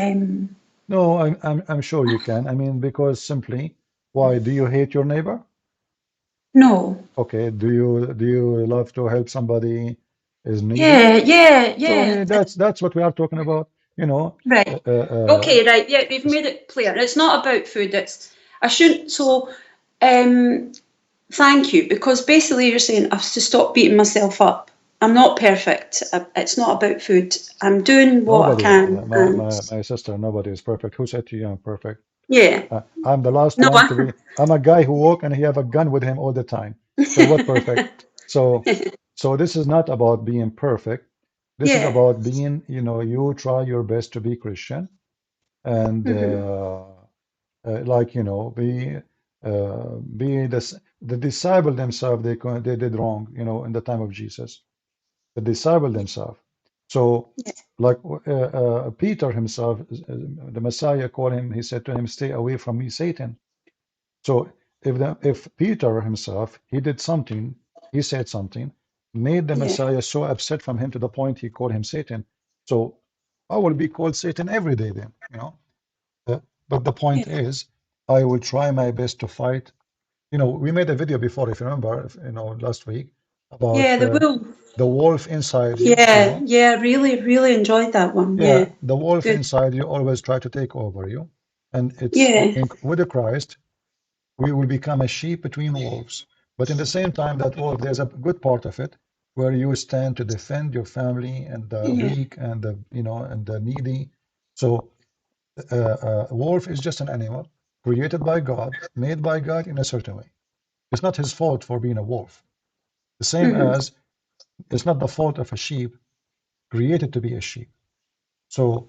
S1: No, I'm sure you can. I mean, because simply, why do you hate your neighbor?
S5: No.
S1: Okay, do you love to help somebody is needy?
S5: Yeah. Yeah.
S1: So I
S5: Yeah.
S1: mean, that's what we are talking about. You know,
S5: Right. Okay. Right. Yeah. We've made it clear. It's not about food. It's I shouldn't. So, um, thank you, because basically you're saying I have to stop beating myself up. I'm not perfect. It's not about food. I'm doing what I
S1: nobody,
S5: can, and
S1: my sister, nobody is perfect. Who said to you I'm perfect?
S5: yeah.
S1: I'm the last
S5: No.
S1: one to be. I'm a guy who walk and he have a gun with him all the time. So what perfect? So, so this is not about being perfect. This is
S5: Yeah.
S1: about being, you try your best to be Christian and
S5: Hmm.
S1: like, be the disciple themselves. They did wrong, in the time of Jesus. The disciple themselves. So, like Peter himself, the Messiah called him. He said to him, "Stay away from me, Satan." So if Peter himself, he did something, he said something, made the
S5: Yeah.
S1: Messiah so upset from him to the point he called him Satan. So I will be called Satan every day then, Uh, but the point
S5: Yeah.
S1: is, I will try my best to fight. We made a video before, if you remember, last week
S5: Yeah.
S1: about
S5: The wolf.
S1: the wolf inside you,
S5: Yeah. Yeah. Really, really enjoyed that one.
S1: Yeah,
S5: Yeah.
S1: the wolf
S5: Good.
S1: inside you always try to take over you. And it's
S5: Yeah.
S1: with the Christ, we will become a sheep between wolves. But in the same time, that wolf, there's a good part of it where you stand to defend your family and the
S5: Yeah.
S1: weak and the needy. So wolf is just an animal created by God, made by God in a certain way. It's not his fault for being a wolf. The same
S5: Hmm.
S1: as it's not the fault of a sheep created to be a sheep. So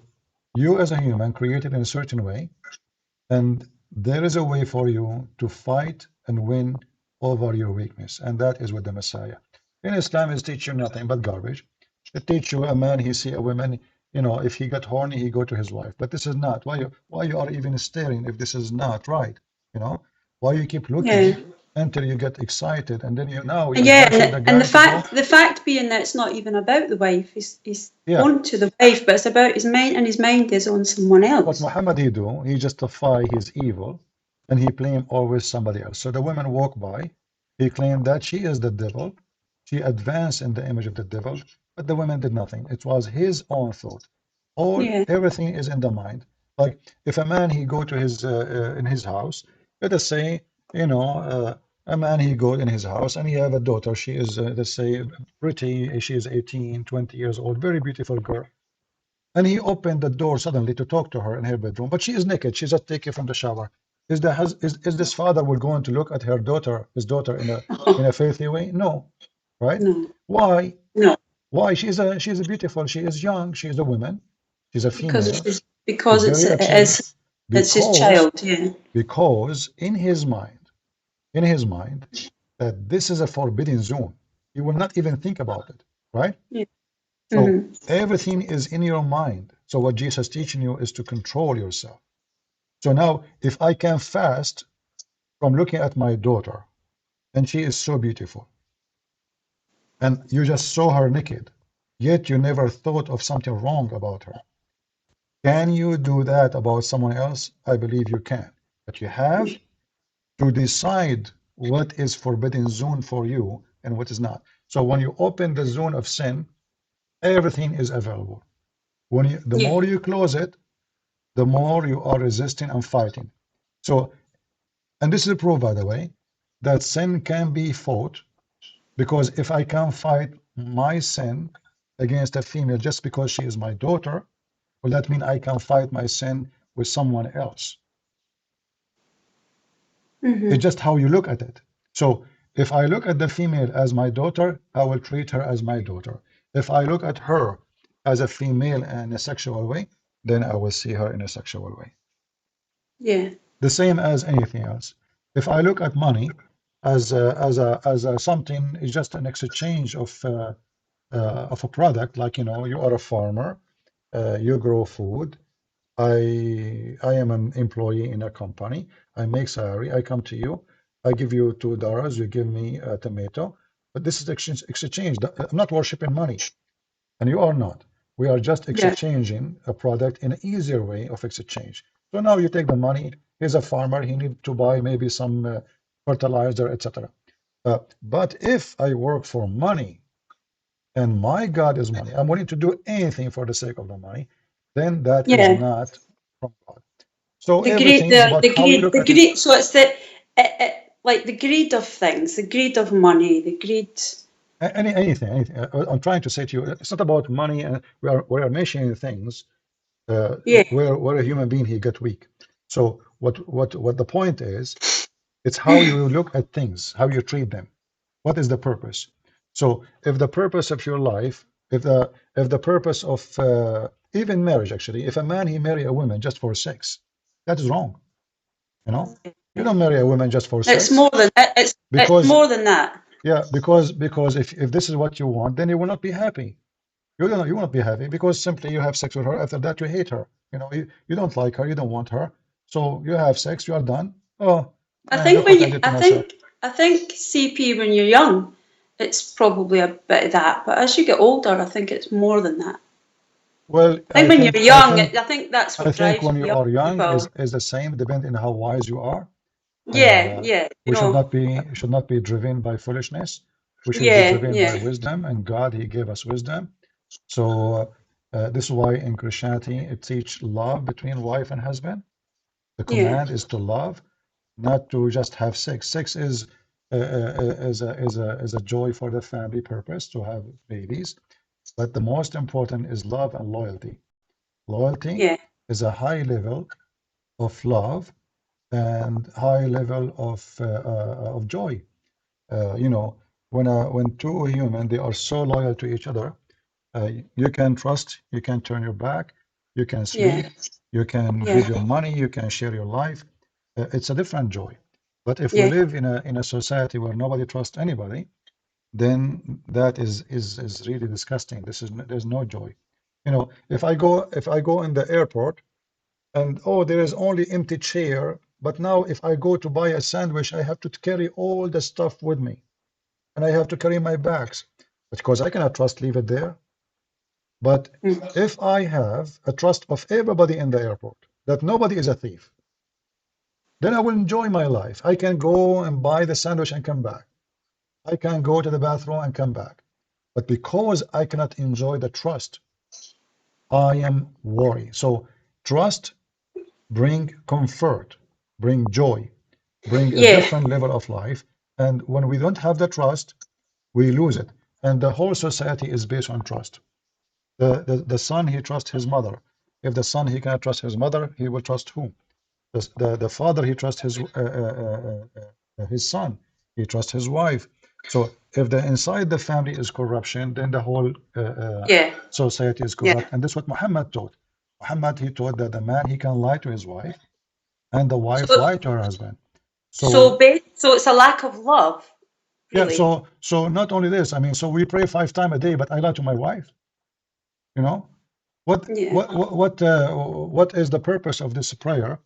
S1: you as a human created in a certain way, and there is a way for you to fight and win over your weakness, and that is with the Messiah. In Islam, it teach you nothing but garbage. It teach you a man, he see a woman, if he got horny, he go to his wife. But this is not. Why you are even staring if this is not right? You know, why you keep
S5: Yeah.
S1: looking until you get excited, and then you're
S5: Yeah,
S1: advising the
S5: and the
S1: guy to go.
S5: fact being that it's not even about the wife. He's
S1: Yeah,
S5: on to the wife, but it's about his mind, and his mind is on someone
S1: what
S5: else.
S1: Muhammad he do, he justify his evil and he blame always somebody else. So the woman walk by, he claimed that she is the devil. She advanced in the image of the devil, but the woman did nothing. It was his own thought.
S5: Yeah.
S1: Everything is in the mind. Like if a man he go to his in his house, let us say, a man he go in his house and he have a daughter. She is let's say pretty. She is 18, 20 years old, very beautiful girl. And he opened the door suddenly to talk to her in her bedroom, but she is naked. She just taken from the shower. Is this father will going to look at his daughter in a filthy way? No, right?
S5: No.
S1: Why?
S5: No.
S1: Why? She's a beautiful. She is young. She is a woman. She's a
S5: Because
S1: female. He's
S5: because
S1: very
S5: it
S1: upset
S5: is it's his
S1: because
S5: child. Yeah.
S1: because in his mind that this is a forbidden zone. He will not even think about it, right?
S5: Yeah.
S1: So
S5: Hmm.
S1: everything is in your mind. So what Jesus is teaching you is to control yourself. So now, if I can fast from looking at my daughter, and she is so beautiful, and you just saw her naked, yet you never thought of something wrong about her. Can you do that about someone else? I believe you can. But you have to decide what is forbidden zone for you and what is not. So when you open the zone of sin, everything is available. The more you close it, the more you are resisting and fighting. So, and this is a proof, by the way, that sin can be fought, because if I can fight my sin against a female just because she is my daughter, well, that means I can fight my sin with someone else. It's just how you look at it. So if I look at the female as my daughter, I will treat her as my daughter. If I look at her as a female in a sexual way, then I will see her in a sexual way.
S5: Yeah.
S1: The same as anything else. If I look at money as something, is just an exchange of a product, like, you know, you are a farmer, you grow food. I am an employee in a company. I make salary. I come to you. I give you $2. You give me a tomato. But this is exchange. I'm not worshiping money, and you are not. We are just exchanging a product in an easier way of exchange. So now you take the money. He's a farmer. He needs to buy maybe some fertilizer, etc. But if I work for money, and my God is money, I'm willing to do anything for the sake of the money, then that is not from God. So everything is about how you look at it.
S5: So it's like the greed of things, the greed of money, the greed.
S1: Anything. I'm trying to say to you, it's not about money, and we are mentioning things where a human being he get weak. So what the point is, it's how you look at things, how you treat them. What is the purpose? So if the purpose of your life, if the purpose of even marriage, actually, if a man he marry a woman just for sex, that is wrong. You know, you don't marry a woman just for sex.
S5: It's more than that. It's more than that.
S1: Yeah, because if this is what you want, then you will not be happy. You will not be happy because simply you have sex with her. After that, you hate her. You know, you don't like her. You don't want her. So you have sex. You are done. Oh,
S5: I
S1: man,
S5: think
S1: look
S5: when
S1: what I
S5: you,
S1: did to myself.
S5: I think CP when you're young, it's probably a bit of that. But as you get older, I think it's more than that.
S1: Well,
S5: I think when you're young, I think that's what drives
S1: when
S5: you
S1: you are young
S5: people.
S1: is the same, depending on how wise you are.
S5: We
S1: should not be driven by foolishness. We should be driven by wisdom, and God, He gave us wisdom. So this is why in Christianity it teaches love between wife and husband. The command is to love, not to just have sex. Sex is a joy for the family purpose to have babies, but the most important is love and loyalty. Loyalty is a high level of love and high level of joy. You know, when two human they are so loyal to each other, you can trust, you can turn your back, you can sleep, you can give your money, you can share your life. It's a different joy. But if we live in a society where nobody trusts anybody, then that is really disgusting. There's no joy. You know, if I go in the airport and oh, there is only empty chair, but now if I go to buy a sandwich, I have to carry all the stuff with me, and I have to carry my bags because I cannot trust leave it there. But if I have a trust of everybody in the airport that nobody is a thief, then I will enjoy my life. I can go and buy the sandwich and come back. I can go to the bathroom and come back. But because I cannot enjoy the trust, I am worried. So trust bring comfort, bring joy, bring a different level of life. And when we don't have the trust, we lose it. And the whole society is based on trust. The son, he trusts his mother. If the son, he cannot trust his mother, he will trust whom? The father, he trusts his son. He trusts his wife. So if the inside the family is corruption, then the whole society is corrupt. And that's what Muhammad taught. Muhammad, he taught that the man, he can lie to his wife, and the wife lie to her husband.
S5: So it's a lack of love. Really.
S1: Yeah. So not only this, I mean, so we pray 5 times a day, but I lie to my wife. You know, what is the purpose of this prayer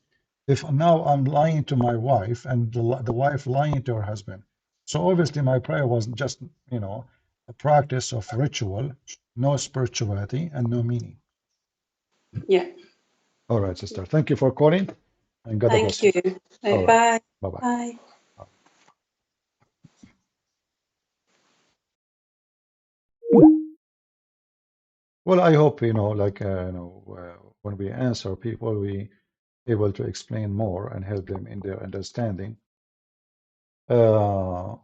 S1: if now I'm lying to my wife and the wife lying to her husband? So obviously my prayer was just, you know, a practice of ritual, no spirituality and no meaning.
S5: Yeah.
S1: All right, sister. Thank you for calling, and God bless you.
S5: Thank you.
S1: All
S5: Bye.
S1: right. Bye-bye.
S5: Bye.
S1: Well, I hope, like, when we answer people, we able to explain more and help them in their understanding. Uh,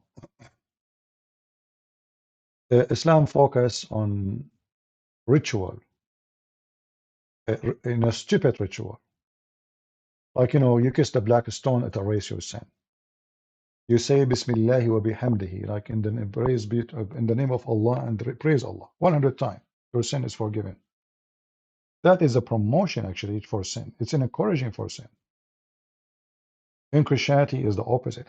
S1: Islam focus on ritual, in a stupid ritual. Like, you kiss the black stone, it erases your sin. You say Bismillah wa bihamdihi, like in the in the name of Allah, and praise Allah 100 times. Your sin is forgiven. That is a promotion actually for sin. It's an encouraging for sin. In Christianity is the opposite.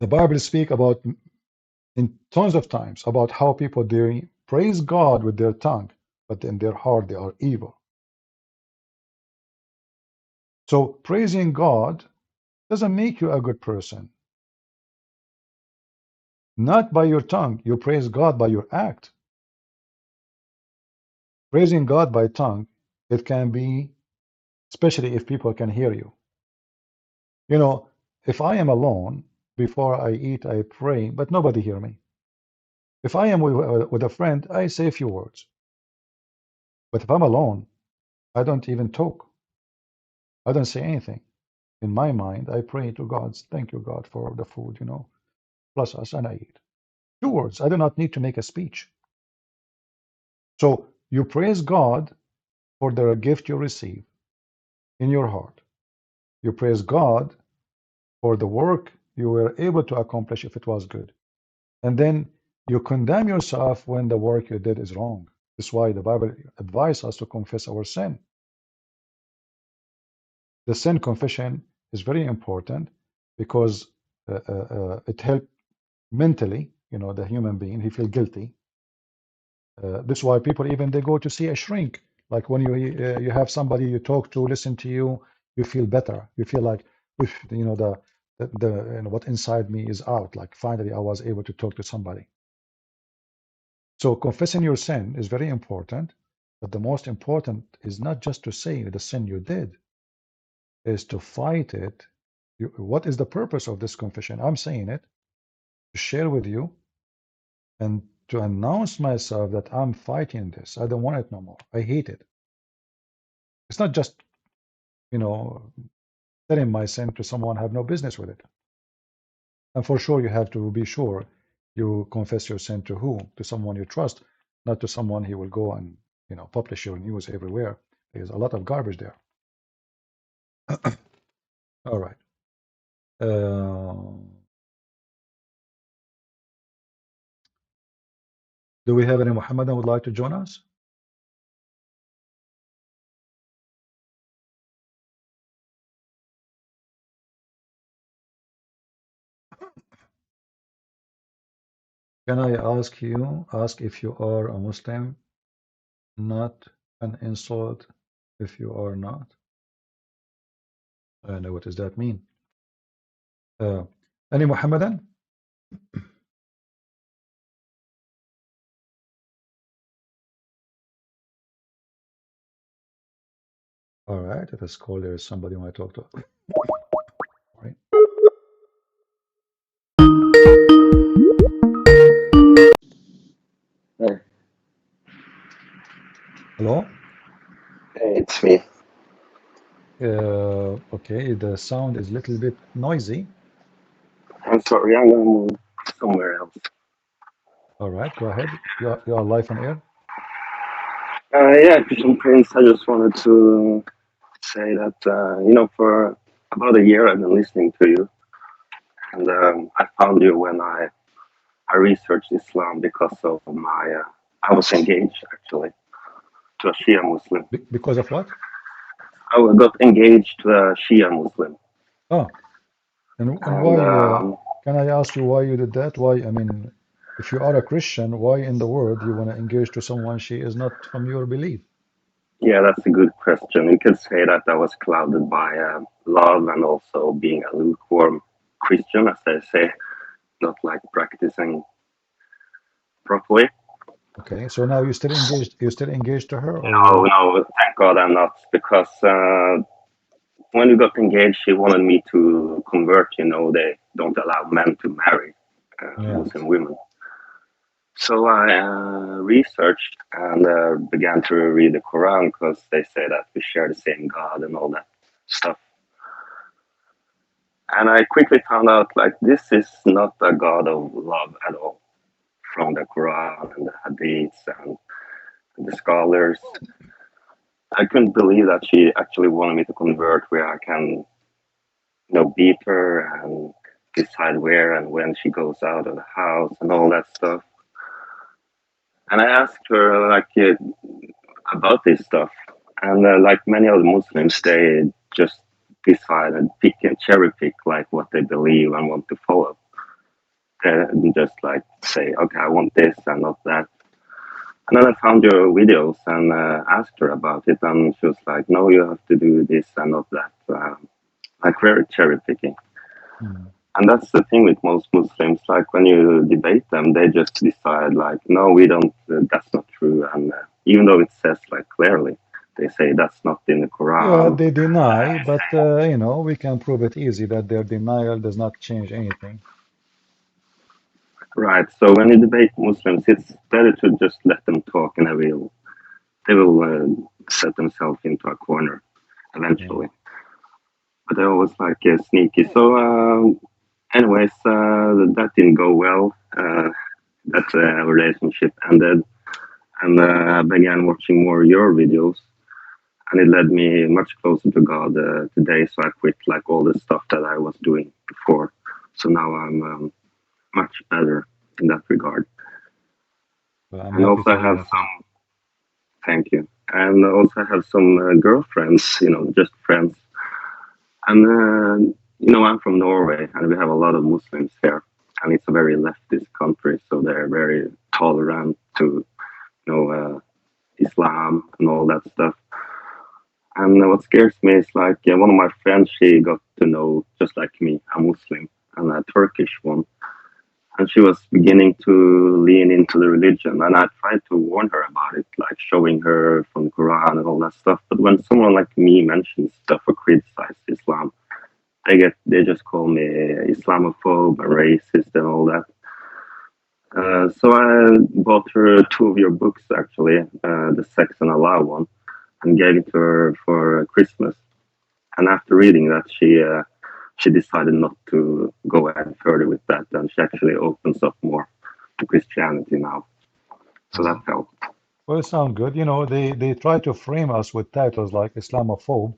S1: The Bible speaks about in tons of times about how people they praise God with their tongue, but in their heart they are evil. So praising God doesn't make you a good person. Not by your tongue. You praise God by your act. Praising God by tongue, it can be, especially if people can hear you. If I am alone, before I eat, I pray, but nobody hear me. If I am with a friend, I say a few words. But if I'm alone, I don't even talk. I don't say anything. In my mind, I pray to God, thank you, God, for the food, plus us, and I eat. 2 words. I do not need to make a speech. So you praise God for the gift you receive in your heart. You praise God for the work you were able to accomplish if it was good. And then you condemn yourself when the work you did is wrong. That's why the Bible advises us to confess our sin. The sin confession is very important because it helps mentally, the human being, he feel guilty. This is why people even they go to see a shrink. Like when you have somebody you talk to, listen to you, you feel better. You feel like, the what inside me is out. Like finally I was able to talk to somebody. So confessing your sin is very important, but the most important is not just to say the sin you did, is to fight it. What is the purpose of this confession? I'm saying it to share with you and to announce myself that I'm fighting this. I don't want it no more. I hate it. It's not just, telling my sin to someone I have no business with it. And for sure, you have to be sure you confess your sin to who? To someone you trust, not to someone who will go and, publish your news everywhere. There's a lot of garbage there. All right. Do we have any Muhammadan would like to join us? Can I ask if you are a Muslim, not an insult if you are not? I don't know what does that mean. Any Muhammadan? All right, let us call there is somebody who I talk to. Right.
S6: Hey,
S1: Hello?
S6: it's me.
S1: Okay, the sound is a little bit noisy.
S6: I'm sorry, I'm gonna move somewhere else.
S1: All right, go ahead. You are live on air.
S6: Yeah, Christian Prince, I just wanted to say that, for about a year I've been listening to you, and I found you when I researched Islam because of I was engaged actually to a Shia Muslim.
S1: Because of what?
S6: I got engaged to a Shia Muslim.
S1: Oh, and
S6: And
S1: why, can I ask you why you did that? Why, I mean, if you are a Christian, why in the world you want to engage to someone she is not from your belief?
S6: yeah, that's a good question. You could say that I was clouded by love and also being a lukewarm Christian, as they say, not like practicing properly.
S1: Okay, so now you're still engaged to her, or
S6: No,
S1: you?
S6: no, thank God I'm not, because when we got engaged, she wanted me to convert. They don't allow men to marry
S1: Yeah.
S6: Muslim women. So I researched and began to read the Quran because they say that we share the same God and all that stuff. And I quickly found out like this is not a God of love at all from the Quran and the Hadiths and the scholars. I couldn't believe that she actually wanted me to convert where I can, beat her and decide where and when she goes out of the house and all that stuff. And I asked her like about this stuff, and like many other Muslims, they just decide and pick and cherry pick like what they believe and want to follow. And just like say, okay, I want this and not that. And then I found your videos and asked her about it, and she was like, "No, you have to do this and not that." Like very cherry picking.
S1: Hmm.
S6: And that's the thing with most Muslims. Like when you debate them, they just decide like, "No, we don't. That's not true." And even though it says like clearly, they say that's not in the
S1: Yeah,
S6: Quran.
S1: they deny, but we can prove it easy that their denial does not change anything.
S6: Right. So when you debate Muslims, it's better to just let them talk, and they will set themselves into a corner
S1: Yeah.
S6: eventually. But they're always like sneaky. So, anyways, that didn't go well. That relationship ended, and I began watching more your videos, and it led me much closer to God today. So I quit like all the stuff that I was doing before. So now I'm much better in that regard.
S1: Well, I'm
S6: And
S1: happy
S6: also I
S1: for you,
S6: have
S1: my friend.
S6: some, thank you. And also I have some girlfriends, just friends. And I'm from Norway, and we have a lot of Muslims here, and it's a very leftist country, so they're very tolerant to Islam and all that stuff. And what scares me is like one of my friends, she got to know just like me, a Muslim and a Turkish one, and she was beginning to lean into the religion, and I tried to warn her about it, like showing her from the Quran and all that stuff. But when someone like me mentions stuff or criticizes Islam, they just call me Islamophobe and racist and all that. So I bought her two of your books actually, the Sex and Allah one, and gave it to her for Christmas. And after reading that, she decided not to go ahead further with that, and she actually opens up more to Christianity now. So that
S1: Mhm.
S6: helped.
S1: Well, it sounds good. They try to frame us with titles like Islamophobe,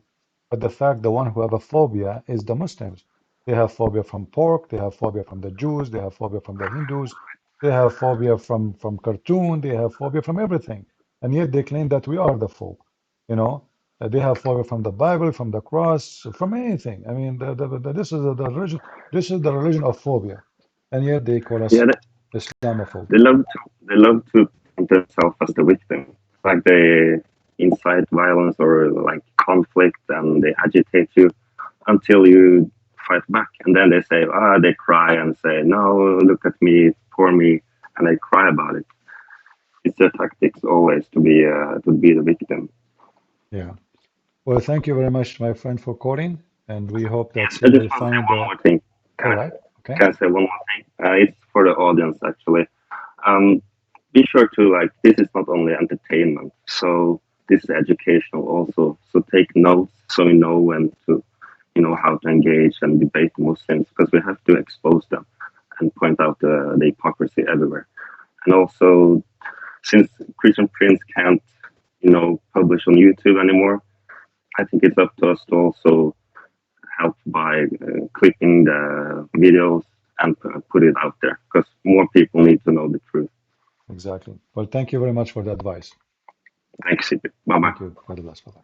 S1: but the fact the one who have a phobia is the Muslims. They have phobia from pork, they have phobia from the Jews, they have phobia from the Hindus, they have phobia from cartoon, they have phobia from everything. And yet they claim that we are the phobe. You know, they have phobia from the Bible, from the cross, from anything. I mean, this is the religion of phobia, and yet they call us
S6: Yeah,
S1: Islamophobe.
S6: they love to paint themselves as the victim, like they incite violence or like conflict, and they agitate you until you fight back, and then they cry and say, "No, look at me, poor me," and they cry about it. It's their tactics always to be the victim.
S1: Yeah. Well, thank you very much, my friend, for calling, and we hope that
S6: I
S1: Siri
S6: just
S1: will
S6: want to say
S1: find
S6: one more thing.
S1: all
S6: Can I,
S1: right. Okay.
S6: can I say one more thing? It's for the audience actually. Um, be sure to like this is not only entertainment, so this is educational also. So take notes so you know when to, how to engage and debate Muslims because we have to expose them and point out the hypocrisy everywhere. And also, since Christian Prince can't, publish on YouTube anymore, I think it's up to us to also help by clipping the videos and put it out there because more people need to know the truth.
S1: Exactly. Well, thank you very much for the advice.
S6: Thanks, bye bye.
S1: Thank you. God bless. Bye-bye.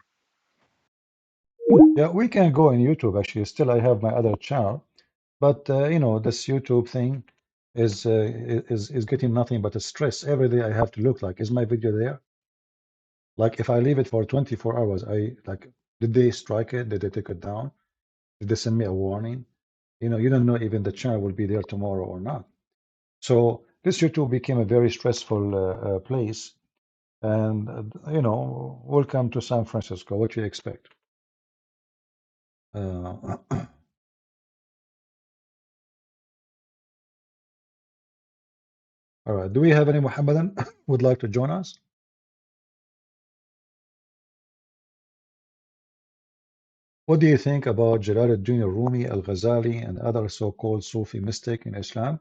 S1: Yeah, we can go on YouTube actually. Still, I have my other channel, but this YouTube thing is getting nothing but a stress. Every day I have to look like, is my video there? Like if I leave it for 24 hours, did they strike it? Did they take it down? Did they send me a warning? You don't know even the channel will be there tomorrow or not. So this YouTube became a very stressful place. And, welcome to San Francisco. What you expect? Uh, All right. Do we have any Muhammadan would like to join us? What do you think about Jalaluddin Rumi, Al-Ghazali, and other so-called Sufi mystic in Islam?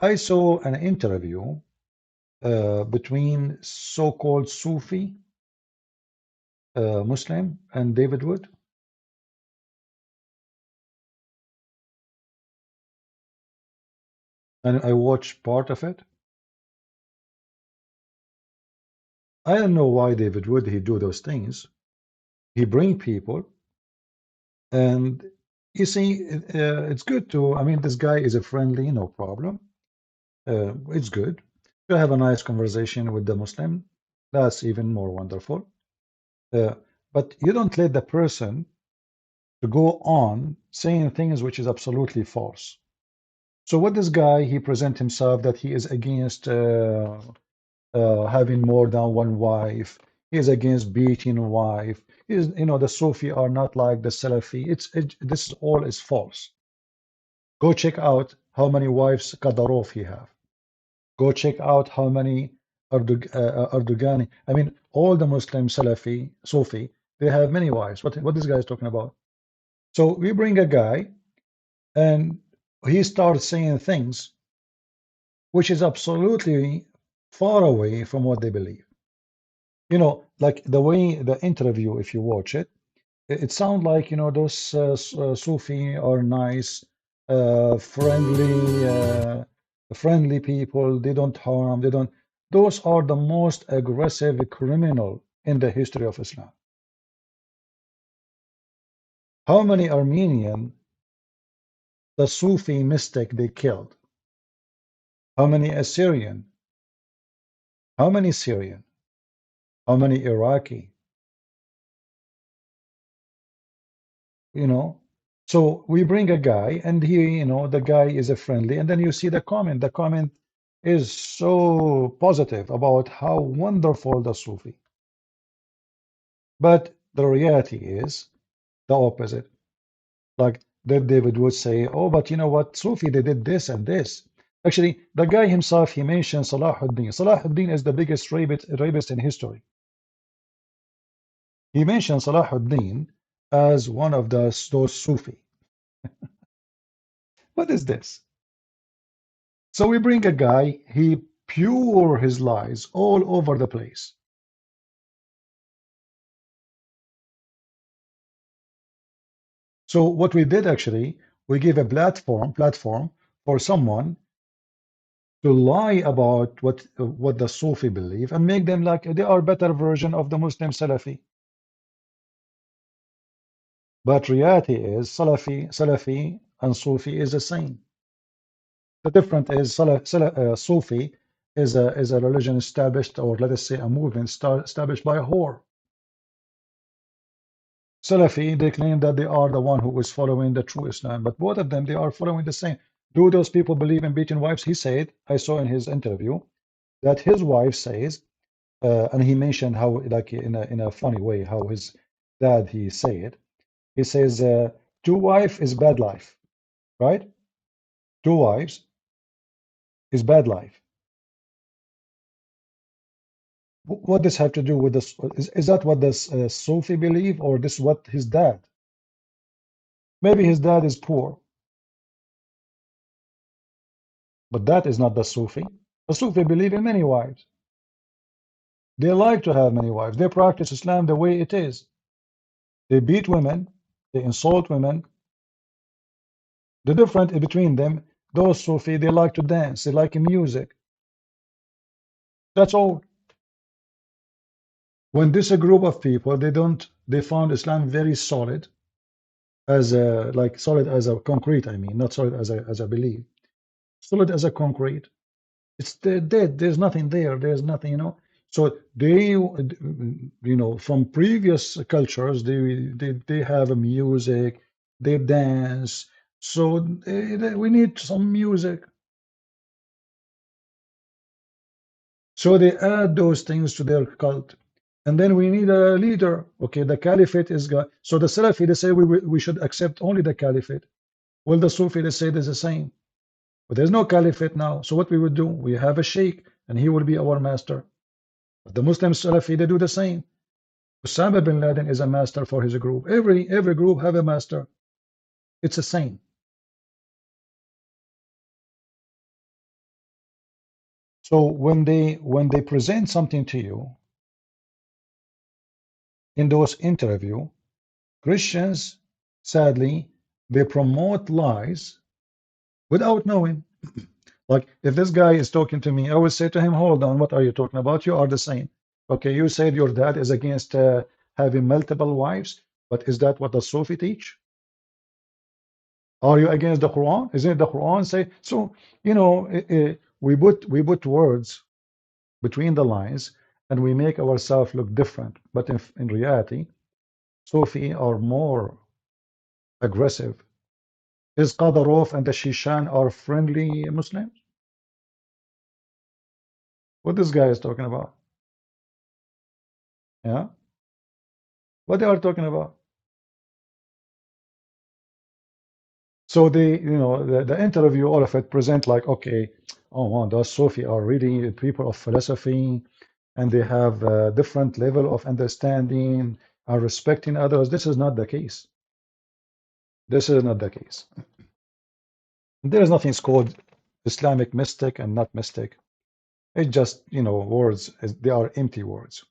S1: I saw an interview between so-called Sufi Muslim and David Wood. And I watched part of it. I don't know why David Wood he do those things. He bring people, and you see, it's good to. I mean, this guy is a friendly, no problem. It's good to have a nice conversation with the Muslim. That's even more wonderful. Uh, but you don't let the person to go on saying things which is absolutely false. So what this guy he present himself that he is against having more than one wife. He is against beating a wife. He is, the Sufi are not like the Salafi. This all is false. Go check out how many wives Qadarov he have. Go check out how many Erdogani. I mean, all the Muslim Salafi, Sufi, they have many wives. What this guy is talking about? So we bring a guy, and he starts saying things which is absolutely far away from what they believe. Like the way the interview, if you watch it, it sounds like, those Sufi are nice, friendly people. They don't harm. They don't. Those are the most aggressive criminal in the history of Islam. How many Armenian, the Sufi mystic they killed? How many Assyrian? How many Syrian? How many Iraqi? So we bring a guy, and he, the guy is a friendly, and then you see the comment. The comment is so positive about how wonderful the Sufi. But the reality is the opposite. Like that David would say, oh, but you know what, Sufi, they did this and this. Actually, the guy himself, he mentioned Salahuddin. Salahuddin is the biggest rapist in history. He mentioned Salahuddin as one of those Sufi. What is this? So we bring a guy, he pure his lies all over the place. So what we did actually, we gave a platform for someone to lie about what the Sufi believe and make them like they are better version of the Muslim Salafi. But reality is Salafi and Sufi is the same. The difference is Sufi is a religion established, or let us say a movement established by a whore. Salafi, they claim that they are the one who is following the true Islam, but both of them, they are following the same. Do those people believe in beating wives? He said, I saw in his interview, that his wife says, and he mentioned how, like in a funny way, how his dad, he say it. He says, two wife is bad life, right? Two wives is bad life. What does have to do with this? Is that what this Sufi believe, or this what his dad? Maybe his dad is poor, but that is not the Sufi. The Sufi believe in many wives. They like to have many wives. They practice Islam the way it is. They beat women. They insult women. The difference between them, those Sufi, they like to dance. They like music. That's all. When this a group of people, they found Islam very solid, solid as a concrete. I mean, not solid as a belief. Solid as a concrete. It's dead. There's nothing there. There's nothing. So they, from previous cultures, they have a music, they dance. So we need some music. So they add those things to their cult. And then we need a leader. Okay, the caliphate is God. So the Salafi, they say we should accept only the caliphate. Well, the Sufi, they say it's the same. But there's no caliphate now. So what we would do, we have a sheikh and he will be our master. But the Muslim Salafi, they do the same. Osama bin Laden is a master for his group. Every group have a master. It's the same. So when they present something to you in those interview, Christians, sadly, they promote lies without knowing. Like if this guy is talking to me, I will say to him, hold on, what are you talking about? You are the same. Okay, you said your dad is against having multiple wives, but is that what the Sufi teach? Are you against the Quran? Isn't it the Quran say? So, you know, we put words between the lines and we make ourselves look different. But in reality, Sufi are more aggressive. Is Qadarov and the Shishan are friendly Muslims? What this guy is talking about? Yeah? What they are talking about? So they, you know, the interview, all of it present like, okay, oh wow, those Sufi are really people of philosophy, and they have a different level of understanding, are respecting others. This is not the case. This is not the case. There is nothing called Islamic mystic and not mystic. It's just, you know, words. They are empty words.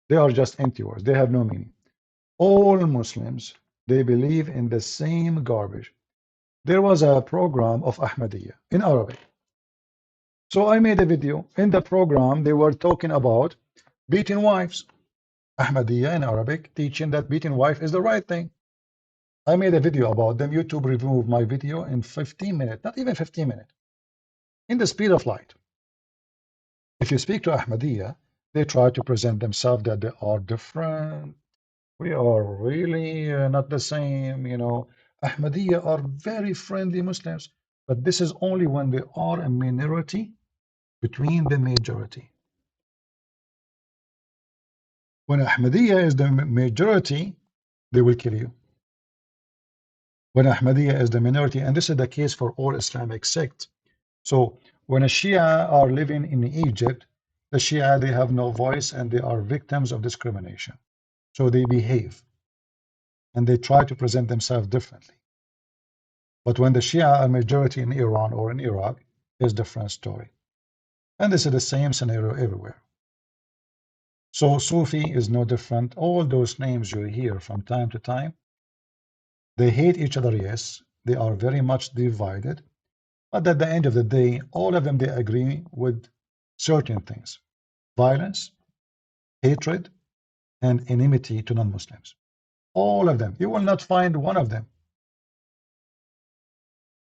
S1: They are just empty words. They have no meaning. All Muslims, they believe in the same garbage. There was a program of Ahmadiyya in Arabic. So I made a video. In the program, they were talking about beating wives. Ahmadiyya in Arabic teaching that beating wife is the right thing. I made a video about them. YouTube removed my video in 15 minutes, not even 15 minutes, in the speed of light. If you speak to Ahmadiyya, they try to present themselves that they are different. We are really not the same, you know. Ahmadiyya are very friendly Muslims, but this is only when they are a minority between the majority. When Ahmadiyya is the majority, they will kill you. When Ahmadiyya is the minority, and this is the case for all Islamic sects. So when a Shia are living in Egypt, the Shia, they have no voice and they are victims of discrimination. So they behave and they try to present themselves differently. But when the Shia are majority in Iran or in Iraq, is a different story. And this is the same scenario everywhere. So Sufi is no different. All those names you hear from time to time, they hate each other, yes. They are very much divided. But at the end of the day, all of them, they agree with certain things. Violence, hatred, and enmity to non-Muslims. All of them. You will not find one of them.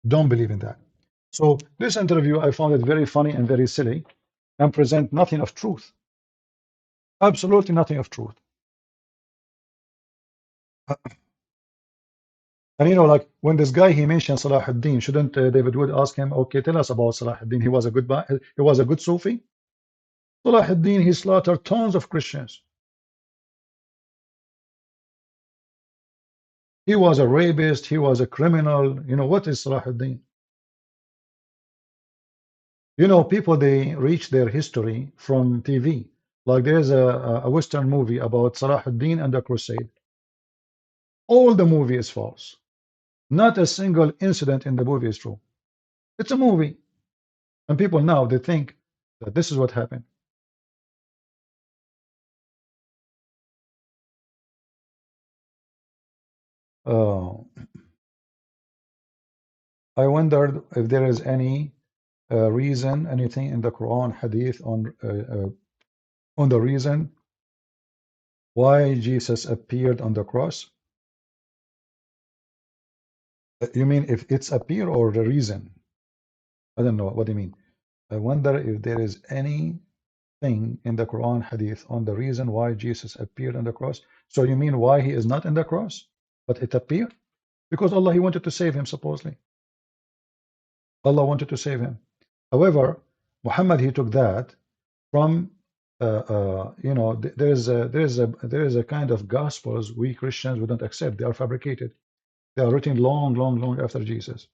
S1: Don't believe in that. So this interview, I found it very funny and very silly and present nothing of truth. Absolutely nothing of truth. And you know, like when this guy, he mentioned Salah ad-Din, shouldn't David Wood ask him, okay, tell us about Salah ad-Din. He was a good Sufi. Salah ad-Din, he slaughtered tons of Christians. He was a rapist. He was a criminal. You know, what is Salah ad-Din? You know, people, they reach their history from TV. Like there's a Western movie about Salah ad-Din and the Crusade. All the movie is false. Not a single incident in the movie is true. It's a movie. And people now, they think that this is what happened. I wondered if there is any reason, anything in the Quran, Hadith on the reason why Jesus appeared on the cross. You mean if it's appear or the reason? I don't know. What do you mean? I wonder if there is anything in the Quran, Hadith on the reason why Jesus appeared on the cross. So you mean why he is not in the cross, but it appeared? Because Allah, he wanted to save him, supposedly. Allah wanted to save him. However, Muhammad, he took that from you know, there is a kind of gospels we Christians we don't accept. They are fabricated. They are written long after Jesus.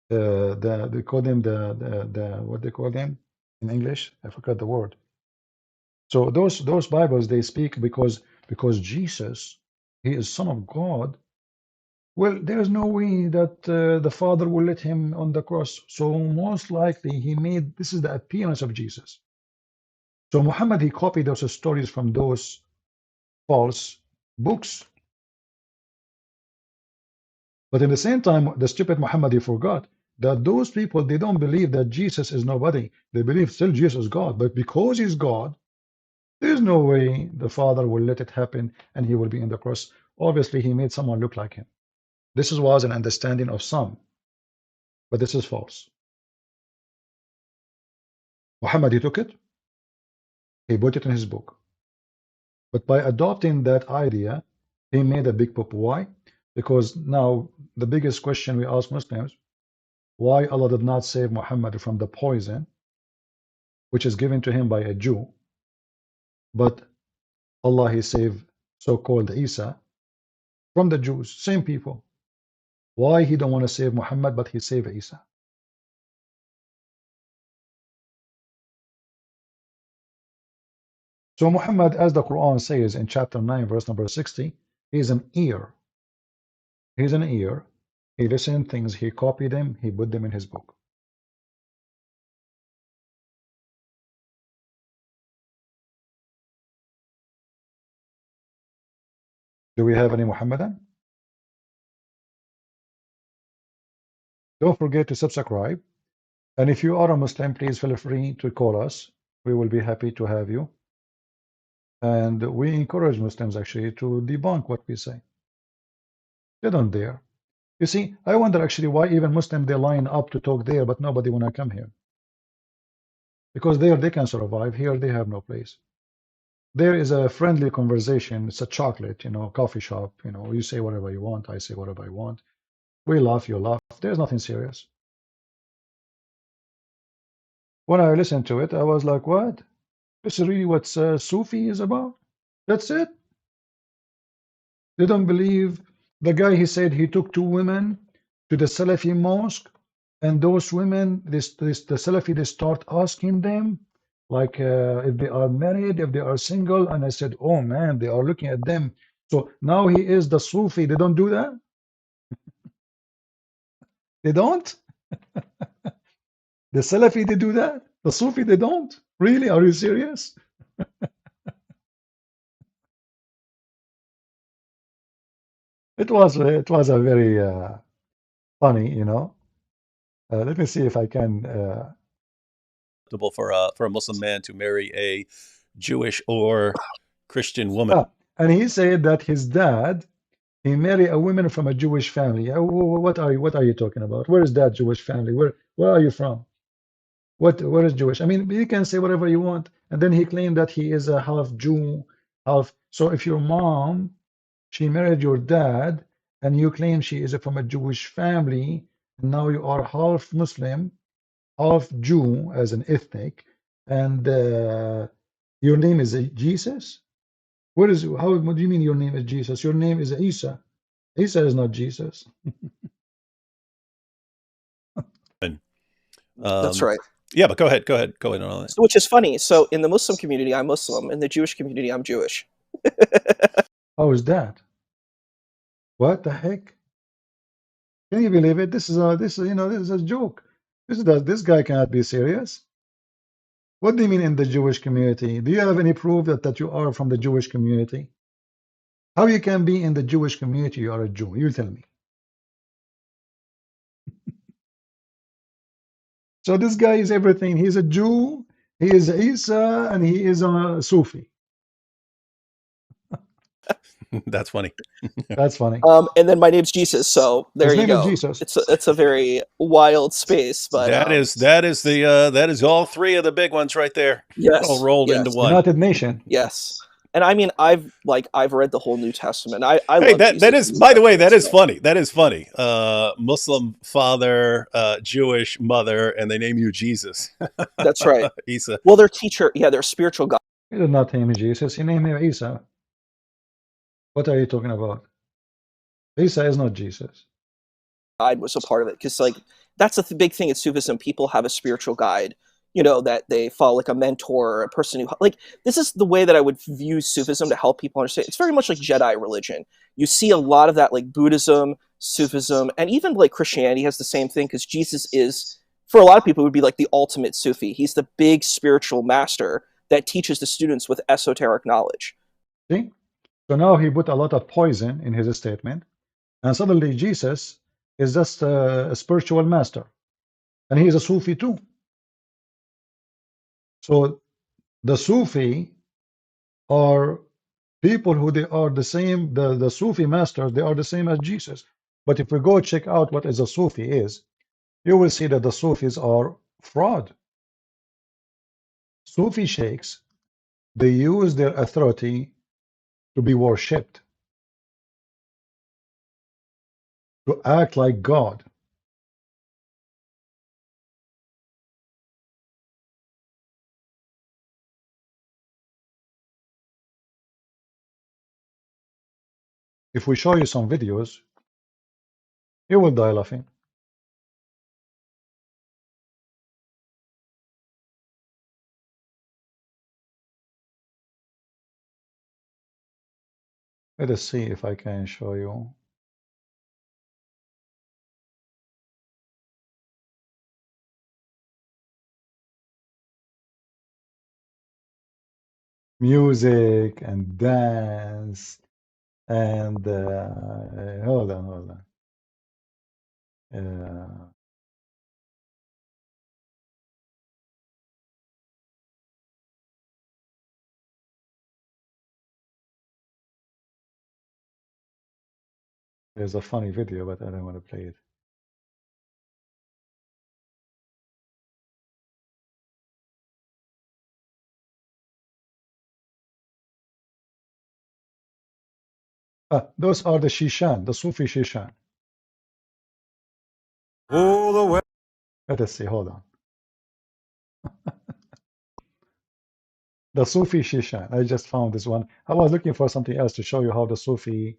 S1: They call them the what they call them in English? I forgot the word. So those Bibles they speak because Jesus, he is Son of God. Well, there's no way that the Father will let him on the cross. So most likely he made this is the appearance of Jesus. So Muhammad he copied those stories from those false books. But at the same time, the stupid Muhammad he forgot that those people they don't believe that Jesus is nobody. They believe still Jesus is God. But because he's God, there's no way the Father will let it happen and he will be in the cross. Obviously, he made someone look like him. This was an understanding of some, but this is false. Muhammad, he took it, he put it in his book. But by adopting that idea, he made a big poop. Why? Because now the biggest question we ask Muslims, why Allah did not save Muhammad from the poison which is given to him by a Jew, but Allah he saved so-called Isa from the Jews, same people. Why he don't want to save Muhammad, but he saved Isa? So Muhammad, as the Quran says in chapter 9, verse number 60, he's an ear. He's an ear. He listened things, he copied them, he put them in his book. Do we have any Muhammadan? Don't forget to subscribe. And if you are a Muslim, please feel free to call us. We will be happy to have you. And we encourage Muslims actually to debunk what we say. They don't dare. You see, I wonder actually why even Muslims they line up to talk there, but nobody wanna come here. Because there they can survive. Here they have no place. There is a friendly conversation. It's a chocolate, coffee shop. You say whatever you want. I say whatever I want. We laugh, you laugh. There's nothing serious. When I listened to it, I was like, what? This is really what Sufi is about? That's it? They don't believe the guy, he said he took two women to the Salafi mosque, and those women, the Salafi, they start asking them, like if they are married, if they are single, and I said, oh man, they are looking at them. So now he is the Sufi. They don't do that? They don't? The Salafi, they do that? The Sufi, they don't? Really? Are you serious? It was a very funny, let me see if I can.
S7: For a Muslim man to marry a Jewish or Christian woman.
S1: And he said that his dad, he married a woman from a Jewish family. What are you talking about? Where is that Jewish family? Where are you from? Where is Jewish? I mean, you can say whatever you want. And then he claimed that he is a half Jew, half. So if your mom, she married your dad, and you claim she is from a Jewish family, and now you are half Muslim, half Jew as an ethnic, and your name is Jesus? What do you mean your name is Jesus? Your name is Isa. Isa is not Jesus.
S8: That's right.
S7: Yeah, but go ahead on that.
S8: Which is funny. So in the Muslim community, I'm Muslim. In the Jewish community, I'm Jewish.
S1: How is that? What the heck? Can you believe it? This is a joke. This guy cannot be serious. What do you mean in the Jewish community? Do you have any proof that you are from the Jewish community? How you can be in the Jewish community? You are a Jew. You tell me. So this guy is everything. He's a Jew, he is Isa, and he is a Sufi.
S7: That's funny.
S1: That's funny.
S8: And then my name's Jesus, so there you go.
S1: Jesus.
S8: It's a very wild space, but
S7: that is all three of the big ones right there.
S8: Yes,
S7: all rolled into one.
S1: United Nation.
S8: Yes. And I mean, I've read the whole New Testament. I
S7: hey,
S8: love
S7: that is, by the way, that is funny. That is funny. Muslim father, Jewish mother, and they name you Jesus.
S8: That's right.
S7: Isa.
S8: Well, their teacher, their spiritual God.
S1: He did not name Jesus. He named him Isa. What are you talking about? Isa is not Jesus.
S8: guide was a part of it, because like that's a big thing in Sufism. People have a spiritual guide, you know, that they follow, like a mentor or a person who, like, this is the way that I would view Sufism to help people understand. It's very much like Jedi religion. You see a lot of that, like Buddhism, Sufism, and even like Christianity has the same thing, because Jesus is, for a lot of people, would be like the ultimate Sufi. He's the big spiritual master that teaches the students with esoteric knowledge.
S1: See? So now he put a lot of poison in his statement, and suddenly Jesus is just a spiritual master, and he is a Sufi too. So the Sufi are people who they are the same, the Sufi masters, they are the same as Jesus. But if we go check out what is a Sufi is, you will see that the Sufis are fraud. Sufi sheiks, they use their authority to be worshipped, to act like God. If we show you some videos, you will die laughing. Let us see if I can show you. Music and dance and hold on. There's a funny video, but I don't want to play it. Those are the Shishan, the Sufi Shishan. Let us see, hold on. The Sufi Shishan. I just found this one. I was looking for something else to show you how the Sufi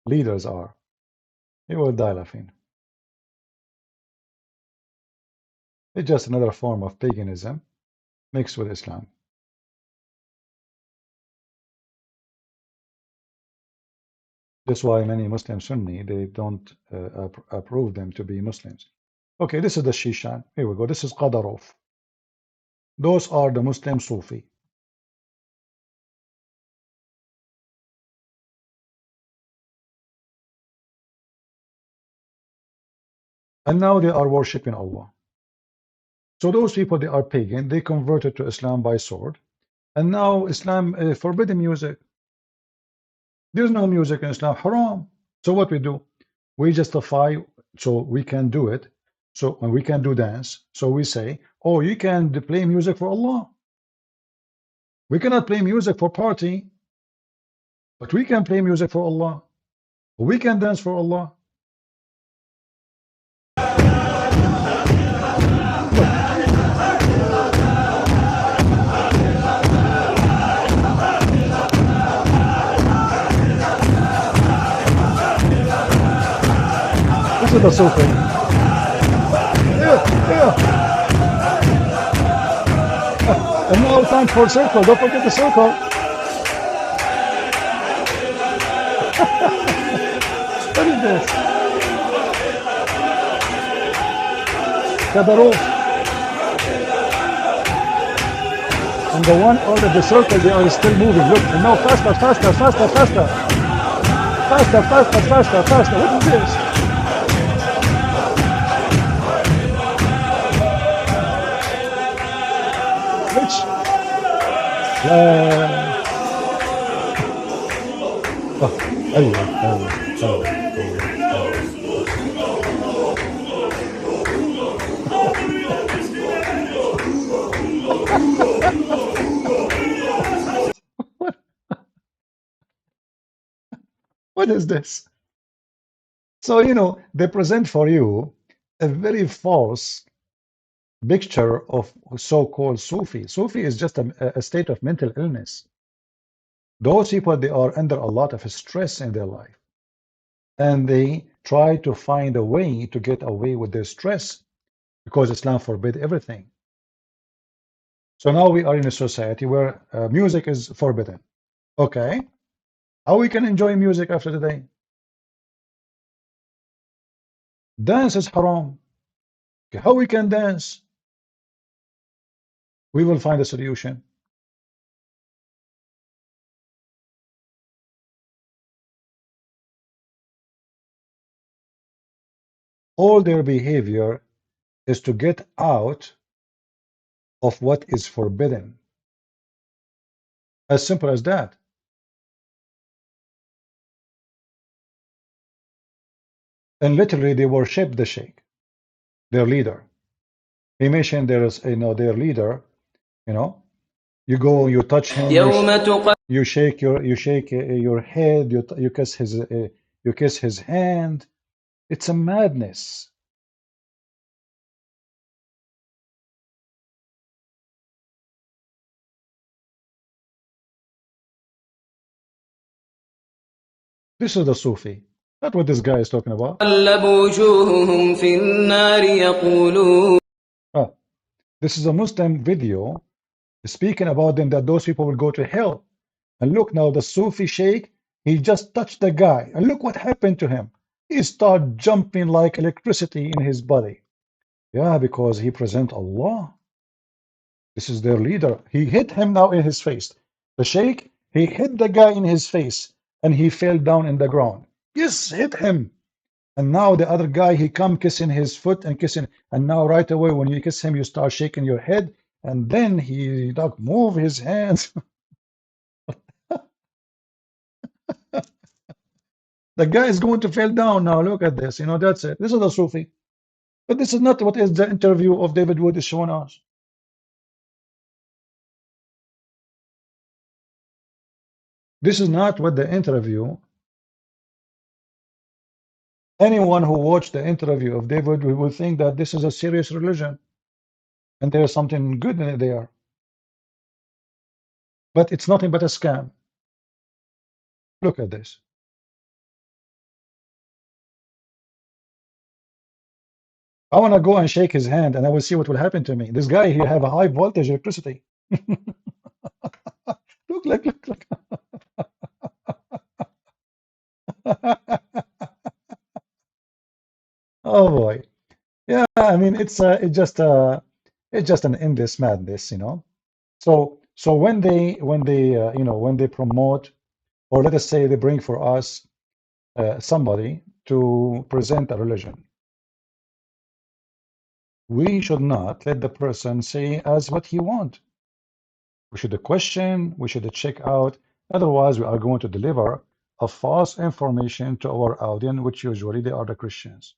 S1: leaders are. You will die laughing. It's just another form of paganism mixed with Islam. That's why many Muslim Sunni, they don't approve them to be Muslims. Okay, this is the Shishan. Here we go. This is Qadarov. Those are the Muslim Sufi. And now they are worshipping Allah. So those people, they are pagan. They converted to Islam by sword. And now Islam forbidden music. There's no music in Islam, haram. So what we do? We justify, so we can do it. So when we can do dance, so we say, oh, you can play music for Allah. We cannot play music for party, but we can play music for Allah. We can dance for Allah. This is the Sufi. And now time for circle. Don't forget the circle. What is this? Kadarov. And the one out of the circle, they are still moving. Look, and now faster. Faster. What is this? What is this? So, you know, they present for you a very false picture of so-called Sufi. Sufi is just a state of mental illness. Those people, they are under a lot of stress in their life. and they try to find a way to get away with their stress because Islam forbid everything. So now we are in a society where music is forbidden. Okay, how we can enjoy music after today? Dance is haram. Okay, how we can dance? We will find a solution. All their behavior is to get out of what is forbidden. As simple as that. And literally they worship the sheikh, their leader. He mentioned there is, their leader, you go, you touch him, you shake your head, you kiss his hand. It's a madness. This is the Sufi. That's what this guy is talking about. Ah, this is a Muslim video speaking about them, that those people will go to hell. And look now, the Sufi sheikh, he just touched the guy, and look what happened to him. He started jumping like electricity in his body. Yeah, because he presents Allah. This is their leader. He hit him now in his face. The sheikh, he hit the guy in his face, and he fell down in the ground. Yes, hit him. And now the other guy, he come kissing his foot and kissing, and now right away when you kiss him, you start shaking your head, and then he like move his hands. The guy is going to fall down now. Look at this. That's it. This is the Sufi. But this is not what is the interview of David Wood is showing us. This is not what the interview. Anyone who watched the interview of David will think that this is a serious religion and there's something good in it there. But it's nothing but a scam. Look at this. I want to go and shake his hand and I will see what will happen to me. This guy here have a high voltage electricity. Look. Oh boy. Yeah, I mean it's just an endless madness. So when they promote, or let us say they bring for us somebody to present a religion, we should not let the person say as what he want. We should question, we should check out. Otherwise, we are going to deliver a false information to our audience, which usually they are the Christians.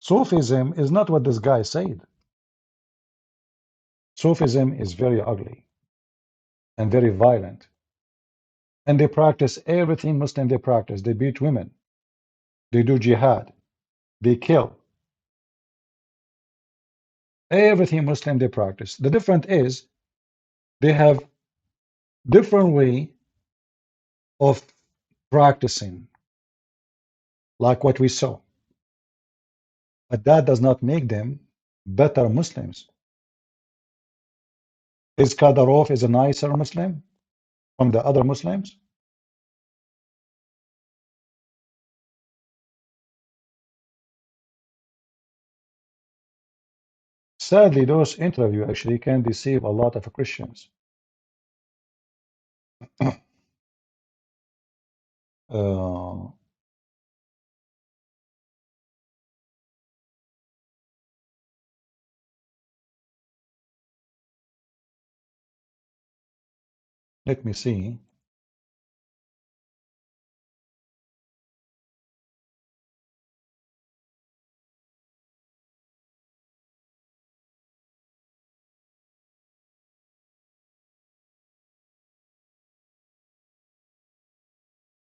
S1: Sufism is not what this guy said. Sufism is very ugly and very violent. And they practice everything Muslim they practice. They beat women. They do jihad. They kill. Everything Muslim they practice. The difference is they have different way of practicing, like what we saw. But that does not make them better Muslims. Is Kadarov is a nicer Muslim from the other Muslims? Sadly, those interviews actually can deceive a lot of Christians. Uh, let me see.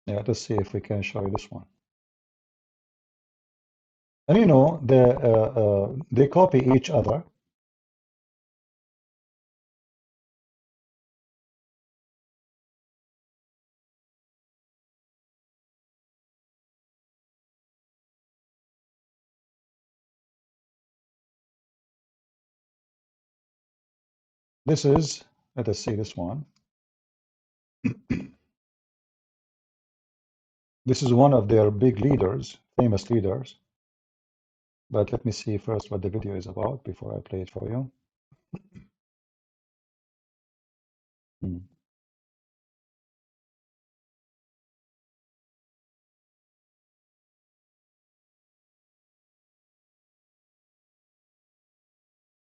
S1: Yeah, let's see if we can show you this one. And they copy each other. This is, let us see this one. This is one of their big leaders, famous leaders. But let me see first what the video is about before I play it for you. Hmm.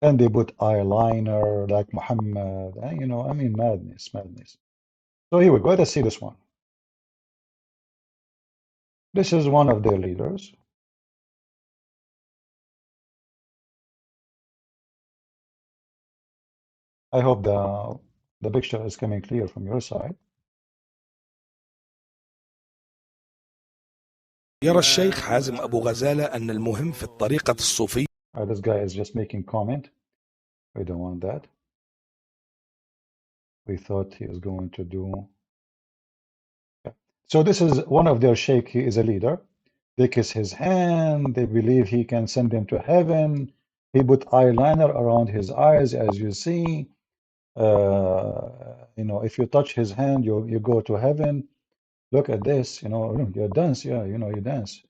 S1: And they put eyeliner like Muhammad, and, you know, I mean, madness, madness. So here we go. Let's see this one. This is one of their leaders. I hope the picture is coming clear from your side.
S9: يرى الشيخ حازم أبو غزالة أن المهم في الطريقة الصوفية.
S1: This guy is just making comment. We don't want that. We thought he was going to do. Yeah. So this is one of their sheikh. He is a leader. They kiss his hand. They believe he can send them to heaven. He put eyeliner around his eyes, as you see. You know, if you touch his hand, you go to heaven. Look at this. You know, you dance. Yeah, you know, you dance.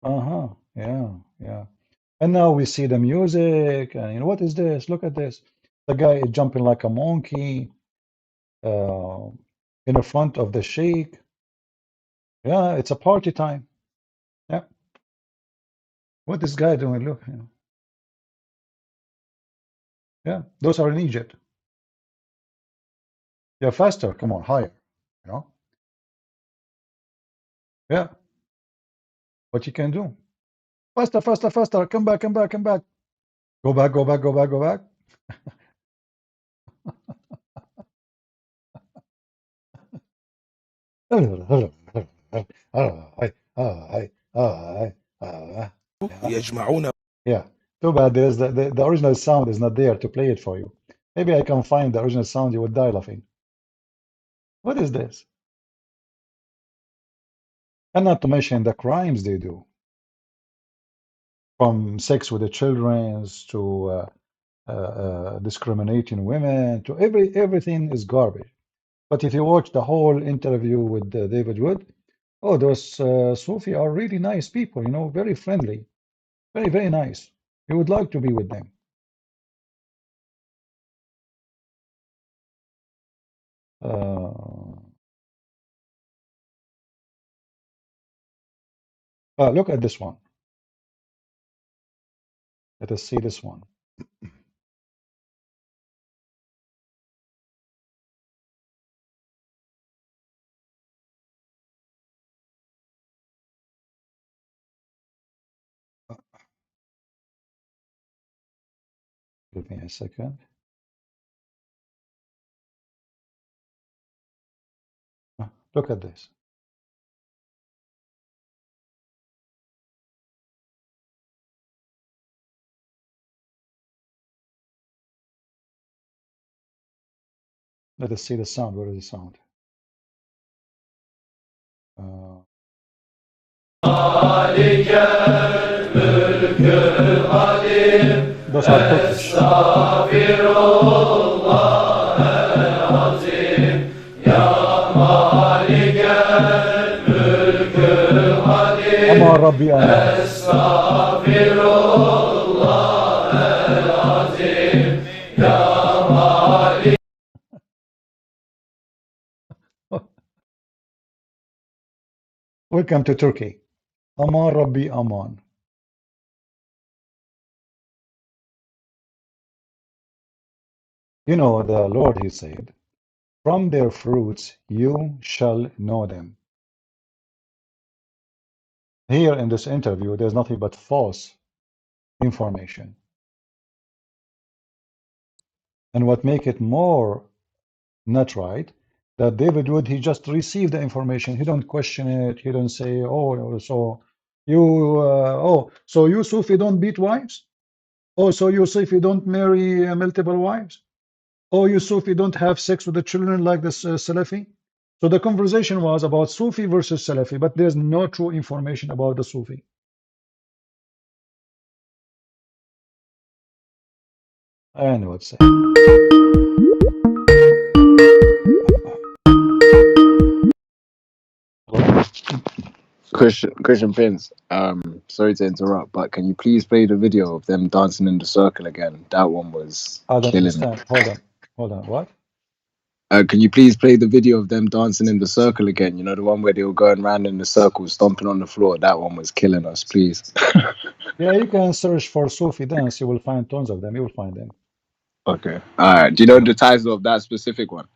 S1: Uh-huh. Yeah, yeah. And now we see the music, and you know, what is this? Look at this. The guy is jumping like a monkey in the front of the sheikh. Yeah, it's a party time. Yeah. What this guy doing? Look, you know. Yeah, those are in Egypt. Yeah, faster. Come on, higher. You know. Yeah. What you can do? Faster, faster, faster. Come back, come back, come back. Go back, go back, go back, go back.
S9: يجمعون.
S1: Yeah. Too bad there's the original sound is not there to play it for you. Maybe I can find the original sound, you would die laughing. What is this? And not to mention the crimes they do. From sex with the children to discriminating women to everything is garbage. But if you watch the whole interview with David Wood, oh, those Sufi are really nice people, you know, very friendly, very, very nice. You would like to be with them. Look at this one. Let us see this one. Give me a second. Look at this. Let us see the sound. Where is the sound? Those are Turkish. Aman Rabbi Aman. Welcome to Turkey. Aman Rabbi Aman. You know, the Lord, he said, from their fruits you shall know them. Here in this interview, there's nothing but false information. And what make it more not right, that David Wood, he just received the information. He don't question it. He don't say, oh, so you Sufi don't beat wives? Oh, so you Sufi don't marry multiple wives? Oh, you Sufi don't have sex with the children like this Salafi? So the conversation was about Sufi versus Salafi, but there's no true information about the Sufi. I know what to say.
S4: Christian Prince, sorry to interrupt, but can you please play the video of them dancing in the circle again? That one was
S1: I don't
S4: killing me.
S1: understand. Hold on. What?
S4: Can you please play the video of them dancing in the circle again? You know, the one where they were going around in the circle, stomping on the floor. That one was killing us, please.
S1: Yeah, you can search for Sufi dance. You will find tons of them. You will find them.
S4: Okay. All right. Do you know the title of that specific one?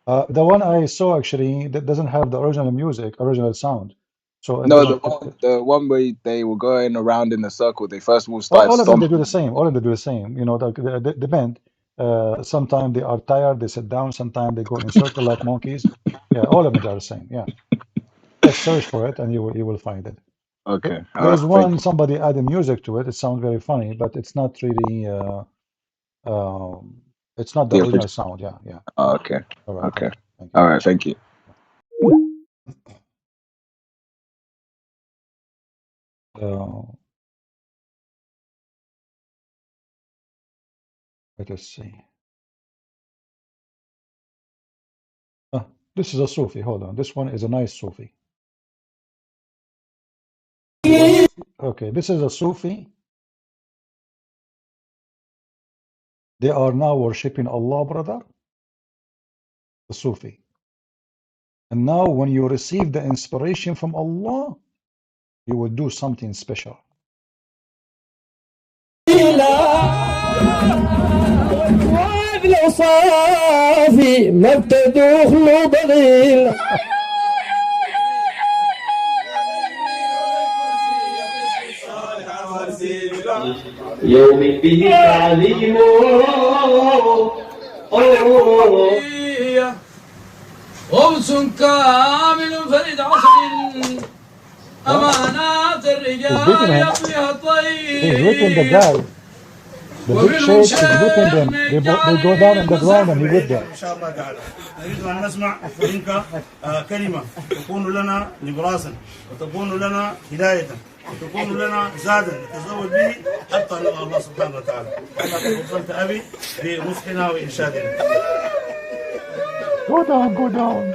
S1: The one I saw actually that doesn't have the original music, original sound. So it
S4: No,
S1: doesn't.
S4: the one where they were going around in the circle. They first of all
S1: All
S4: started
S1: of them, they do
S4: stomping.
S1: the same. All of them do the same. You know, the band. Sometimes they are tired, they sit down. Sometimes they go in circle like monkeys. Yeah, all of them are the same. Yeah, just search for it and you will find it.
S4: Okay. All
S1: There's
S4: right. Thank
S1: one
S4: you.
S1: somebody added music to it. It sounds very funny, but it's not really. It's not the
S4: The
S1: original
S4: original.
S1: sound. Yeah, yeah.
S4: Oh, okay.
S1: All right,
S4: Okay.
S1: brother. Thank you.
S4: All right. Thank you.
S1: Let us see. This is a Sufi. Hold on. This one is a nice Sufi. Okay, this is a Sufi. They are now worshipping Allah, brother, the Sufi. And now when you receive the inspiration from Allah, you will do something special.
S10: صافي ما بتدوخ له ضليل يوم به تعليمه خبز كامل فرد عصر أمانات الرجال يطويها
S1: He's whipping the
S10: الطيب
S1: guy. The big sheikhs is whipping them. They go down on the ground and he whip them.
S11: إن شاء الله تعالى نريد أن نسمع منك كلمة تكون لنا نبراسا وتكون لنا هداية وتكون لنا زادا نتزود به حتى نلقى الله سبحانه وتعالى. كما تفضلت أبي بنصحنا وإرشادنا.
S1: Go down, go down.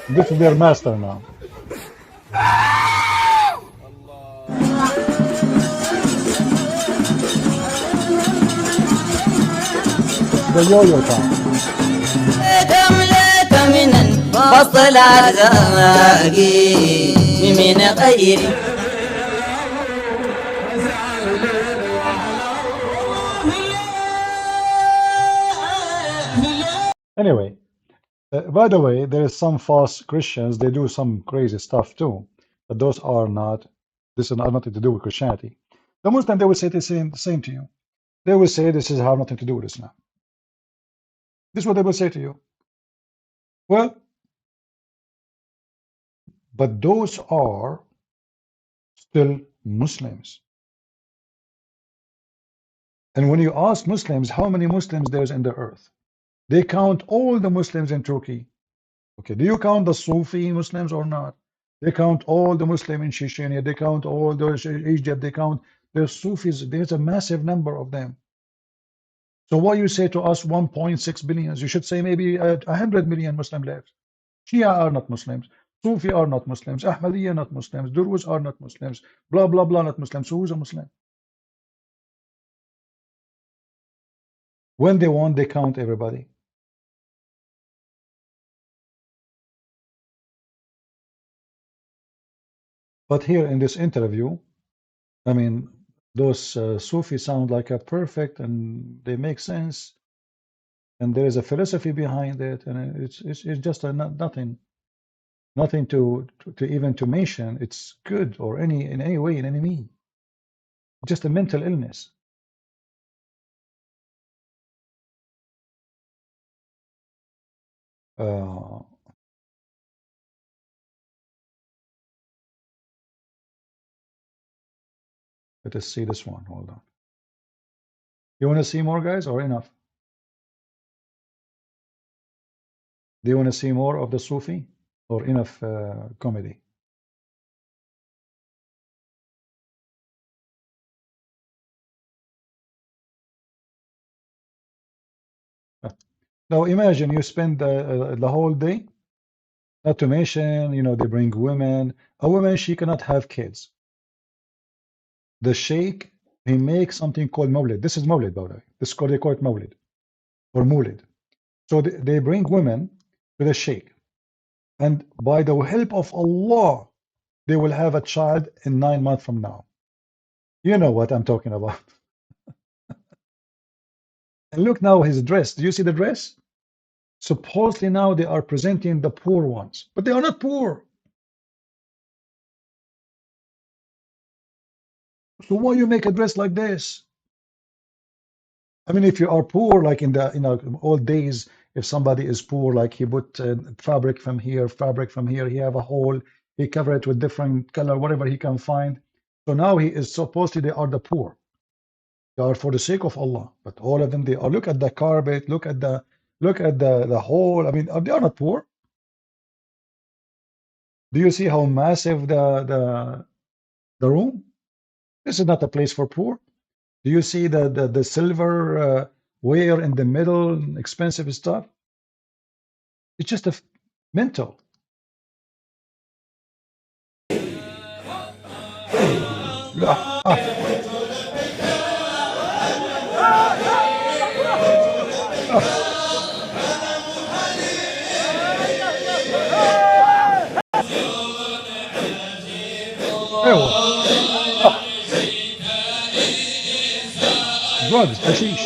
S1: This is their master now. The yo-yo time.
S12: بطل أرزاقي من غيري
S1: Anyway, by the way, there is some false Christians. They do some crazy stuff too, but those are not. This is not nothing to do with Christianity. The Muslim they will say the same to you. They will say this is have nothing to do with Islam. This is what they will say to you. Well, but those are still Muslims. And when you ask Muslims how many Muslims there's in the earth, they count all the Muslims in Turkey. Okay, do you count the Sufi Muslims or not? They count all the Muslims in Chechnya. They count all those Egypt. They count the Sufis. There's a massive number of them. So what you say to us 1.6 billion, you should say maybe 100 million Muslim left. Shia are not Muslims. Sufi are not Muslims. Ahmadiyya not Muslims. Durus are not Muslims. Blah, blah, blah, not Muslims. So who's a Muslim? When they want, they count everybody. But here in this interview, I mean, those Sufi sound like a perfect and they make sense. And there is a philosophy behind it. And it's just a nothing to even to mention. It's good or in any way, in any mean. Just a mental illness. Let us see this one. Hold on. You want to see more, guys, or enough? Do you want to see more of the Sufi or enough comedy? Now imagine you spend the whole day, not to mention, you know, they bring women. A woman, she cannot have kids. The sheikh, he makes something called mawlid. This is mawlid, by the way. This is called, they call it mawlid or mulid. So they bring women to the sheikh, and by the help of Allah, they will have a child in 9 months from now. You know what I'm talking about. And look now his dress. Do you see the dress? Supposedly now they are presenting the poor ones, but they are not poor. So why you make a dress like this? I mean, if you are poor, like in the old days, if somebody is poor, like he put fabric from here, he have a hole, he cover it with different color, whatever he can find. So now he is supposedly they are the poor. They are for the sake of Allah, but all of them they are. Look at the carpet, look at the hole. I mean, they are not poor. Do you see how massive the room? This is not a place for poor. Do you see the silver ware in the middle, expensive stuff? It's just a mental. ايوه drugs hashish.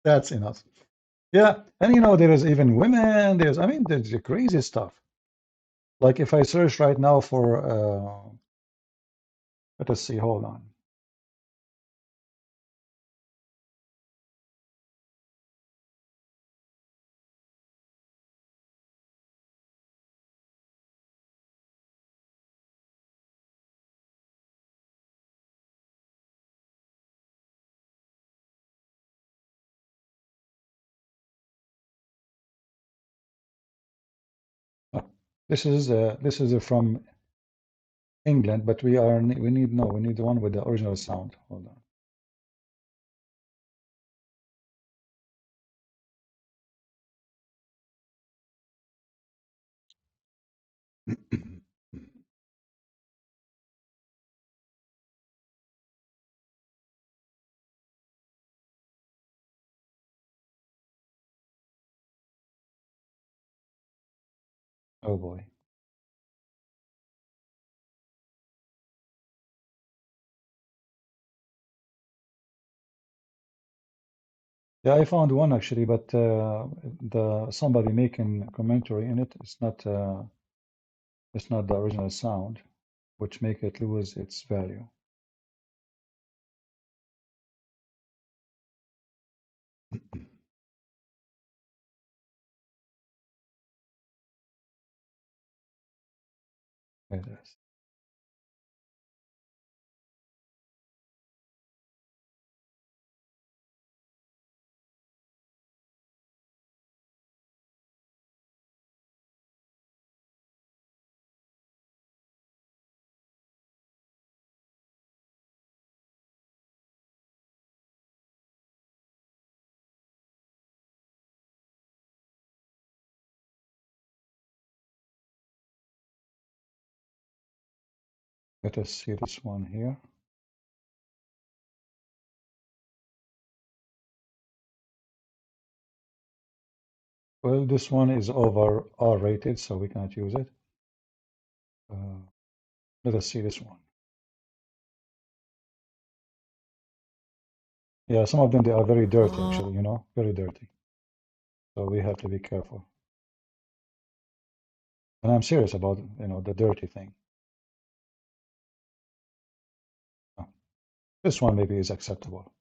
S1: That's enough. Yeah, and you know there is even women. There's, I mean, there's the crazy stuff. Like if I search right now for, let us see. Hold on. Oh, this is from England, but we need the one with the original sound. Hold on. Oh boy. Yeah, I found one actually, but the somebody making commentary in it. It's not the original sound, which make it lose its value. It is. Let us see this one here. Well, this one is over R-rated, so we cannot use it. Let us see this one. Yeah, some of them, they are very dirty, actually, you know, very dirty. So we have to be careful. And I'm serious about, you know, the dirty thing. Oh, this one maybe is acceptable.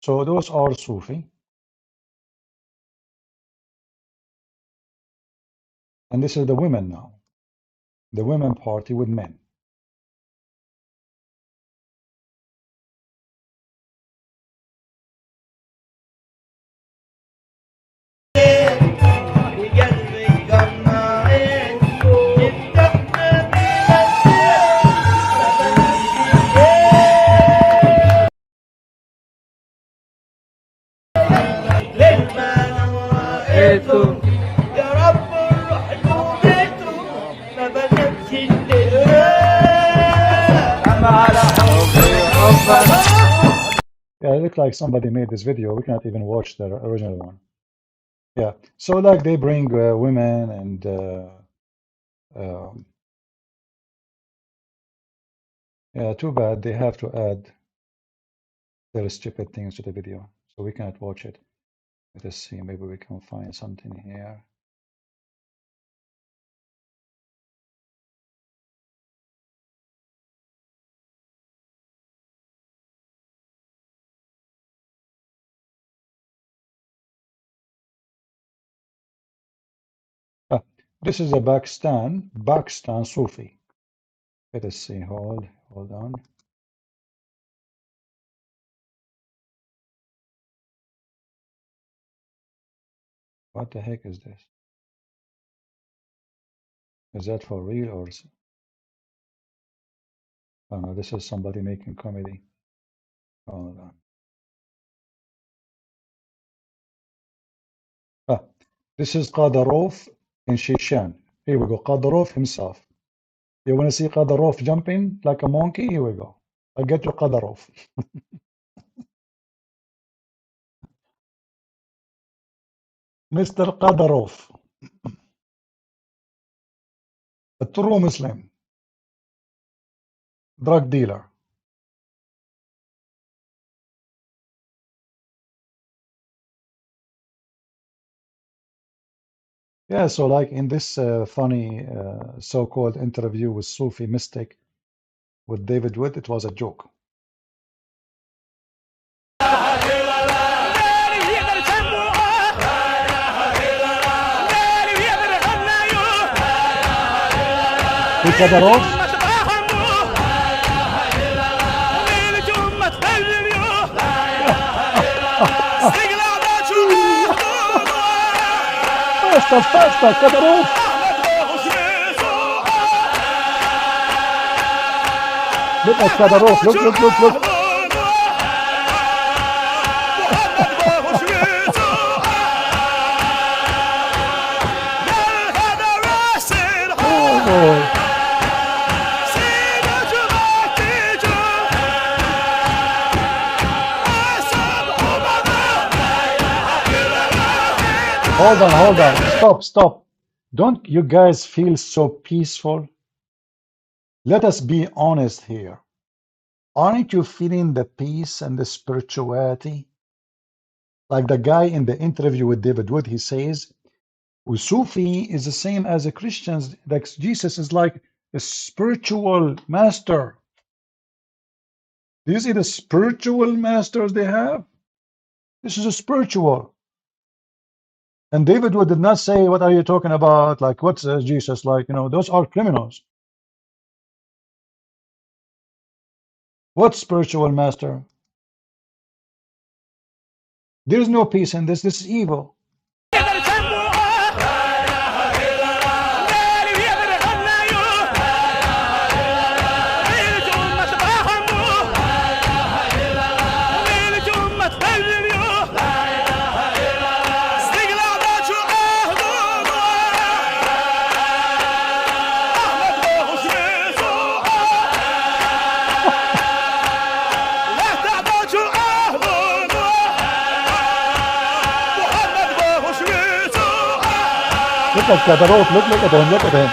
S1: So those are Sufi. And this is the women now. The women party with men. look like somebody made this video. We cannot even watch the original one. Yeah. So like they bring women and yeah, too bad they have to add their stupid things to the video, so we cannot watch it. Let us see. Maybe we can find something here. Ah, this is a Pakistan Sufi. Let us see. Hold on. What the heck is this? Is that for real or? Oh no, this is somebody making comedy. Hold on. Ah, this is Qadarov in Shishan. Here we go. Qadarov himself. You want to see Qadarov jumping like a monkey? Here we go. I get you Qadarov. Mr. Qadarov, a true Muslim, drug dealer. Yeah, so like in this funny so-called interview with Sufi mystic with David Wood, it was a joke. Qadarov. Faster, Qadarov. Look at Qadarov, look. Oh. Hold on. Stop. Don't you guys feel so peaceful? Let us be honest here. Aren't you feeling the peace and the spirituality? Like the guy in the interview with David Wood, he says, Sufi is the same as the Christians. Like Jesus is like a spiritual master. Do you see the spiritual masters they have? This is a spiritual. And David Wood did not say, what are you talking about? Like, what's Jesus like? You know, those are criminals. What spiritual master? There is no peace in this. This is evil. Look at Qadarov, look at him.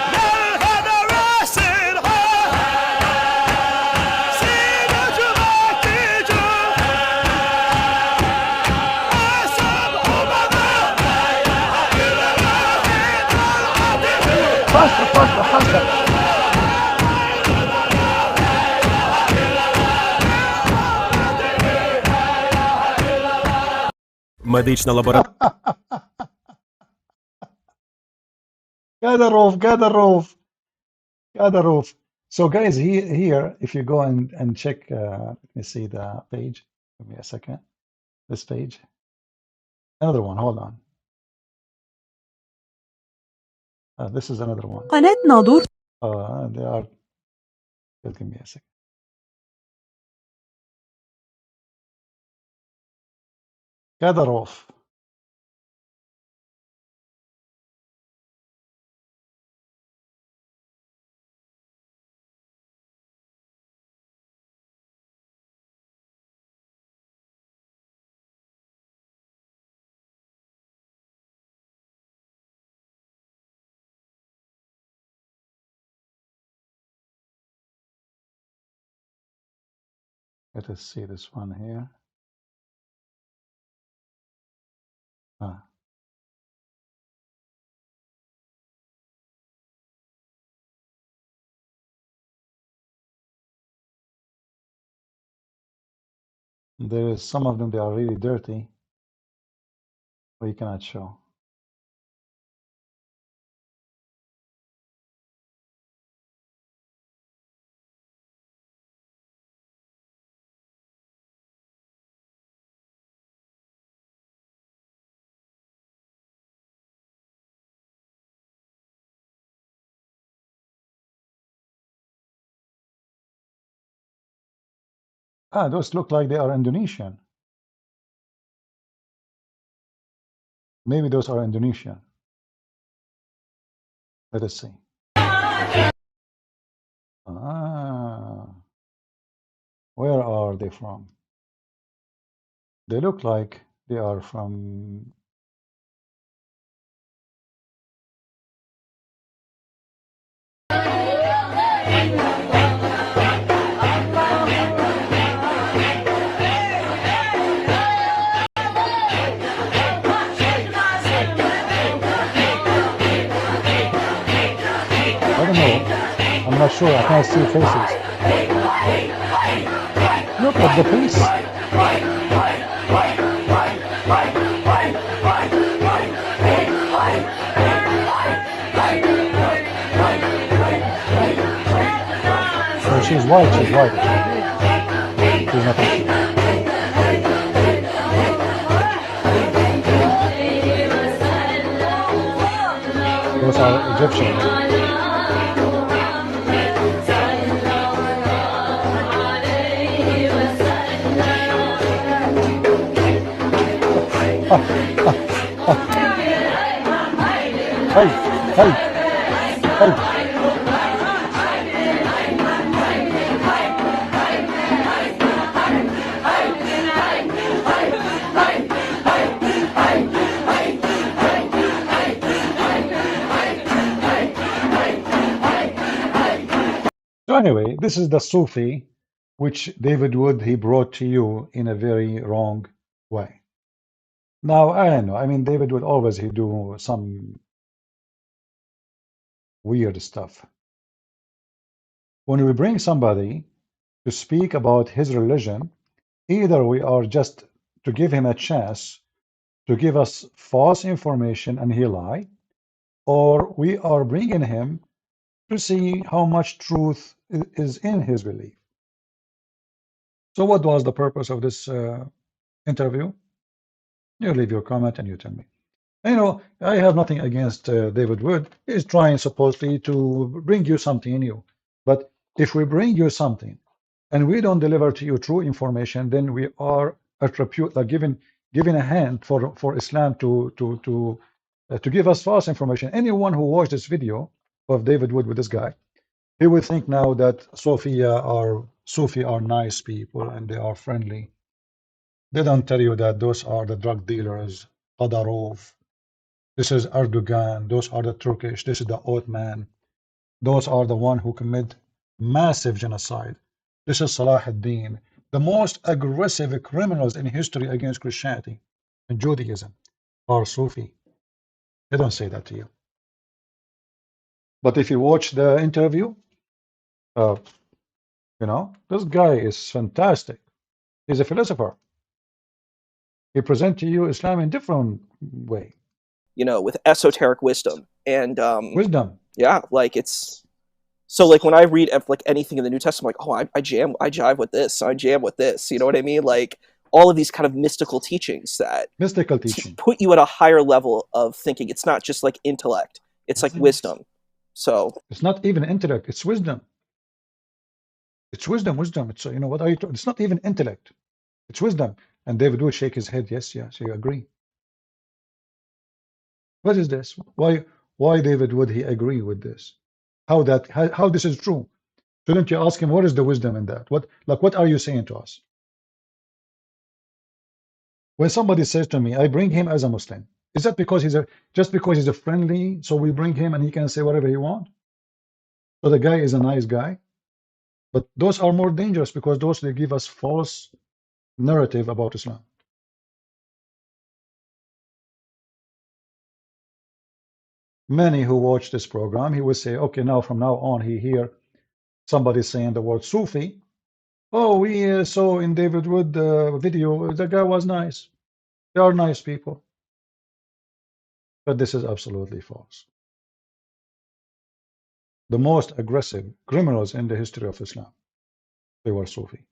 S1: Faster.
S13: Медична лабораторія.
S1: Qadarov. So guys, here, if you go and check, let me see the page. Give me a second. This page. Another one, hold on. This is another one. They are, just give me a second. Qadarov. Let us see this one here. Ah. There is some of them, they are really dirty, but you cannot show. Ah, those look like they are Indonesian. Maybe those are Indonesian. Let us see. Ah, where are they from? They look like they are from. I don't know. I'm not sure. I can't see faces. Look at the face. Oh, she's white. She's white. She's not Asian. Those are Egyptian. Hey, hey, hey. So anyway, this is the Sufi which David Wood he brought to you in a very wrong way. Now, I don't know. I mean, David Wood always he do some weird stuff. When we bring somebody to speak about his religion, either we are just to give him a chance to give us false information and he lie, or we are bringing him to see how much truth is in his belief. So what was the purpose of this interview? You leave your comment and you tell me. You know, I have nothing against David Wood. He's trying supposedly to bring you something new. But if we bring you something and we don't deliver to you true information, then we are attribute like giving a hand for Islam to give us false information. Anyone who watched this video of David Wood with this guy, he would think now that Sufi are nice people and they are friendly. They don't tell you that those are the drug dealers, Qadarov. This is Erdogan. Those are the Turkish. This is the Ottoman. Those are the one who commit massive genocide. This is Salah ad-Din, the most aggressive criminals in history against Christianity and Judaism are Sufi. They don't say that to you. But if you watch the interview, you know, this guy is fantastic. He's a philosopher. He presents to you Islam in a different way.
S8: You know, with esoteric wisdom and
S1: wisdom.
S8: Yeah, like it's so like when I read like anything in the New Testament, I'm like, oh, I jive with this, I jam with this. You know what I mean? Like all of these kind of mystical teachings that put you at a higher level of thinking. It's not just like intellect; it's like wisdom. So
S1: it's not even intellect; it's wisdom. It's wisdom. It's you know what are you? It's not even intellect; it's wisdom. And David would shake his head. Yes, yes, you agree. What is this? Why David would he agree with this? How this is true? Shouldn't you ask him what is the wisdom in that? What are you saying to us? When somebody says to me, I bring him as a Muslim, is that because just because he's a friendly, so we bring him and he can say whatever he wants? So the guy is a nice guy? But those are more dangerous because those they give us false narrative about Islam. Many who watch this program, he will say, okay, now from now on, he hear somebody saying the word Sufi. Oh, we saw in David Wood video, the guy was nice. They are nice people. But this is absolutely false. The most aggressive criminals in the history of Islam, they were Sufi.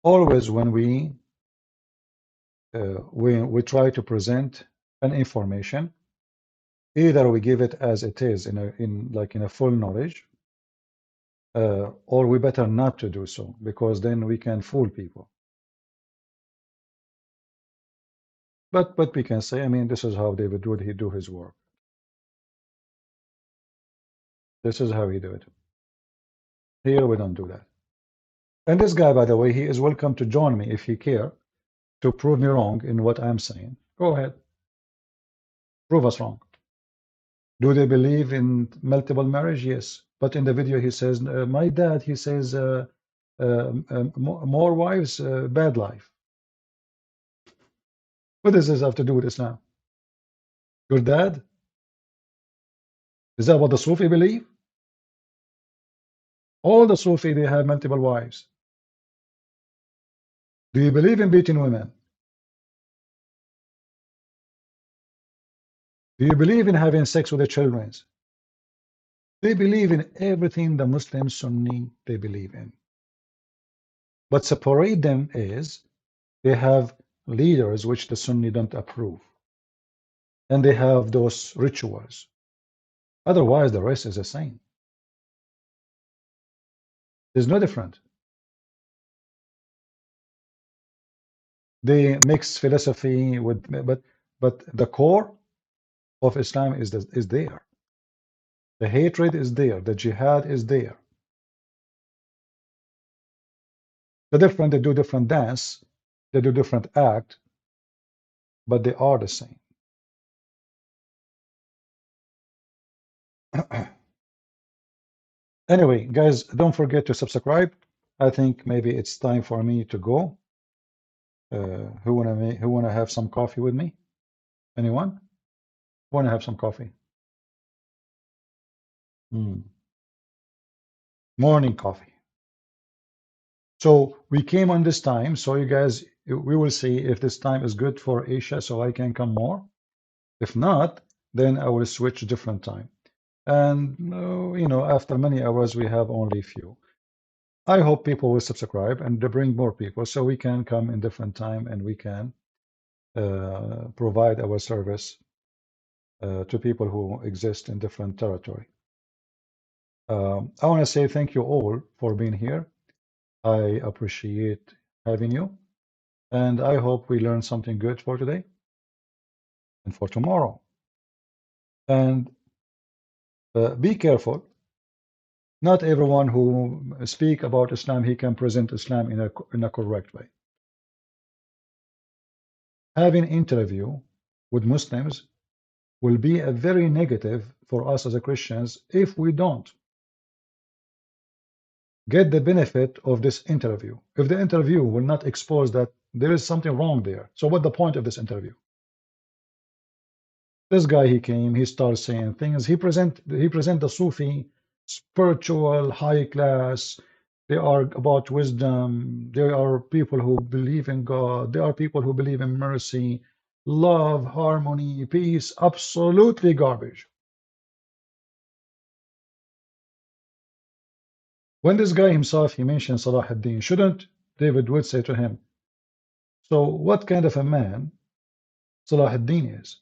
S1: Always when we try to present an information, either we give it as it is in a full knowledge, or we better not to do so, because then we can fool people. But we can say, I mean, this is how David Wood he do his work. This is how he do it. Here we don't do that. And this guy, by the way, he is welcome to join me if he care to prove me wrong in what I'm saying. Go ahead. Prove us wrong. Do they believe in multiple marriage? Yes. But in the video he says, my dad, he says, more wives, bad life. What does this have to do with Islam? Your dad? Is that what the Sufi believe? All the Sufi, they have multiple wives. Do you believe in beating women? Do you believe in having sex with the children? They believe in everything the Muslim Sunni they believe in. What separates them is they have leaders which the Sunni don't approve. And they have those rituals. Otherwise, the rest is the same. There's no different. They mix philosophy with, but the core of Islam is there. The hatred is there. The jihad is there. The different, they do different dance, they do different act, but they are the same. Anyway, guys, don't forget to subscribe. I think maybe it's time for me to go. Who wanna have some coffee with me? Anyone? Wanna have some coffee? Morning coffee. So we came on this time, so you guys, we will see if this time is good for Asia, so I can come more. If not, then I will switch a different time. And you know, after many hours, we have only few. I hope people will subscribe and to bring more people, so we can come in different time and we can provide our service to people who exist in different territory. I want to say thank you all for being here. I appreciate having you, and I hope we learned something good for today and for tomorrow. And be careful. Not everyone who speak about Islam, he can present Islam in a correct way. Having interview with Muslims will be a very negative for us as a Christians if we don't get the benefit of this interview. If the interview will not expose that there is something wrong there, so what the point of this interview? This guy, he came, he started saying things. He present the Sufi spiritual high class. They are about wisdom. There are people who believe in God. There are people who believe in mercy, love, harmony, peace. Absolutely garbage. When this guy himself, he mentioned Salah ad-Din, shouldn't David Wood say to him, so what kind of a man Salah ad-Din is?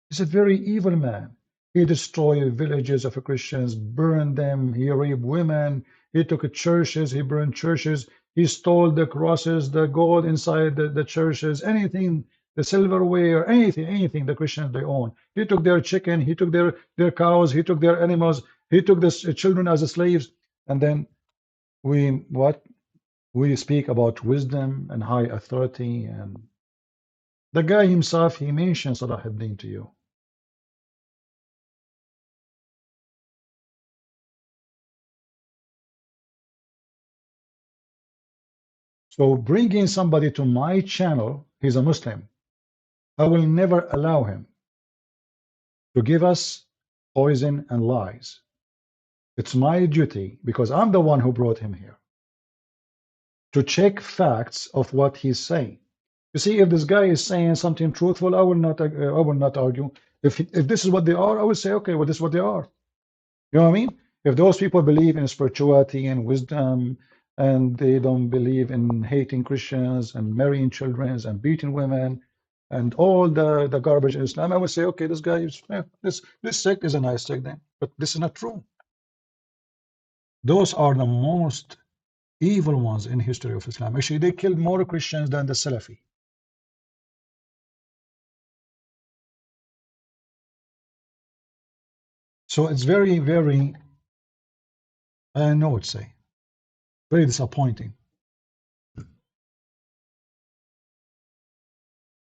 S1: He's a very evil man. He destroyed villages of Christians, burned them, he raped women, he took churches, he burned churches, he stole the crosses, the gold inside the churches, anything, the silverware, anything the Christians they own. He took their chicken, he took their cows, he took their animals, he took the children as slaves, and then what? We speak about wisdom and high authority, and the guy himself, he mentions Salah ad-Din to you. So bringing somebody to my channel, he's a Muslim, I will never allow him to give us poison and lies. It's my duty, because I'm the one who brought him here, to check facts of what he's saying. You see, if this guy is saying something truthful, I will not argue. If this is what they are, I will say, okay, well, this is what they are. You know what I mean? If those people believe in spirituality and wisdom, and they don't believe in hating Christians and marrying children and beating women and all the garbage in Islam, I would say, okay, this guy is, this sect is a nice sect then. But this is not true. Those are the most evil ones in history of Islam. Actually, they killed more Christians than the Salafi. So it's very, very, I know what to say, very disappointing.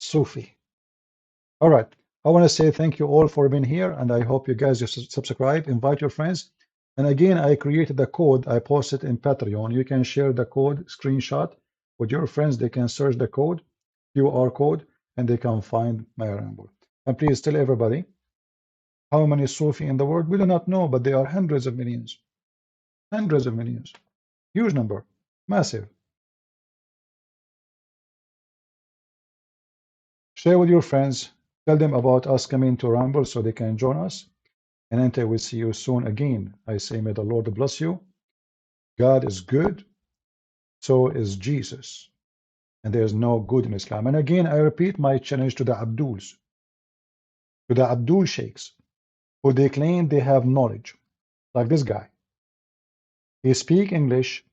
S1: Sufi. All right. I want to say thank you all for being here, and I hope you guys just subscribe, invite your friends. And again, I created a code. I posted in Patreon. You can share the code screenshot with your friends. They can search the code, QR code, and they can find my ramble. And please tell everybody how many Sufi in the world. We do not know, but there are hundreds of millions. Hundreds of millions. Huge number. Massive. Share with your friends. Tell them about us coming to Ramble so they can join us. And until we see you soon again, I say, may the Lord bless you. God is good. So is Jesus. And there is no good in Islam. And again, I repeat my challenge to the Abduls, to the Abdul sheiks, who they claim they have knowledge, like this guy. He speak English.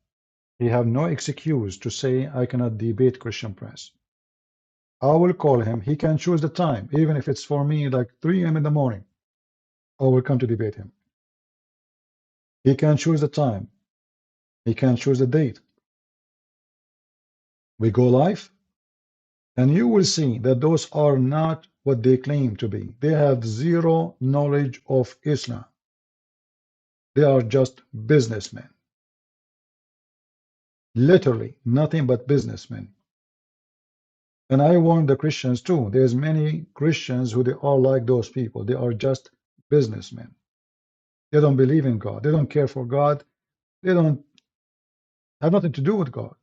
S1: He have no excuse to say, I cannot debate Christian Prince. I will call him. He can choose the time, even if it's for me like 3 a.m. in the morning. I will come to debate him. He can choose the time. He can choose the date. We go live, and you will see that those are not what they claim to be. They have zero knowledge of Islam. They are just businessmen. Literally, nothing but businessmen. And I warn the Christians too. There's many Christians who they are like those people. They are just businessmen. They don't believe in God. They don't care for God. They don't have nothing to do with God.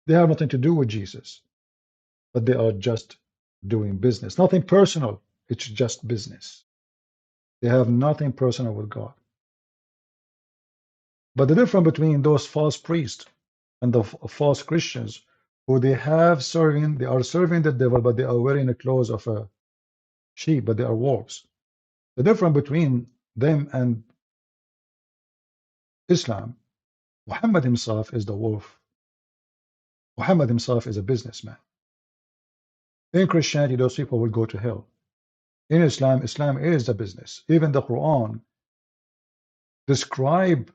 S1: They have nothing to do with Jesus. But they are just doing business. Nothing personal. It's just business. They have nothing personal with God. But the difference between those false priests and the false Christians, who they are serving the devil, but they are wearing the clothes of a sheep, but they are wolves. The difference between them and Islam, Muhammad himself is the wolf. Muhammad himself is a businessman. In Christianity, those people will go to hell. In Islam, Islam is the business. Even the Quran describe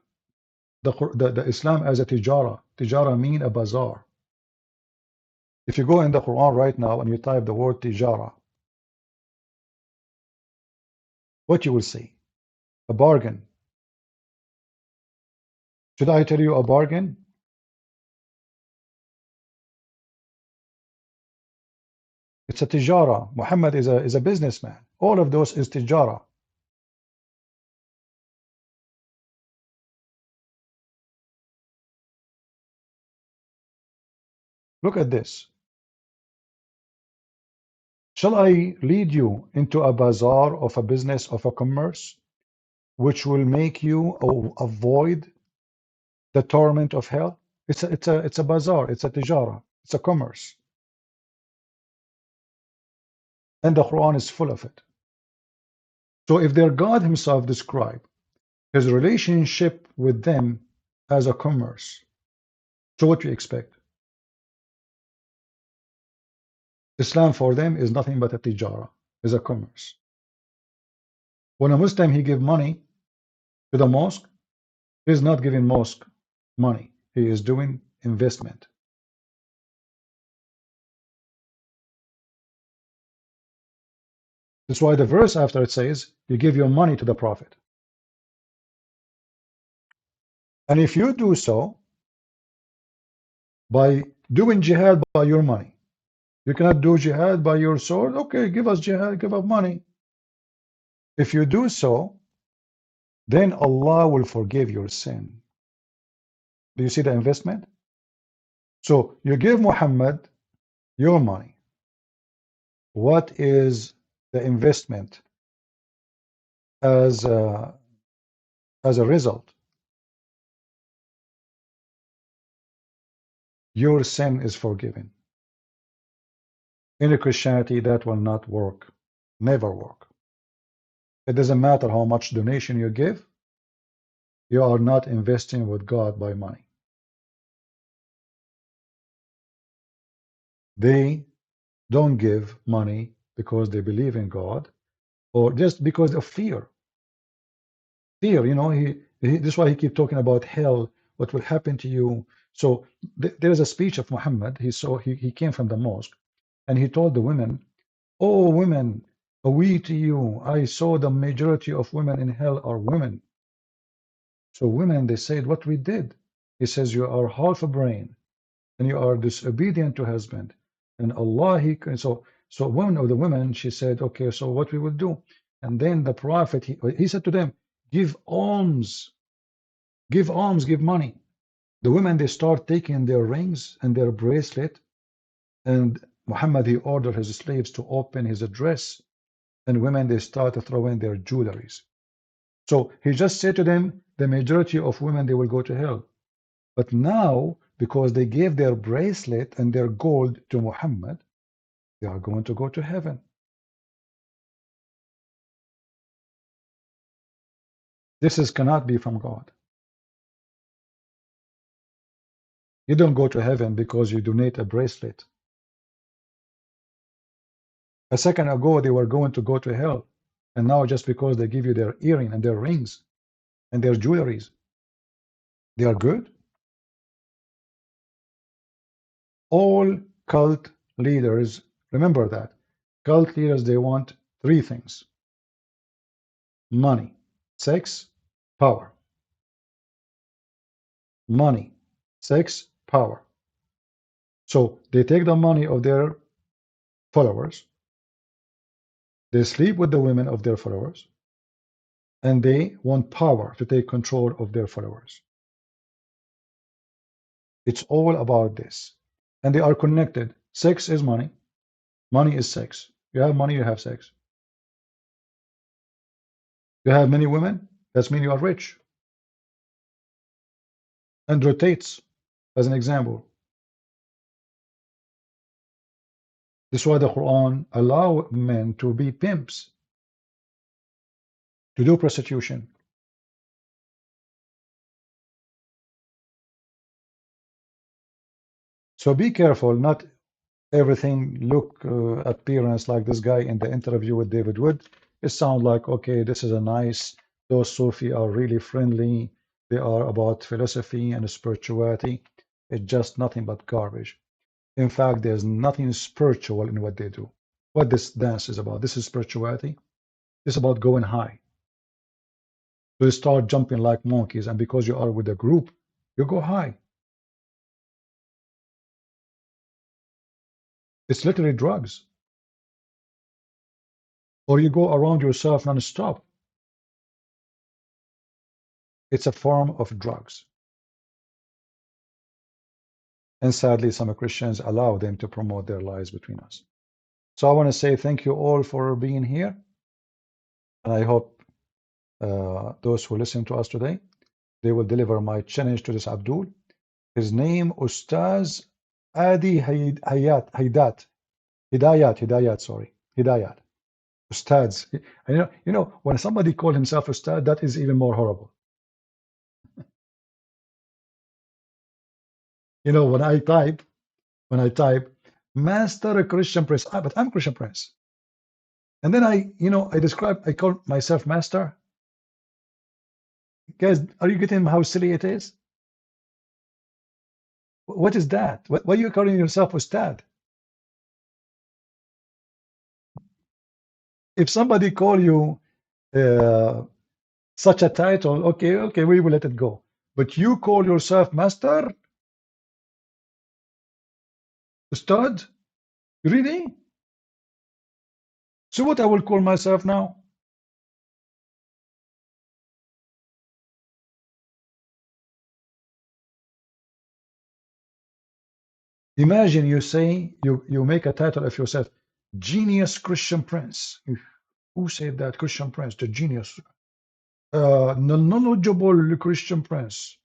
S1: the Islam as a tijara. Tijara mean a bazaar. If you go in the Quran right now and you type the word tijara, what you will see? A bargain. Should I tell you a bargain? It's a tijara. Muhammad is a businessman. All of those is tijara. Look at this. Shall I lead you into a bazaar of a business, of a commerce, which will make you avoid the torment of hell? It's a bazaar. It's a tijara. It's a commerce. And the Quran is full of it. So if their God himself described his relationship with them as a commerce, so what do you expect? Islam for them is nothing but a tijara, is a commerce. When a Muslim he give money to the mosque, he's not giving mosque money. He is doing investment. That's why the verse after it says, you give your money to the Prophet. And if you do so by doing jihad by your money, you cannot do jihad by your sword. Okay, give us jihad, give us money. If you do so, then Allah will forgive your sin. Do you see the investment? So you give Muhammad your money. What is the investment as a result? Your sin is forgiven. In Christianity, that will not work. Never work. It doesn't matter how much donation you give, you are not investing with God by money. They don't give money because they believe in God or just because of fear. Fear, you know, this is why he keeps talking about hell, what will happen to you. So there is a speech of Muhammad. He came from the mosque and he told the women, oh women, away to you, I saw the majority of women in hell are women. So women, they said, what we did? He says, you are half a brain and you are disobedient to husband. And Allah, so one of the women, she said, okay, so what we will do? And then the Prophet, he said to them, give alms, give alms, give money. The women, they start taking their rings and their bracelet. And Muhammad, he ordered his slaves to open his dress. And women, they start throwing their jewelries. So he just said to them, the majority of women, they will go to hell. But now, because they gave their bracelet and their gold to Muhammad, they are going to go to heaven. This cannot be from God. You don't go to heaven because you donate a bracelet. A second ago, they were going to go to hell. And now just because they give you their earring and their rings and their jewelries, they are good? All cult leaders, remember that. Cult leaders, they want three things: money, sex, power. Money, sex, power. So they take the money of their followers, they sleep with the women of their followers, and they want power to take control of their followers. It's all about this. And they are connected. Sex is money. Money is sex. You have money, you have sex. You have many women, that means you are rich. And rotates, as an example. This is why the Quran allows men to be pimps, to do prostitution. So be careful, not everything look appearance like this guy in the interview with David Wood. It sounds like, okay, this is a nice, those Sufi are really friendly. They are about philosophy and spirituality. It's just nothing but garbage. In fact, there's nothing spiritual in what they do. What this dance is about. This is spirituality. It's about going high. So you start jumping like monkeys, and because you are with a group, you go high. It's literally drugs. Or you go around yourself non-stop. It's a form of drugs. And sadly, some Christians allow them to promote their lies between us. So I want to say thank you all for being here. And I hope those who listen to us today, they will deliver my challenge to this Abdul. His name, Ustadz Adi Hidayat, sorry. Hidayat. Ustadz. You know, when somebody calls himself Ustad, that is even more horrible. You know, when I type, Master Christian Prince, but I'm Christian Prince. And then I call myself Master. Guys, are you getting how silly it is? What is that? Why are you calling yourself Ustad? If somebody call you such a title, okay, we will let it go. But you call yourself Master? Ustad? Really? So what I will call myself now? Imagine you say, you make a title of yourself, Genius Christian Prince. Who said that? Christian Prince, the genius. The knowledgeable Christian Prince.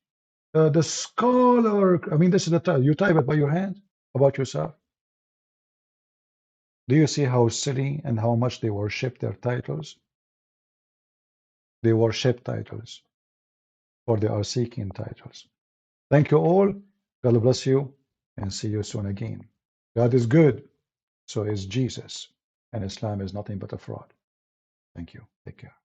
S1: The scholar. I mean, this is the title. You type it by your hand about yourself. Do you see how silly and how much they worship their titles? They worship titles, or they are seeking titles. Thank you all. God bless you, and see you soon again. God is good, so is Jesus, and Islam is nothing but a fraud. Thank you. Take care.